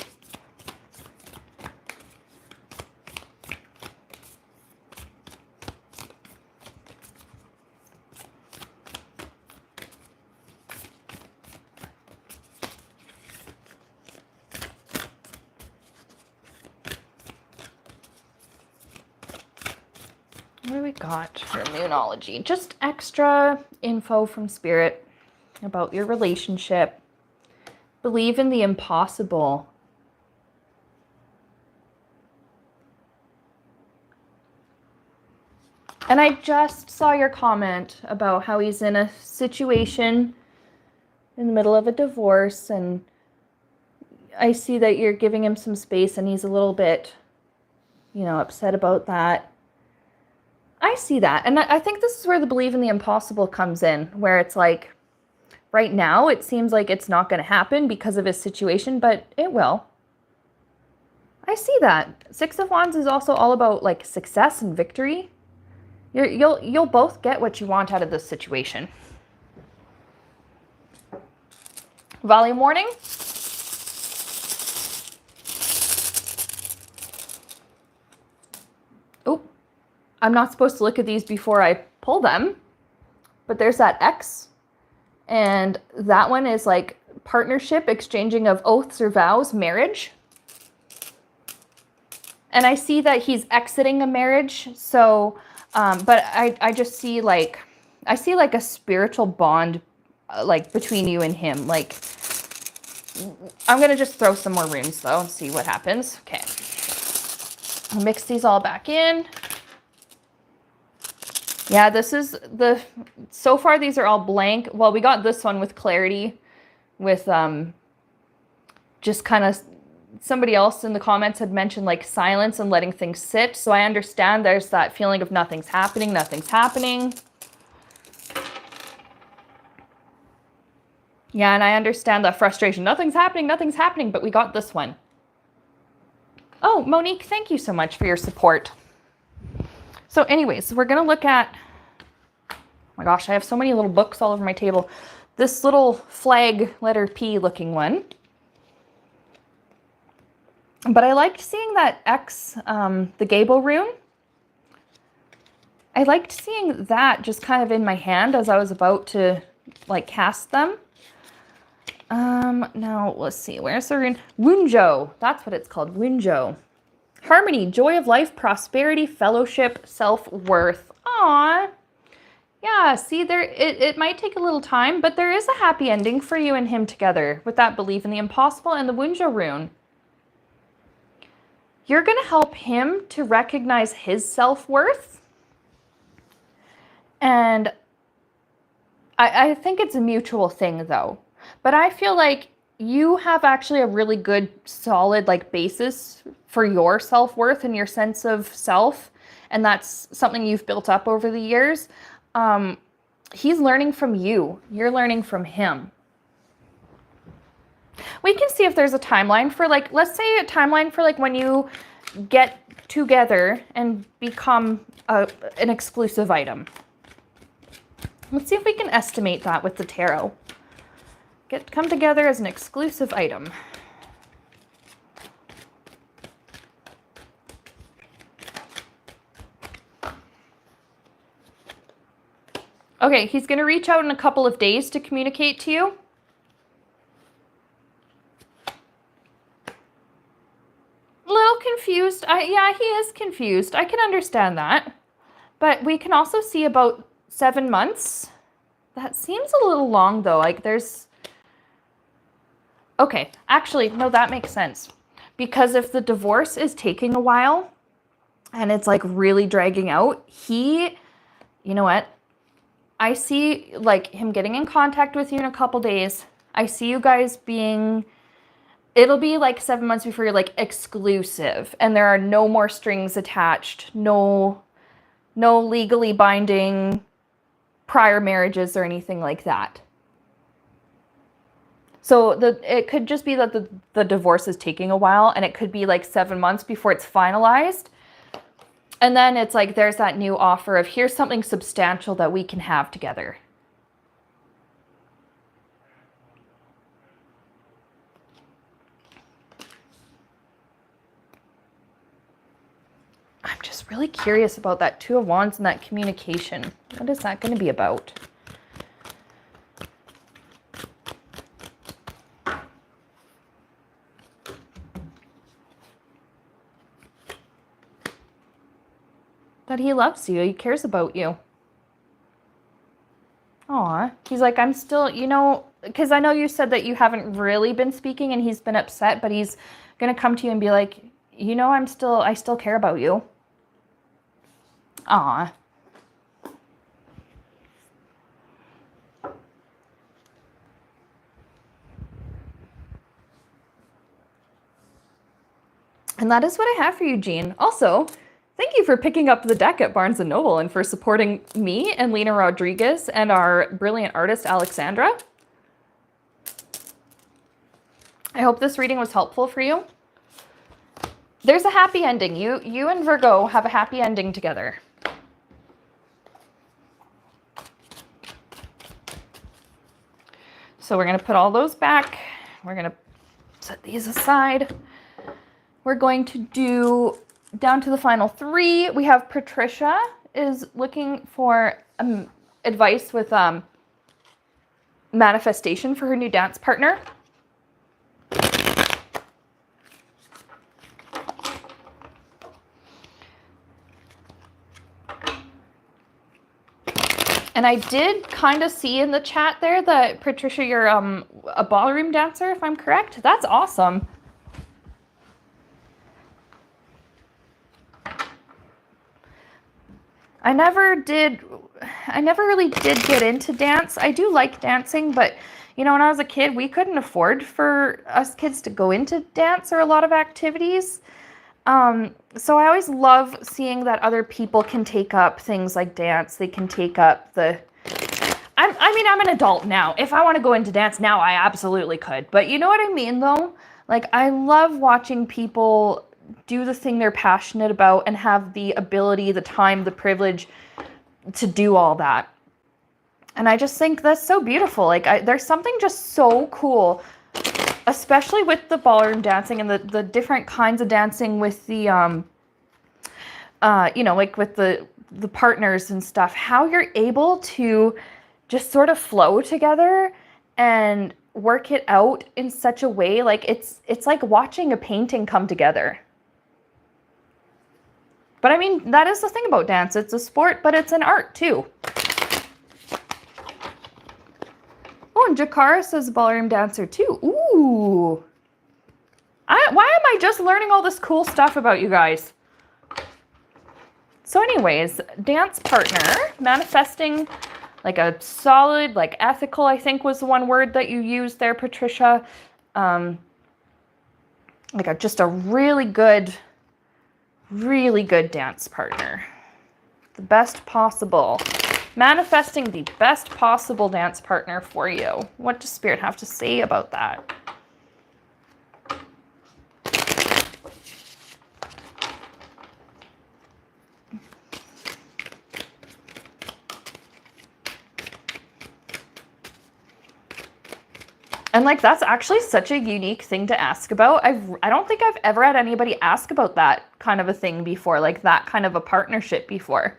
What do we got for Moonology? Just extra info from Spirit about your relationship. Believe in the impossible. And I just saw your comment about how he's in a situation in the middle of a divorce, and I see that you're giving him some space and he's a little bit, upset about that. I see that. And I think this is where the believe in the impossible comes in, where it's like, right now, it seems like it's not going to happen because of his situation, but it will. I see that. Six of Wands is also all about like success and victory. You'll both get what you want out of this situation. Volume warning. Oh, I'm not supposed to look at these before I pull them, but there's that X. And that one is like partnership, exchanging of oaths or vows, marriage. And I see that he's exiting a marriage. So, but I just see like, I see like a spiritual bond like between you and him. Like, I'm going to just throw some more runes though and see what happens. Okay. I'll mix these all back in. Yeah, this is so far these are all blank. Well, we got this one with clarity with just kind of, somebody else in the comments had mentioned like silence and letting things sit. So I understand there's that feeling of nothing's happening, nothing's happening. Yeah, and I understand that frustration. Nothing's happening, but we got this one. Oh, Monique, thank you so much for your support. So anyways, we're going to look at, oh my gosh, I have so many little books all over my table. This little flag letter P looking one. But I liked seeing that X, the Gable rune. I liked seeing that just kind of in my hand as I was about to like cast them. Now let's see, where's the rune? Wunjo, that's what it's called, Wunjo. Harmony, joy of life, prosperity, fellowship, self-worth. Aww. Yeah, see, there it might take a little time, but there is a happy ending for you and him together with that belief in the impossible and the Wunjo rune. You're going to help him to recognize his self-worth. And I think it's a mutual thing, though. But I feel like you have actually a really good, solid, like, basis for your self-worth and your sense of self. And that's something you've built up over the years. He's learning from you. You're learning from him. We can see if there's a timeline for, like, let's say a timeline for, like, when you get together and become an exclusive item. Let's see if we can estimate that with the tarot. Come together as an exclusive item. Okay, he's going to reach out in a couple of days to communicate to you. Little confused. Yeah, he is confused. I can understand that. But we can also see about 7 months. That seems a little long, though. Like, there's... Okay, actually, no, that makes sense. Because if the divorce is taking a while and it's, like, really dragging out, you know what? I see, like, him getting in contact with you in a couple days. I see you guys being... It'll be, like, 7 months before you're, like, exclusive. And there are no more strings attached. No legally binding prior marriages or anything like that. So it could just be that the divorce is taking a while, and it could be like 7 months before it's finalized. And then it's like there's that new offer of here's something substantial that we can have together. I'm just really curious about that Two of Wands and that communication. What is that going to be about? That he loves you. He cares about you. Aw. He's like, I'm still, you know, because I know you said that you haven't really been speaking and he's been upset, but he's going to come to you and be like, you know, I still care about you. Aw. And that is what I have for you, Jean. Also, thank you for picking up the deck at Barnes & Noble and for supporting me and Lena Rodriguez and our brilliant artist, Alexandra. I hope this reading was helpful for you. There's a happy ending. You and Virgo have a happy ending together. So we're going to put all those back. We're going to set these aside. We're going to do down to the final 3. We have Patricia is looking for advice with manifestation for her new dance partner. And I did kind of see in the chat there that, Patricia, you're a ballroom dancer, if I'm correct. That's awesome. I never really did get into dance. I do like dancing, but you know, when I was a kid, we couldn't afford for us kids to go into dance or a lot of activities. So I always love seeing that other people can take up things like dance. They can take up I'm an adult now. If I want to go into dance now, I absolutely could. But you know what I mean, though? Like, I love watching people do the thing they're passionate about and have the ability, the time, the privilege to do all that. And I just think that's so beautiful. Like, there's something just so cool, especially with the ballroom dancing and the different kinds of dancing with the, you know, like with the partners and stuff, how you're able to just sort of flow together and work it out in such a way. Like, it's like watching a painting come together. But I mean, that is the thing about dance. It's a sport, but it's an art too. Oh, and Jakara says ballroom dancer too. Ooh. Why am I just learning all this cool stuff about you guys? So anyways, dance partner, manifesting like a solid, like ethical, I think was the one word that you used there, Patricia. Like just a really good dance partner. The best possible. Manifesting the best possible dance partner for you. What does Spirit have to say about that? And like, that's actually such a unique thing to ask about. I don't think I've ever had anybody ask about that kind of a thing before, like that kind of a partnership before.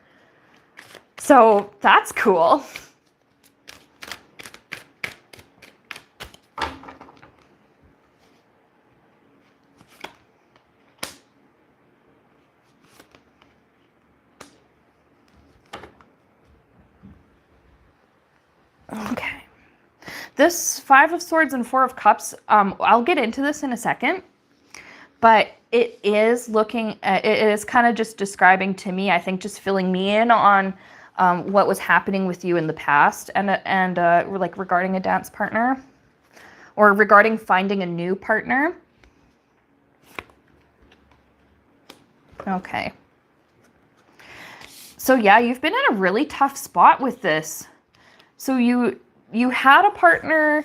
So that's cool. Okay. This Five of Swords and Four of Cups, I'll get into this in a second, but it is looking, it is kind of just describing to me, I think just filling me in on what was happening with you in the past and like regarding a dance partner or regarding finding a new partner. Okay. So yeah, you've been in a really tough spot with this. So you had a partner,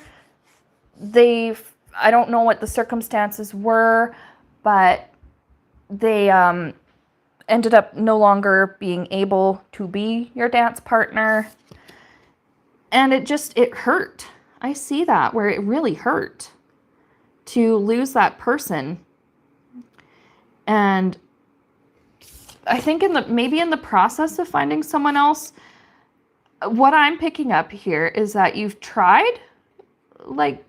I don't know what the circumstances were, but they ended up no longer being able to be your dance partner. And it hurt. I see that, where it really hurt to lose that person. And I think maybe in the process of finding someone else, what I'm picking up here is that you've tried, like,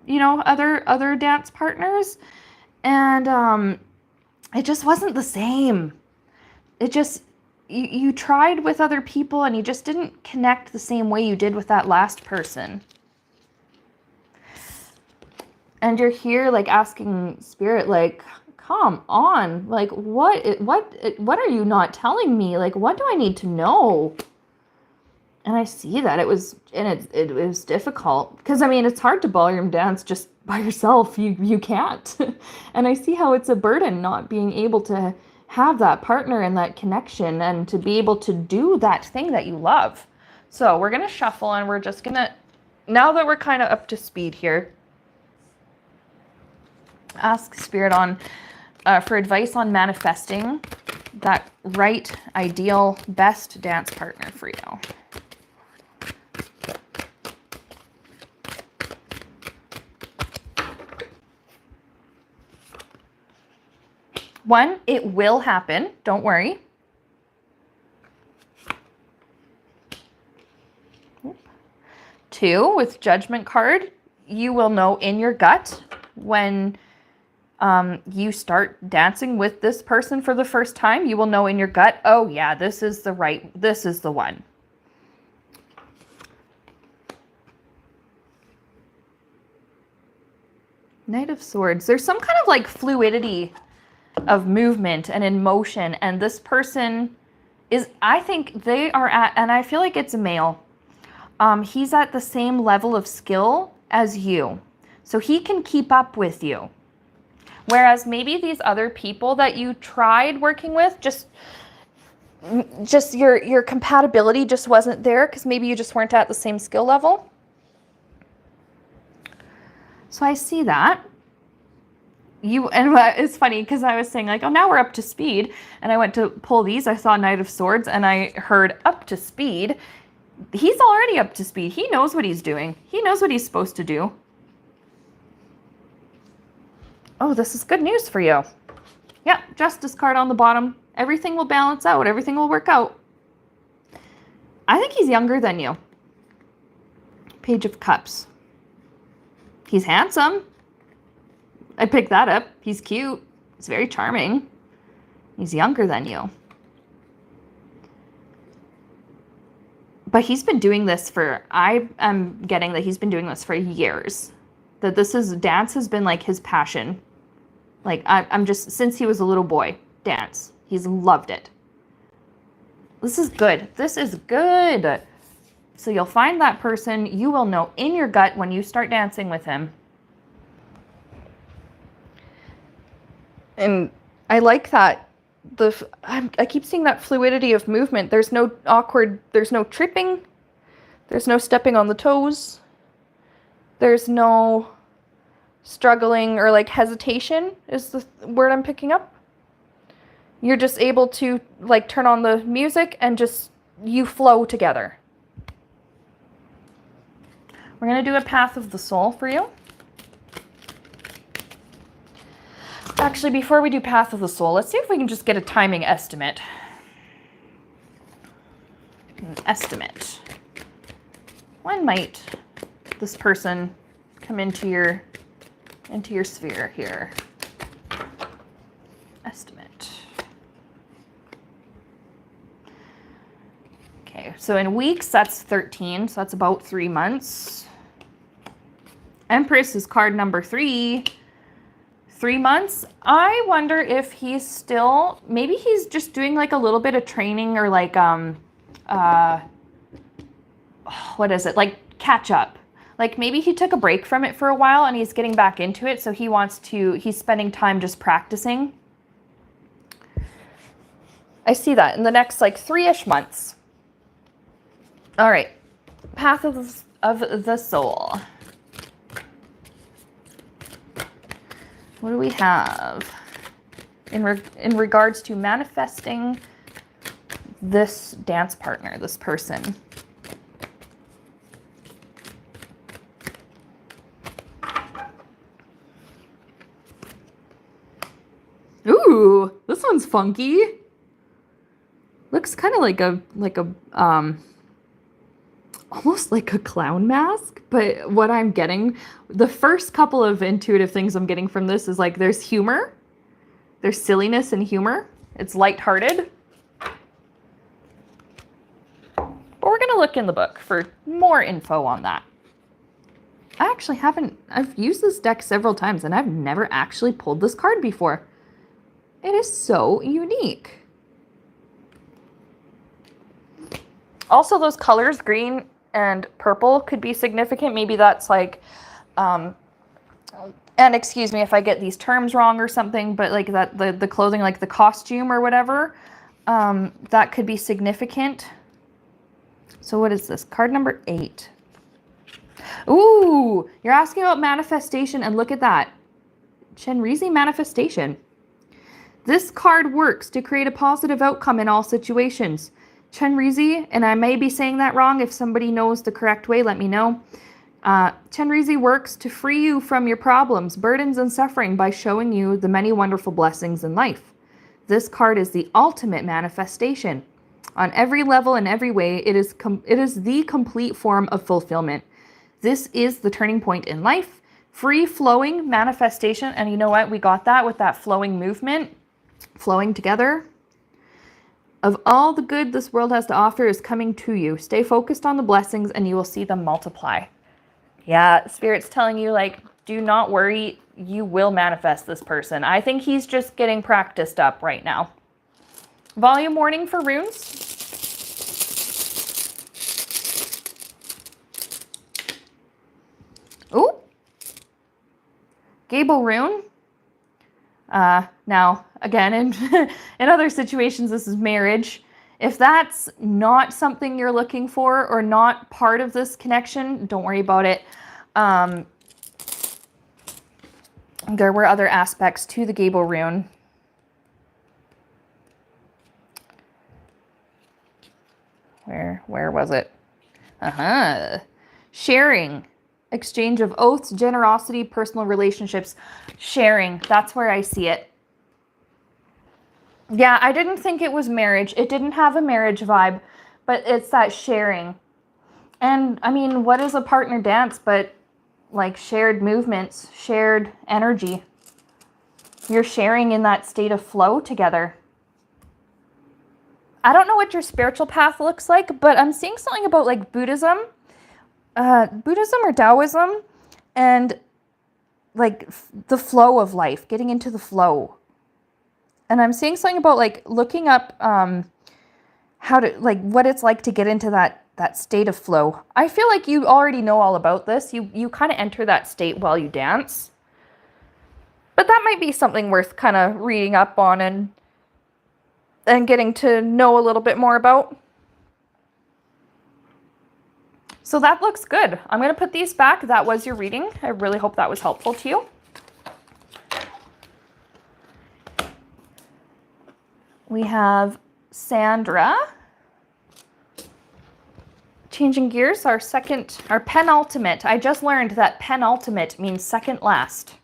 you know, other dance partners, and it just wasn't the same. It just, you tried with other people and you just didn't connect the same way you did with that last person. And you're here like asking Spirit, like, come on, like, what are you not telling me? Like, what do I need to know? And I see that it was difficult because, I mean, it's hard to ballroom dance just by yourself. You can't. And I see how it's a burden not being able to have that partner and that connection and to be able to do that thing that you love. So we're going to shuffle and we're just going to, now that we're kind of up to speed here, ask Spirit on for advice on manifesting that right, ideal, best dance partner for you. One, it will happen. Don't worry. too with Judgment card. You will know in your gut when you start dancing with this person for the first time. You will know in your gut, oh yeah, this is the one. Knight of Swords. There's some kind of like fluidity of movement and in motion, and this person is, I think they are at, and I feel like it's a male. He's at the same level of skill as you. So he can keep up with you. Whereas maybe these other people that you tried working with, just your compatibility just wasn't there because maybe you just weren't at the same skill level. So I see that. And it's funny because I was saying like, oh, now we're up to speed. And I went to pull these. I saw Knight of Swords and I heard up to speed. He's already up to speed. He knows what he's doing. He knows what he's supposed to do. Oh, this is good news for you. Yeah, Justice card on the bottom. Everything will balance out. Everything will work out. I think he's younger than you. Page of Cups. He's handsome. I picked that up. He's cute. He's very charming. He's younger than you. But he's been doing this for, I am getting that he's been doing this for years. That dance has been like his passion. Like I'm just, since he was a little boy, dance. He's loved it. This is good. This is good. So you'll find that person. You will know in your gut when you start dancing with him. And I like that. I keep seeing that fluidity of movement. There's no awkward, there's no tripping. There's no stepping on the toes. There's no struggling or like hesitation is the word I'm picking up. You're just able to like turn on the music and just you flow together. We're going to do a Path of the Soul for you. Actually, before we do Path of the Soul, let's see if we can just get a timing estimate. An estimate. When might this person come into your sphere here? Estimate. Okay, so in weeks, that's 13, so that's about 3 months. Empress is card number 3. 3 months. I wonder if he's still, maybe he's just doing like a little bit of training or like, what is it? Like catch up. Like maybe he took a break from it for a while and he's getting back into it. So he's spending time just practicing. I see that in the next like 3-ish months. All right. Path of the Soul. What do we have in regards to manifesting this dance partner, this person? Ooh, this one's funky. Looks kind of like a almost like a clown mask, but what I'm getting, the first couple of intuitive things I'm getting from this is like there's humor, there's silliness and humor. It's lighthearted. But we're going to look in the book for more info on that. I actually I've used this deck several times and I've never actually pulled this card before. It is so unique. Also, those colors, green and purple, could be significant. Maybe that's like, and excuse me if I get these terms wrong or something, but like that, the clothing, like the costume or whatever, that could be significant. So what is this? Card number 8. Ooh, you're asking about manifestation, and look at that. Chenrizi manifestation. This card works to create a positive outcome in all situations. Chenrizi, and I may be saying that wrong. If somebody knows the correct way, let me know. Chenrizi works to free you from your problems, burdens, and suffering by showing you the many wonderful blessings in life. This card is the ultimate manifestation. On every level and every way, it is the complete form of fulfillment. This is the turning point in life. Free flowing manifestation. And you know what? We got that with that flowing movement, flowing together. Of all the good this world has to offer is coming to you. Stay focused on the blessings and you will see them multiply. Yeah, Spirit's telling you, like, do not worry. You will manifest this person. I think he's just getting practiced up right now. Volume warning for runes. Ooh. Gable rune. Now, again, in other situations, this is marriage. If that's not something you're looking for or not part of this connection, don't worry about it. There were other aspects to the Gable rune. Where was it? Sharing. Exchange of oaths, generosity, personal relationships. Sharing. That's where I see it. Yeah, I didn't think it was marriage. It didn't have a marriage vibe, but it's that sharing. And I mean, what is a partner dance but like shared movements, shared energy? You're sharing in that state of flow together. I don't know what your spiritual path looks like, but I'm seeing something about like Buddhism or Taoism, and like the flow of life, getting into the flow. And I'm seeing something about like looking up how to, like, what it's like to get into that state of flow. I feel like you already know all about this. You kind of enter that state while you dance. But that might be something worth kind of reading up on and getting to know a little bit more about. So that looks good. I'm going to put these back. That was your reading. I really hope that was helpful to you. We have Sandra. Changing gears, our penultimate. I just learned that penultimate means second last.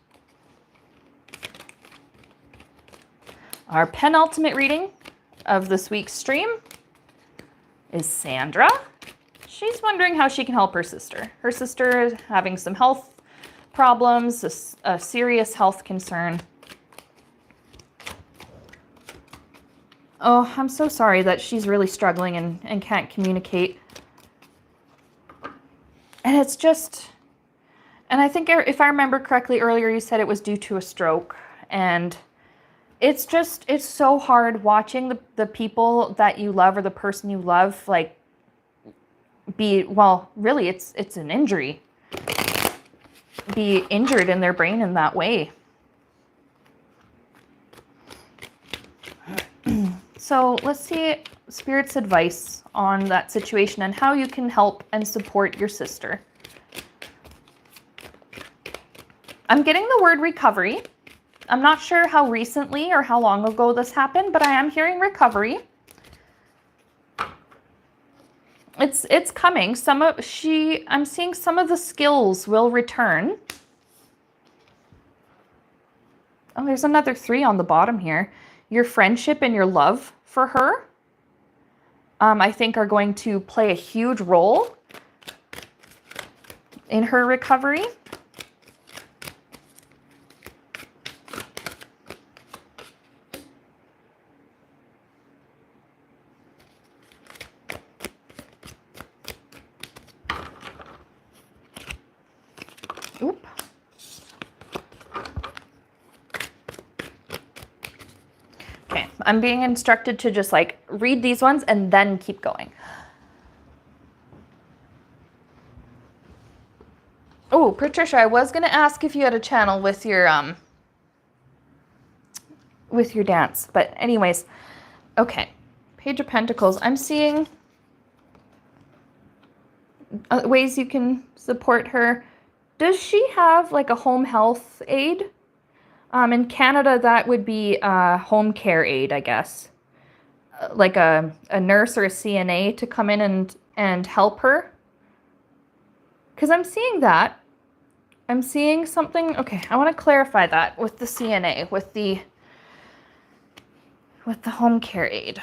Our penultimate reading of this week's stream is Sandra. She's wondering how she can help her sister. Her sister is having some health problems, a serious health concern. Oh, I'm so sorry that she's really struggling and can't communicate. And it's just, and I think if I remember correctly earlier, you said it was due to a stroke. And it's so hard watching the people that you love or the person you love, like, really it's an injury. Be injured in their brain in that way. So let's see Spirit's advice on that situation and how you can help and support your sister. I'm getting the word recovery. I'm not sure how recently or how long ago this happened, but I am hearing recovery. It's coming. I'm seeing some of the skills will return. Oh, there's another 3 on the bottom here. Your friendship and your love for her, I think, are going to play a huge role in her recovery. Oop. Okay, I'm being instructed to just like read these ones and then keep going. Oh, Patricia, I was going to ask if you had a channel with your dance, but anyways, okay. Page of Pentacles. I'm seeing ways you can support her. Does she have like a home health aide? In Canada, that would be a home care aide, I guess. Like a nurse or a CNA to come in and help her. Because I'm seeing that. I'm seeing something. Okay, I want to clarify that with the CNA, with the home care aide.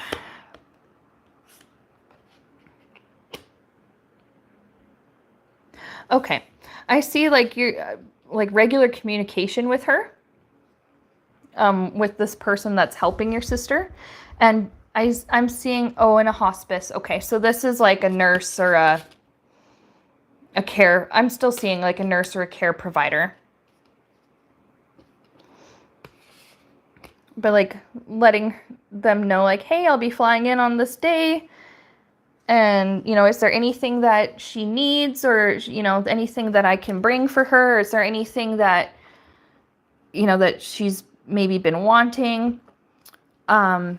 Okay. I see like you're like regular communication with her, with this person that's helping your sister. And I'm seeing, oh, in a hospice. Okay, so this is like a nurse or a care. I'm still seeing like a nurse or a care provider. But like letting them know like, hey, I'll be flying in on this day. And, you know, is there anything that she needs or, you know, anything that I can bring for her? Is there anything that, you know, that she's maybe been wanting? So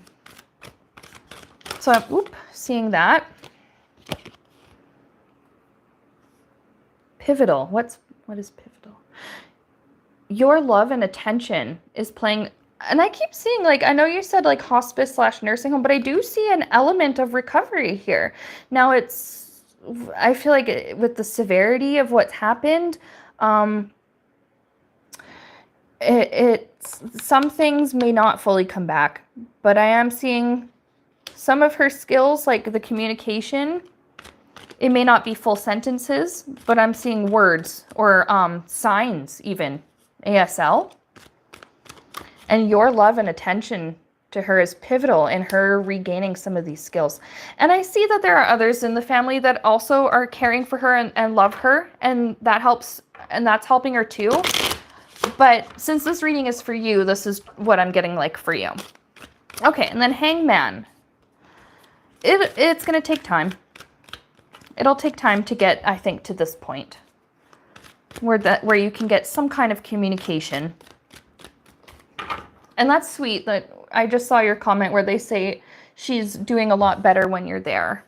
I'm seeing that. Pivotal. What is pivotal? Your love and attention is playing, and I keep seeing, like, I know you said like hospice / nursing home, but I do see an element of recovery here. Now I feel like with the severity of what's happened, some things may not fully come back, but I am seeing some of her skills, like the communication. It may not be full sentences, but I'm seeing words or signs even, ASL. And your love and attention to her is pivotal in her regaining some of these skills. And I see that there are others in the family that also are caring for her and love her, and that helps, and that's helping her too. But since this reading is for you, this is what I'm getting like for you. Okay, and then Hangman. It's going to take time. It'll take time to get, I think, to this point where you can get some kind of communication. And that's sweet that I just saw your comment where they say she's doing a lot better when you're there.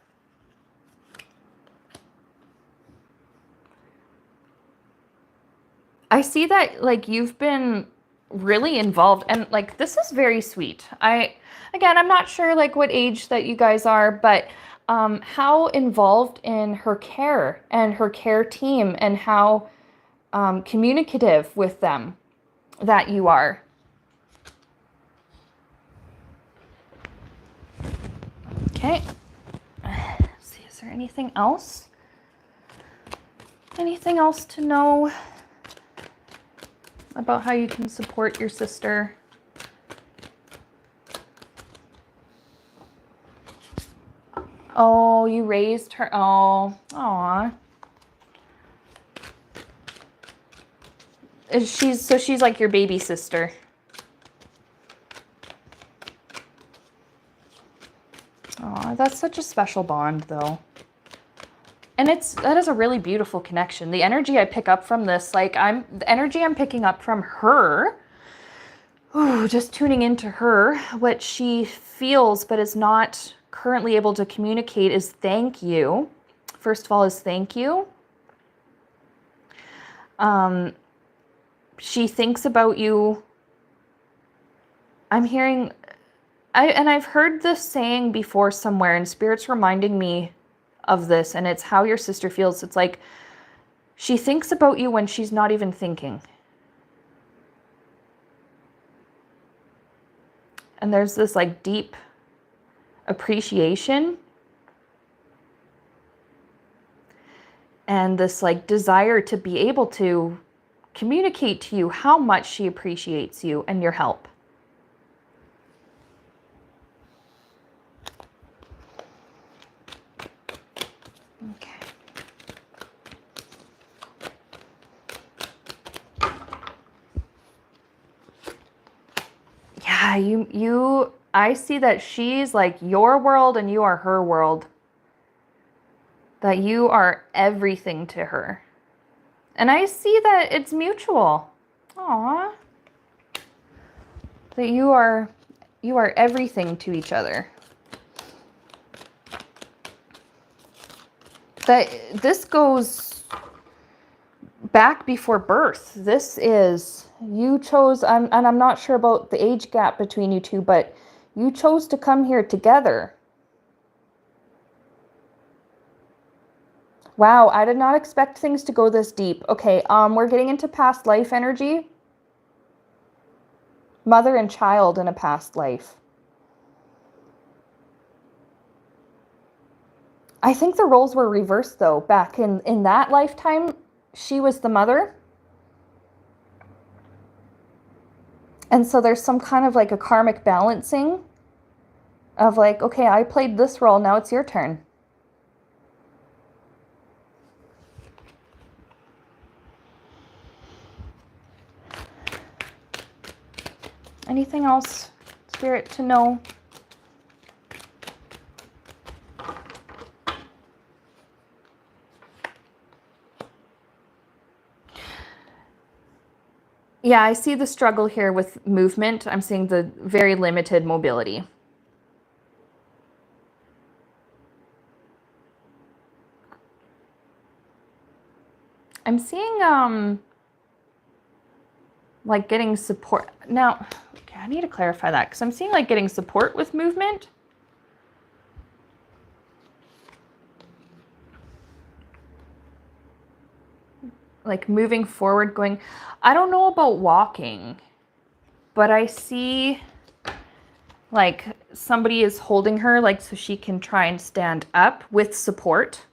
I see that like you've been really involved, and like this is very sweet. Again, I'm not sure like what age that you guys are, but how involved in her care and her care team, and how communicative with them that you are. Okay. Let's see, is there anything else? Anything else to know about how you can support your sister? Oh, you raised her. Oh, aw. She's like your baby sister. Oh, that's such a special bond, though. And that is a really beautiful connection. The energy I pick up from this, like the energy I'm picking up from her, just tuning into her, what she feels but is not currently able to communicate is thank you. First of all is thank you. She thinks about you. I'm hearing, I've heard this saying before somewhere, and Spirit's reminding me of this, and it's how your sister feels. It's like she thinks about you when she's not even thinking. And there's this like deep appreciation and this like desire to be able to communicate to you how much she appreciates you and your help. Okay. Yeah, I see that she's like your world and you are her world. That you are everything to her. And I see that it's mutual. Aww. That you are everything to each other. That this goes back before birth. This is, you chose, and I'm not sure about the age gap between you two, but you chose to come here together. Wow, I did not expect things to go this deep. Okay, we're getting into past life energy. Mother and child in a past life. I think the roles were reversed though, back in that lifetime. she was the mother. And so there's some kind of like a karmic balancing of like, okay, I played this role, now it's your turn. Anything else, Spirit, to know? Yeah, I see the struggle here with movement. I'm seeing the very limited mobility. I'm seeing like getting support. Now, okay, I need to clarify that because I'm seeing like getting support with movement. Like moving forward, going, I don't know about walking, but I see like somebody is holding her like so she can try and stand up with support.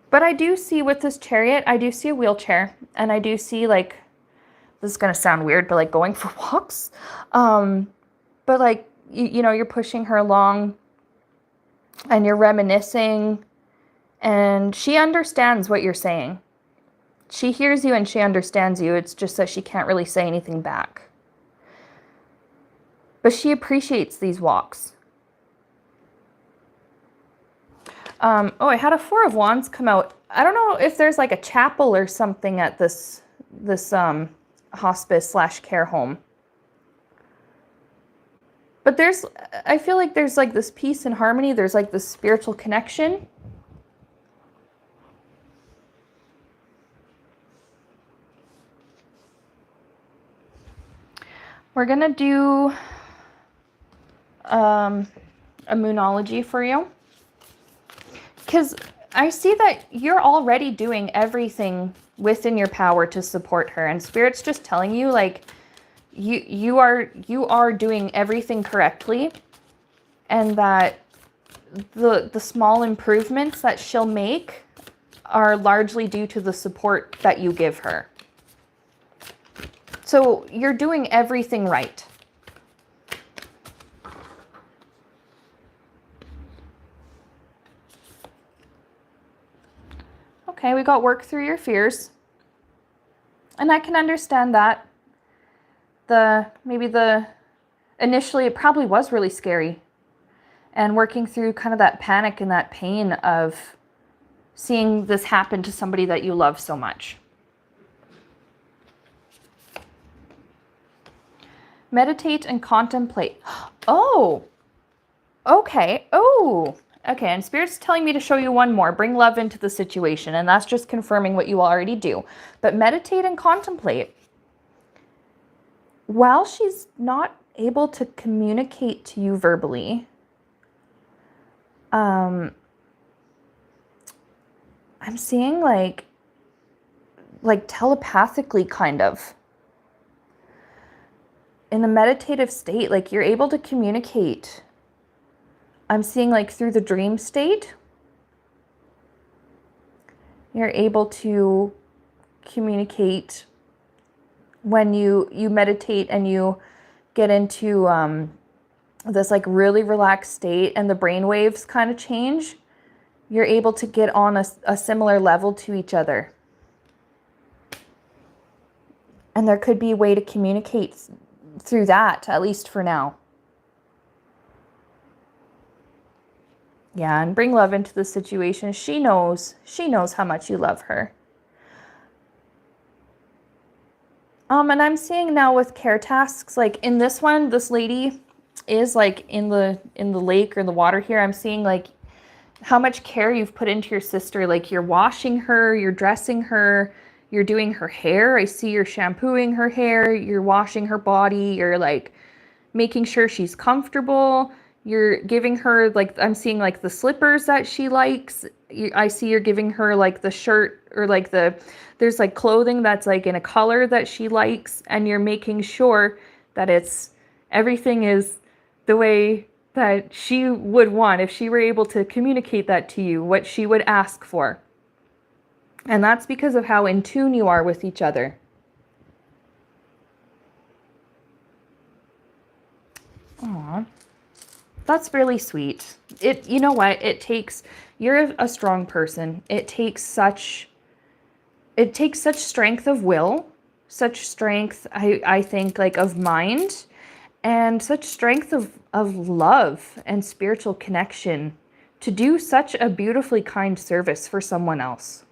But I do see with this Chariot, I do see a wheelchair, and I do see like, this is going to sound weird, but like going for walks. But like, you know, you're pushing her along and you're reminiscing, and she understands what you're saying. She hears you and she understands you. It's just that she can't really say anything back. But she appreciates these walks. Oh, I had a Four of Wands come out. I don't know if there's like a chapel or something at this hospice / care home. But I feel like there's like this peace and harmony. There's like this spiritual connection. We're going to do a moonology for you. Because I see that you're already doing everything within your power to support her. And Spirit's just telling you, like, you are doing everything correctly. And that the small improvements that she'll make are largely due to the support that you give her. So you're doing everything right. Okay, we got work through your fears. And I can understand that. Initially it probably was really scary. And working through kind of that panic and that pain of seeing this happen to somebody that you love so much. Meditate and contemplate. Oh, okay. Oh, okay. And Spirit's telling me to show you one more. Bring love into the situation. And that's just confirming what you already do. But meditate and contemplate. While she's not able to communicate to you verbally, I'm seeing like telepathically kind of. In the meditative state, like you're able to communicate. I'm seeing like through the dream state, you're able to communicate when you meditate and you get into this like really relaxed state and the brain waves kind of change. You're able to get on a similar level to each other. And there could be a way to communicate through that, at least for now. Yeah, and bring love into the situation. She knows how much you love her. And I'm seeing now with care tasks, like in this one, this lady is like in the lake or the water here. I'm seeing like how much care you've put into your sister. Like you're washing her, you're dressing her, you're doing her hair. I see you're shampooing her hair, you're washing her body, you're like making sure she's comfortable. You're giving her like, I'm seeing like the slippers that she likes. I see you're giving her like the shirt or like there's like clothing that's like in a color that she likes, and you're making sure that everything is the way that she would want if she were able to communicate that to you, what she would ask for. And that's because of how in tune you are with each other. Aww. That's really sweet. You know what? You're a strong person. It takes such strength of will, such strength, I think, like of mind, and such strength of love and spiritual connection to do such a beautifully kind service for someone else.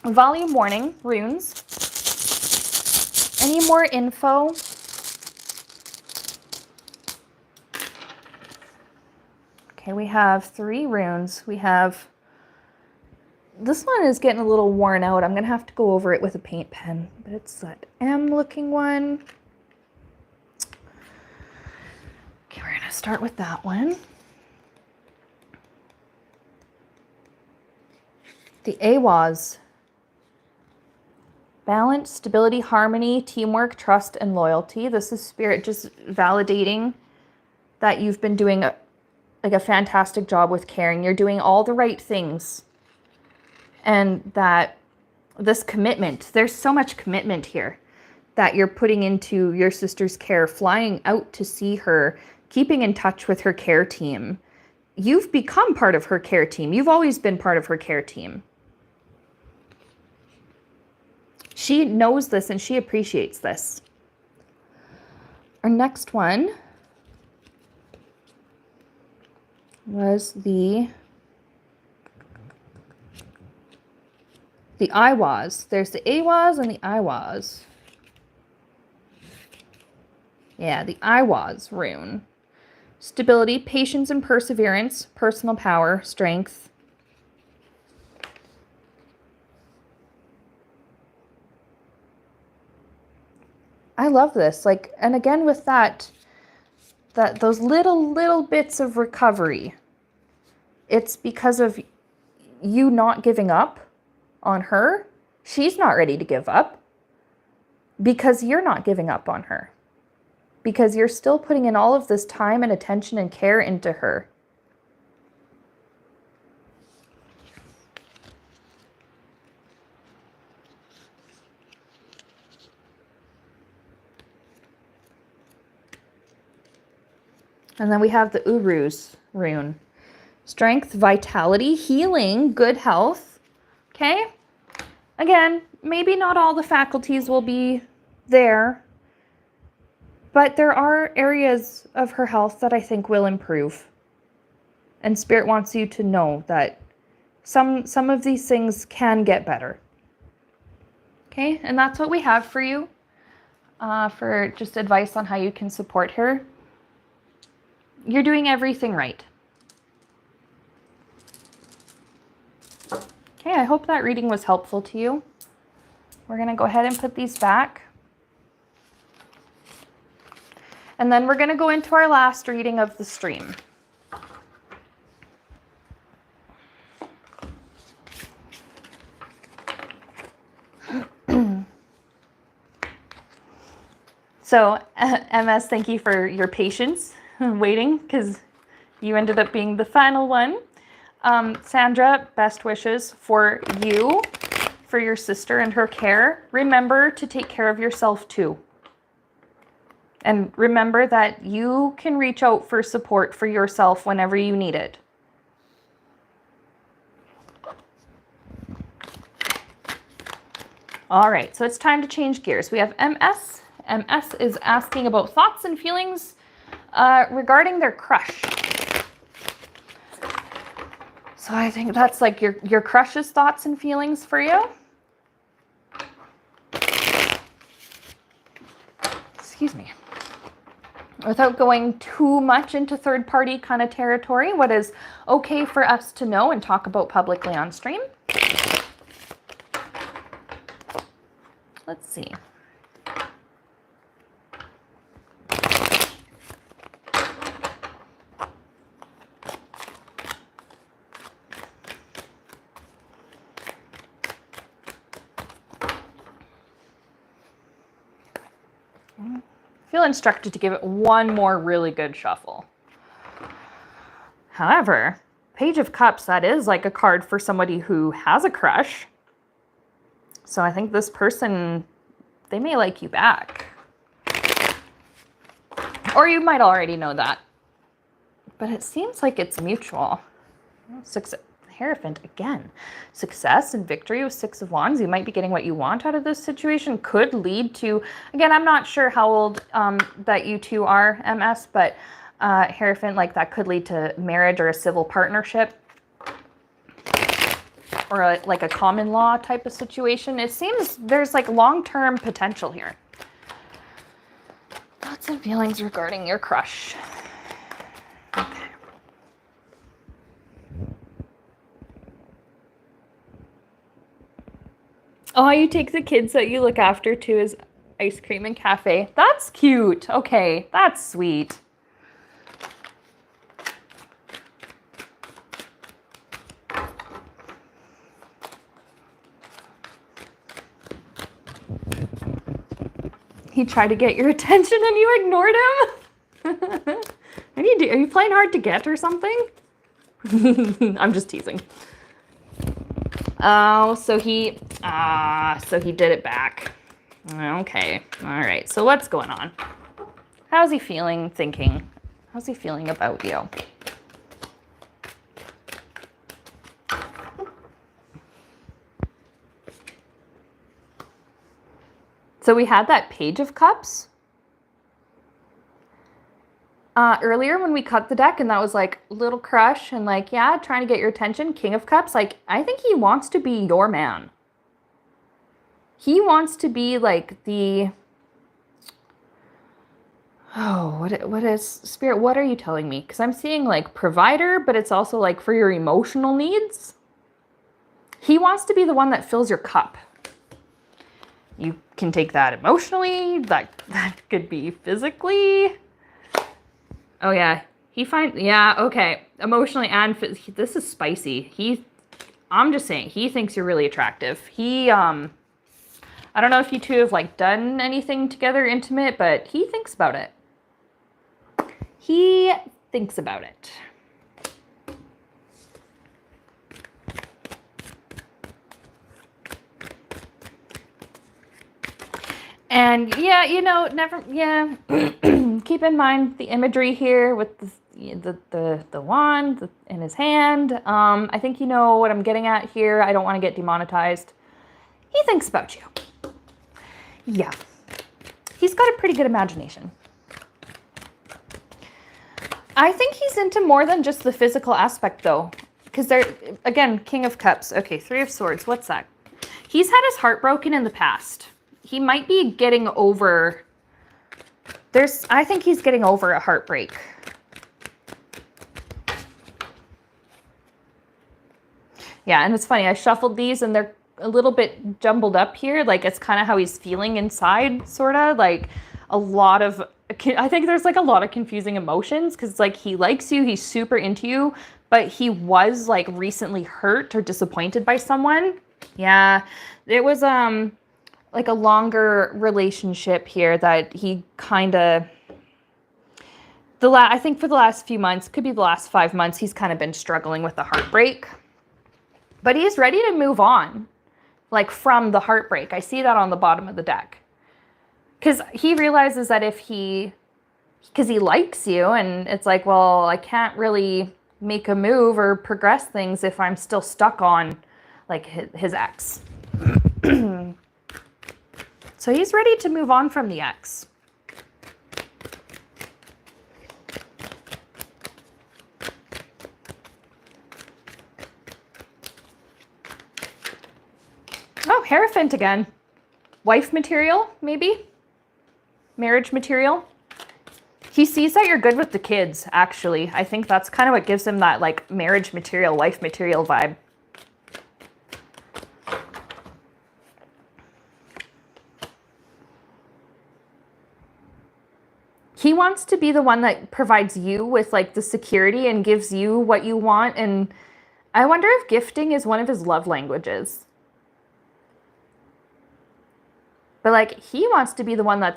Volume warning, runes. Any more info? Okay, we have 3 runes. We have, this one is getting a little worn out. I'm going to have to go over it with a paint pen, but it's that M looking one. Okay, we're going to start with that one. The AWAS. Balance, stability, harmony, teamwork, trust, and loyalty. This is Spirit just validating that you've been doing a fantastic job with caring. You're doing all the right things. And that this commitment, there's so much commitment here that you're putting into your sister's care, flying out to see her, keeping in touch with her care team. You've become part of her care team. You've always been part of her care team. She knows this and she appreciates this. Our next one was the IWAS. There's the AWAS and the IWAS. Yeah, the IWAS rune. Stability, patience and perseverance, personal power, strength. I love this. Like, and again with that those little bits of recovery, it's because of you not giving up on her. She's not ready to give up because you're not giving up on her, because you're still putting in all of this time and attention and care into her. And then we have the Uruz rune. Strength, vitality, healing, good health. Okay? Again, maybe not all the faculties will be there, but there are areas of her health that I think will improve. And Spirit wants you to know that some of these things can get better. Okay? And that's what we have for you, for just advice on how you can support her. You're doing everything right. Okay, I hope that reading was helpful to you. We're going to go ahead and put these back. And then we're going to go into our last reading of the stream. So, MS, thank you for your patience waiting, because you ended up being the final one. Sandra, best wishes for you, for your sister and her care. Remember to take care of yourself too. And remember that you can reach out for support for yourself whenever you need it. All right, so it's time to change gears. We have MS. MS is asking about thoughts and feelings regarding their crush. So I think that's like your crush's thoughts and feelings for you. Excuse me. Without going too much into third-party kind of territory, what is okay for us to know and talk about publicly on stream? Let's see. Feel instructed to give it one more really good shuffle. However, Page of Cups, that is like a card for somebody who has a crush. So I think this person, they may like you back. Or you might already know that. But it seems like it's mutual. Hierophant again. Success and victory with Six of Wands. You might be getting what you want out of this situation. Could lead to, again, I'm not sure how old that you two are, MS, but Hierophant, like that could lead to marriage or a civil partnership. Or like a common law type of situation. It seems there's like long-term potential here. Thoughts and feelings regarding your crush. Okay. Oh, you take the kids that you look after to his ice cream and cafe. That's cute. Okay, that's sweet. He tried to get your attention and you ignored him? What do you do? Are you playing hard to get or something? I'm just teasing. Oh, so he did it back. Okay, all right. So what's going on? How's he feeling, thinking? How's he feeling about you? So we had that Page of Cups earlier when we cut the deck, and that was like little crush and like, yeah, trying to get your attention. King of Cups, like I think he wants to be your man. He wants to be like the, oh, what is Spirit? What are you telling me? Because I'm seeing like provider, but it's also like for your emotional needs. He wants to be the one that fills your cup. You can take that emotionally, that could be physically. Oh yeah, yeah, okay. Emotionally and this is spicy. I'm just saying, he thinks you're really attractive. I don't know if you two have like done anything together intimate, but he thinks about it. He thinks about it. And yeah, you know, keep in mind the imagery here with the wand in his hand. I think you know what I'm getting at here. I don't want to get demonetized. He thinks about you. Yeah. He's got a pretty good imagination. I think he's into more than just the physical aspect though. Because again, King of Cups. Okay, Three of Swords. What's that? He's had his heart broken in the past. He might be getting over, I think he's getting over a heartbreak. Yeah, and it's funny, I shuffled these and they're a little bit jumbled up here. Like it's kind of how he's feeling inside, sort of. Like a lot of, I think there's like a lot of confusing emotions because like he likes you, he's super into you, but he was like recently hurt or disappointed by someone. Yeah, it was, like a longer relationship here that he kind of, I think for the last few months, could be the last 5 months, he's kind of been struggling with the heartbreak. But he's ready to move on, like from the heartbreak. I see that on the bottom of the deck. Because he realizes that because he likes you, and it's like, well, I can't really make a move or progress things if I'm still stuck on like his ex. So he's ready to move on from the ex. Oh, Hierophant again. Wife material, maybe? Marriage material? He sees that you're good with the kids, actually. I think that's kind of what gives him that like marriage material, wife material vibe. He wants to be the one that provides you with like the security and gives you what you want. And I wonder if gifting is one of his love languages. But like, he wants to be the one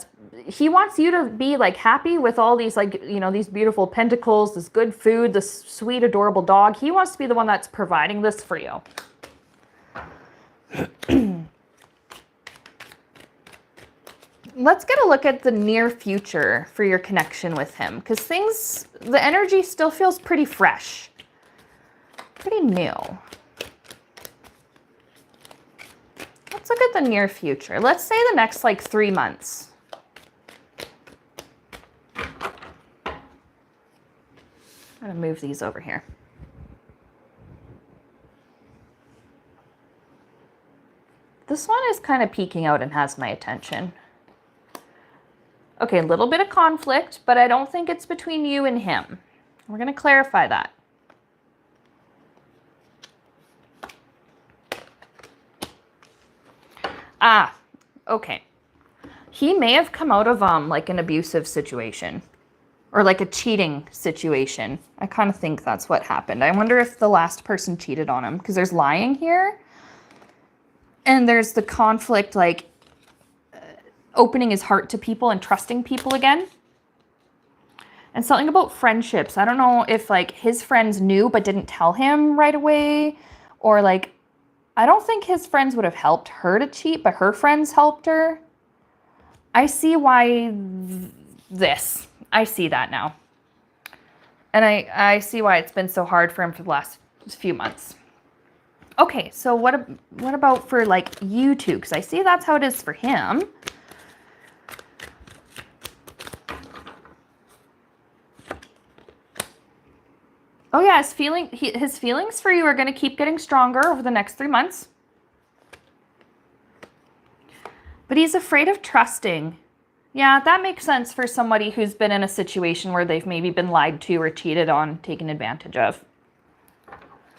he wants you to be like happy with all these like, you know, these beautiful pentacles, this good food, this sweet, adorable dog. He wants to be the one that's providing this for you. Let's get a look at the near future for your connection with him, because the energy still feels pretty fresh, pretty new. Let's look at the near future. Let's say the next like 3 months. I'm gonna move these over here. This one is kind of peeking out and has my attention. Okay, a little bit of conflict, but I don't think it's between you and him. We're going to clarify that. Okay. He may have come out of like an abusive situation or like a cheating situation. I kind of think that's what happened. I wonder if the last person cheated on him, because there's lying here and there's the conflict, like opening his heart to people and trusting people again. And something about friendships. I don't know if like his friends knew but didn't tell him right away, or like, I don't think his friends would have helped her to cheat, but her friends helped her. I see why I see that now. And I see why it's been so hard for him for the last few months. Okay, so what about for like you two? Because I see that's how it is for him. Oh yeah, his feelings for you are going to keep getting stronger over the next 3 months. But he's afraid of trusting. Yeah, that makes sense for somebody who's been in a situation where they've maybe been lied to or cheated on, taken advantage of.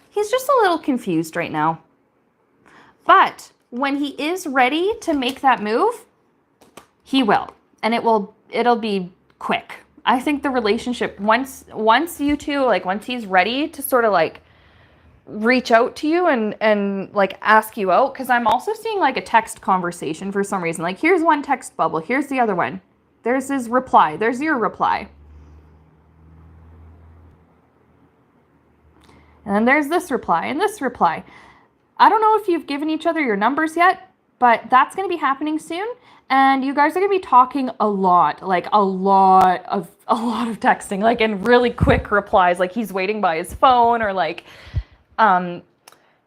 He's just a little confused right now. But when he is ready to make that move, he will. And it'll be quick. I think the relationship, once you two, like once he's ready to sort of like reach out to you and like ask you out, because I'm also seeing like a text conversation for some reason. Like, here's one text bubble, here's the other one. There's his reply, there's your reply. And then there's this reply and this reply. I don't know if you've given each other your numbers yet, but that's going to be happening soon. And you guys are going to be talking a lot, like a lot of texting, like in really quick replies, like he's waiting by his phone, or like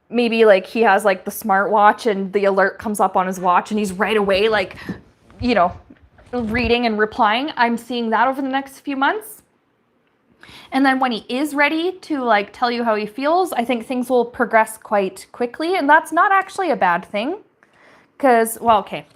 maybe like he has like the smartwatch and the alert comes up on his watch and he's right away like, you know, reading and replying. I'm seeing that over the next few months. And then when he is ready to like tell you how he feels, I think things will progress quite quickly. And that's not actually a bad thing, because, well, okay.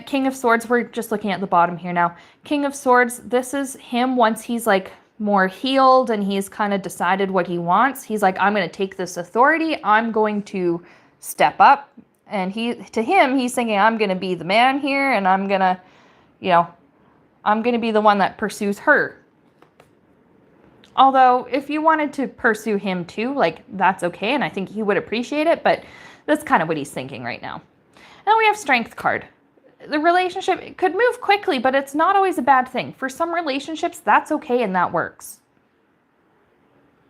King of Swords, we're just looking at the bottom here now. King of Swords, this is him once he's like more healed and he's kind of decided what he wants. He's like, I'm going to take this authority. I'm going to step up. And to him, he's thinking, I'm going to be the man here, and I'm going to, you know, I'm going to be the one that pursues her. Although, if you wanted to pursue him too, like, that's okay, and I think he would appreciate it, but that's kind of what he's thinking right now. And we have Strength card. The relationship could move quickly, but it's not always a bad thing. For some relationships, that's okay and that works.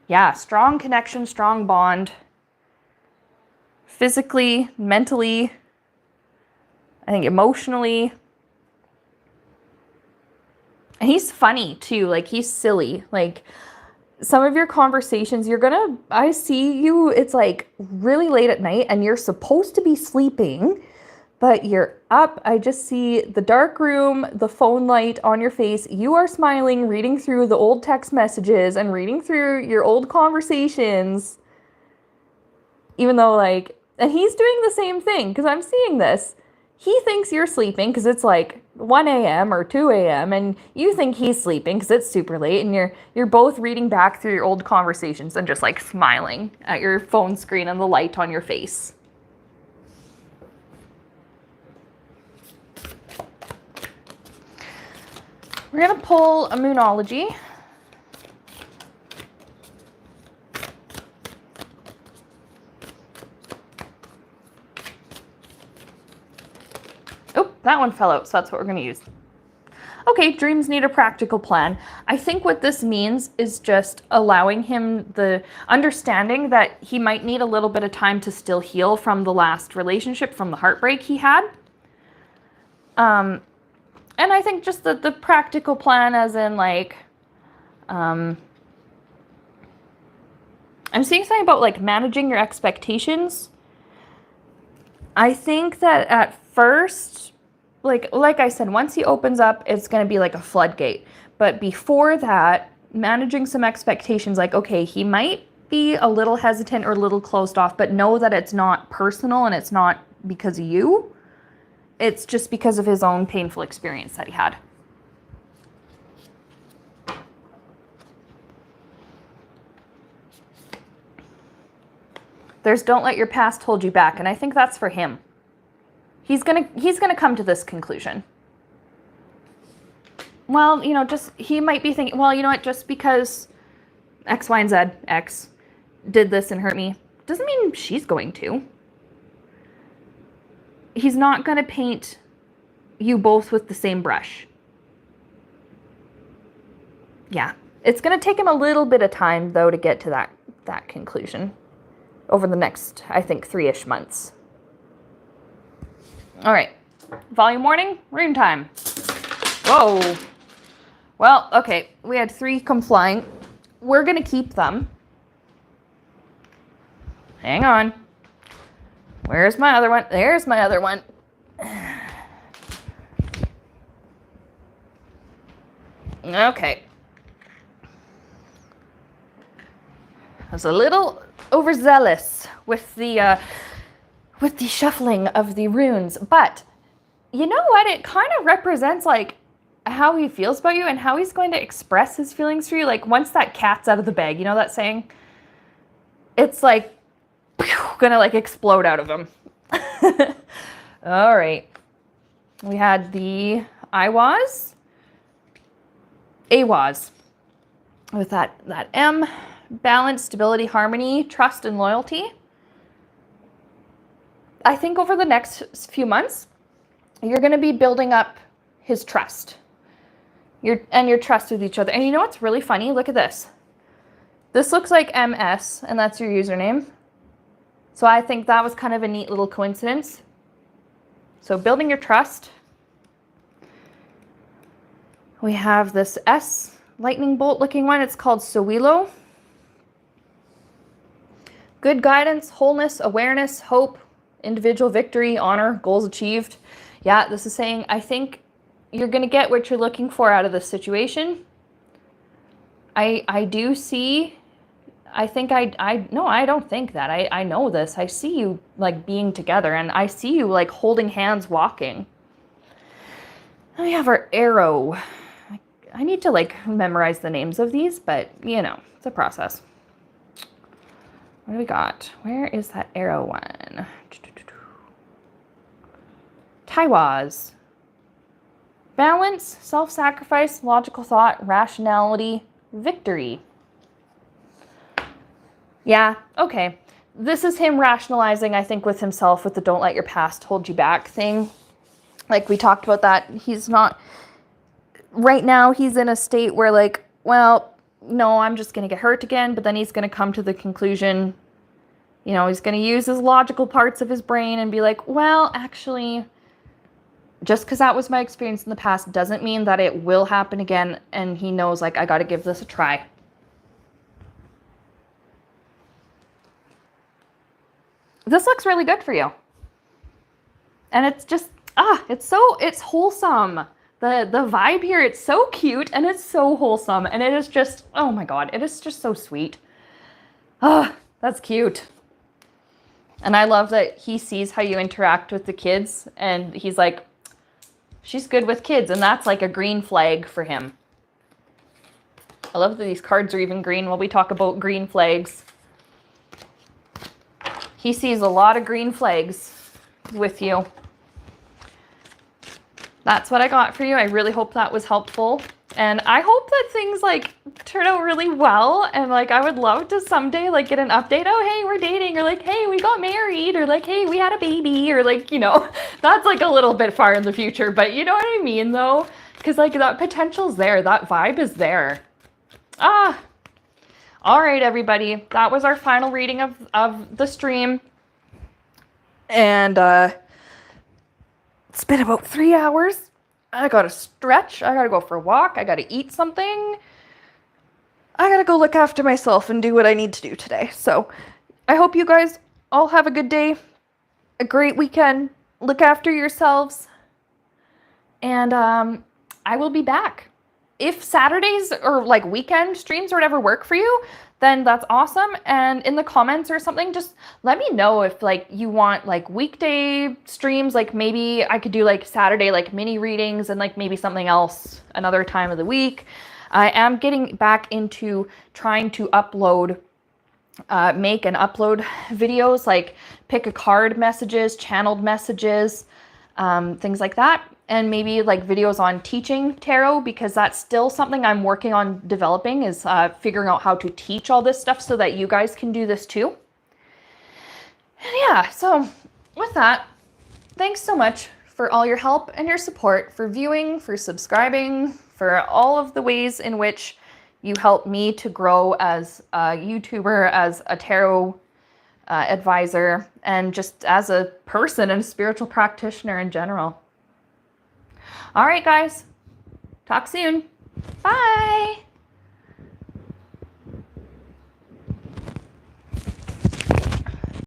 Yeah, strong connection, strong bond. Physically, mentally, I think emotionally. And he's funny too, like he's silly. Like some of your conversations, I see you, it's like really late at night and you're supposed to be sleeping, but you're up. I just see the dark room, the phone light on your face. You are smiling, reading through the old text messages and reading through your old conversations. Even though like, and he's doing the same thing, because I'm seeing this. He thinks you're sleeping because it's like 1 a.m. or 2 a.m. and you think he's sleeping because it's super late, and you're both reading back through your old conversations and just like smiling at your phone screen and the light on your face. We're going to pull a Moonology. That one fell out, so that's what we're going to use. Okay, dreams need a practical plan. I think what this means is just allowing him the understanding that he might need a little bit of time to still heal from the last relationship, from the heartbreak he had. And I think just the practical plan as in like, I'm seeing something about like managing your expectations. I think that at first, like I said, once he opens up, it's going to be like a floodgate. But before that, managing some expectations, like, okay, he might be a little hesitant or a little closed off, but know that it's not personal and it's not because of you. It's just because of his own painful experience that he had. There's don't let your past hold you back, and I think that's for him. He's gonna come to this conclusion. Well, you know, just he might be thinking, well, you know what, just because X, Y, and Z, X did this and hurt me, doesn't mean she's going to. He's not gonna paint you both with the same brush. Yeah, it's gonna take him a little bit of time though to get to that conclusion over the next, I think, 3-ish months. All right, volume warning, rune time. Whoa. Well, okay, we had 3 come flying. We're gonna keep them. Hang on. Where's my other one? There's my other one. Okay. I was a little overzealous with the shuffling of the runes, but you know what? It kind of represents like how he feels about you and how he's going to express his feelings for you. Like once that cat's out of the bag, you know that saying? It's like gonna like explode out of him. All right. We had the AWAS with that M, balance, stability, harmony, trust, and loyalty. I think over the next few months, you're going to be building up his trust. Your trust with each other. And you know what's really funny? Look at this. This looks like MS, and that's your username. So I think that was kind of a neat little coincidence. So building your trust. We have this S lightning bolt looking one. It's called Sowilo. Good guidance, wholeness, awareness, hope, individual victory, honor, goals achieved. Yeah, this is saying, I think you're going to get what you're looking for out of this situation. I do see, I think no, I don't think that. I know this. I see you like being together and I see you like holding hands walking. Then we have our arrow. I need to like memorize the names of these, but you know, it's a process. What do we got? Where is that arrow one? Taiwas. Balance, self-sacrifice, logical thought, rationality, victory. Yeah, okay. This is him rationalizing, I think, with himself with the don't let your past hold you back thing. Like we talked about that. He's not, right now he's in a state where like, well, no, I'm just going to get hurt again. But then he's going to come to the conclusion, you know, he's going to use his logical parts of his brain and be like, well, actually, just because that was my experience in the past doesn't mean that it will happen again. And he knows, like, I got to give this a try. This looks really good for you. And it's just, it's wholesome. The vibe here, it's so cute and it's so wholesome. And it is just, oh my God, it is just so sweet. Oh, that's cute. And I love that he sees how you interact with the kids and he's like, she's good with kids. And that's like a green flag for him. I love that these cards are even green while we talk about green flags. He sees a lot of green flags with you. that's what I got for you. I really hope that was helpful. And I hope that things like turn out really well. And like, I would love to someday like get an update. Oh, hey, we're dating, or like, hey, we got married, or like, hey, we had a baby, or like, you know, that's like a little bit far in the future, but you know what I mean though? Because like that potential's there, that vibe is there. All right, everybody, that was our final reading of the stream. And it's been about 3 hours. I gotta stretch. I gotta go for a walk. I gotta eat something. I gotta go look after myself and do what I need to do today. So I hope you guys all have a good day, a great weekend. Look after yourselves. And I will be back. If Saturdays or like weekend streams or whatever work for you, then that's awesome. And in the comments or something, just let me know if like you want like weekday streams, like maybe I could do like Saturday like mini readings and like maybe something else another time of the week. I am getting back into trying to upload, make and upload videos, like pick a card messages, channeled messages, things like that. And maybe like videos on teaching tarot, because that's still something I'm working on developing, is figuring out how to teach all this stuff so that you guys can do this too. And yeah, so with that, thanks so much for all your help and your support, for viewing, for subscribing, for all of the ways in which you help me to grow as a YouTuber, as a tarot advisor, and just as a person and a spiritual practitioner in general. All right, guys. Talk soon. Bye.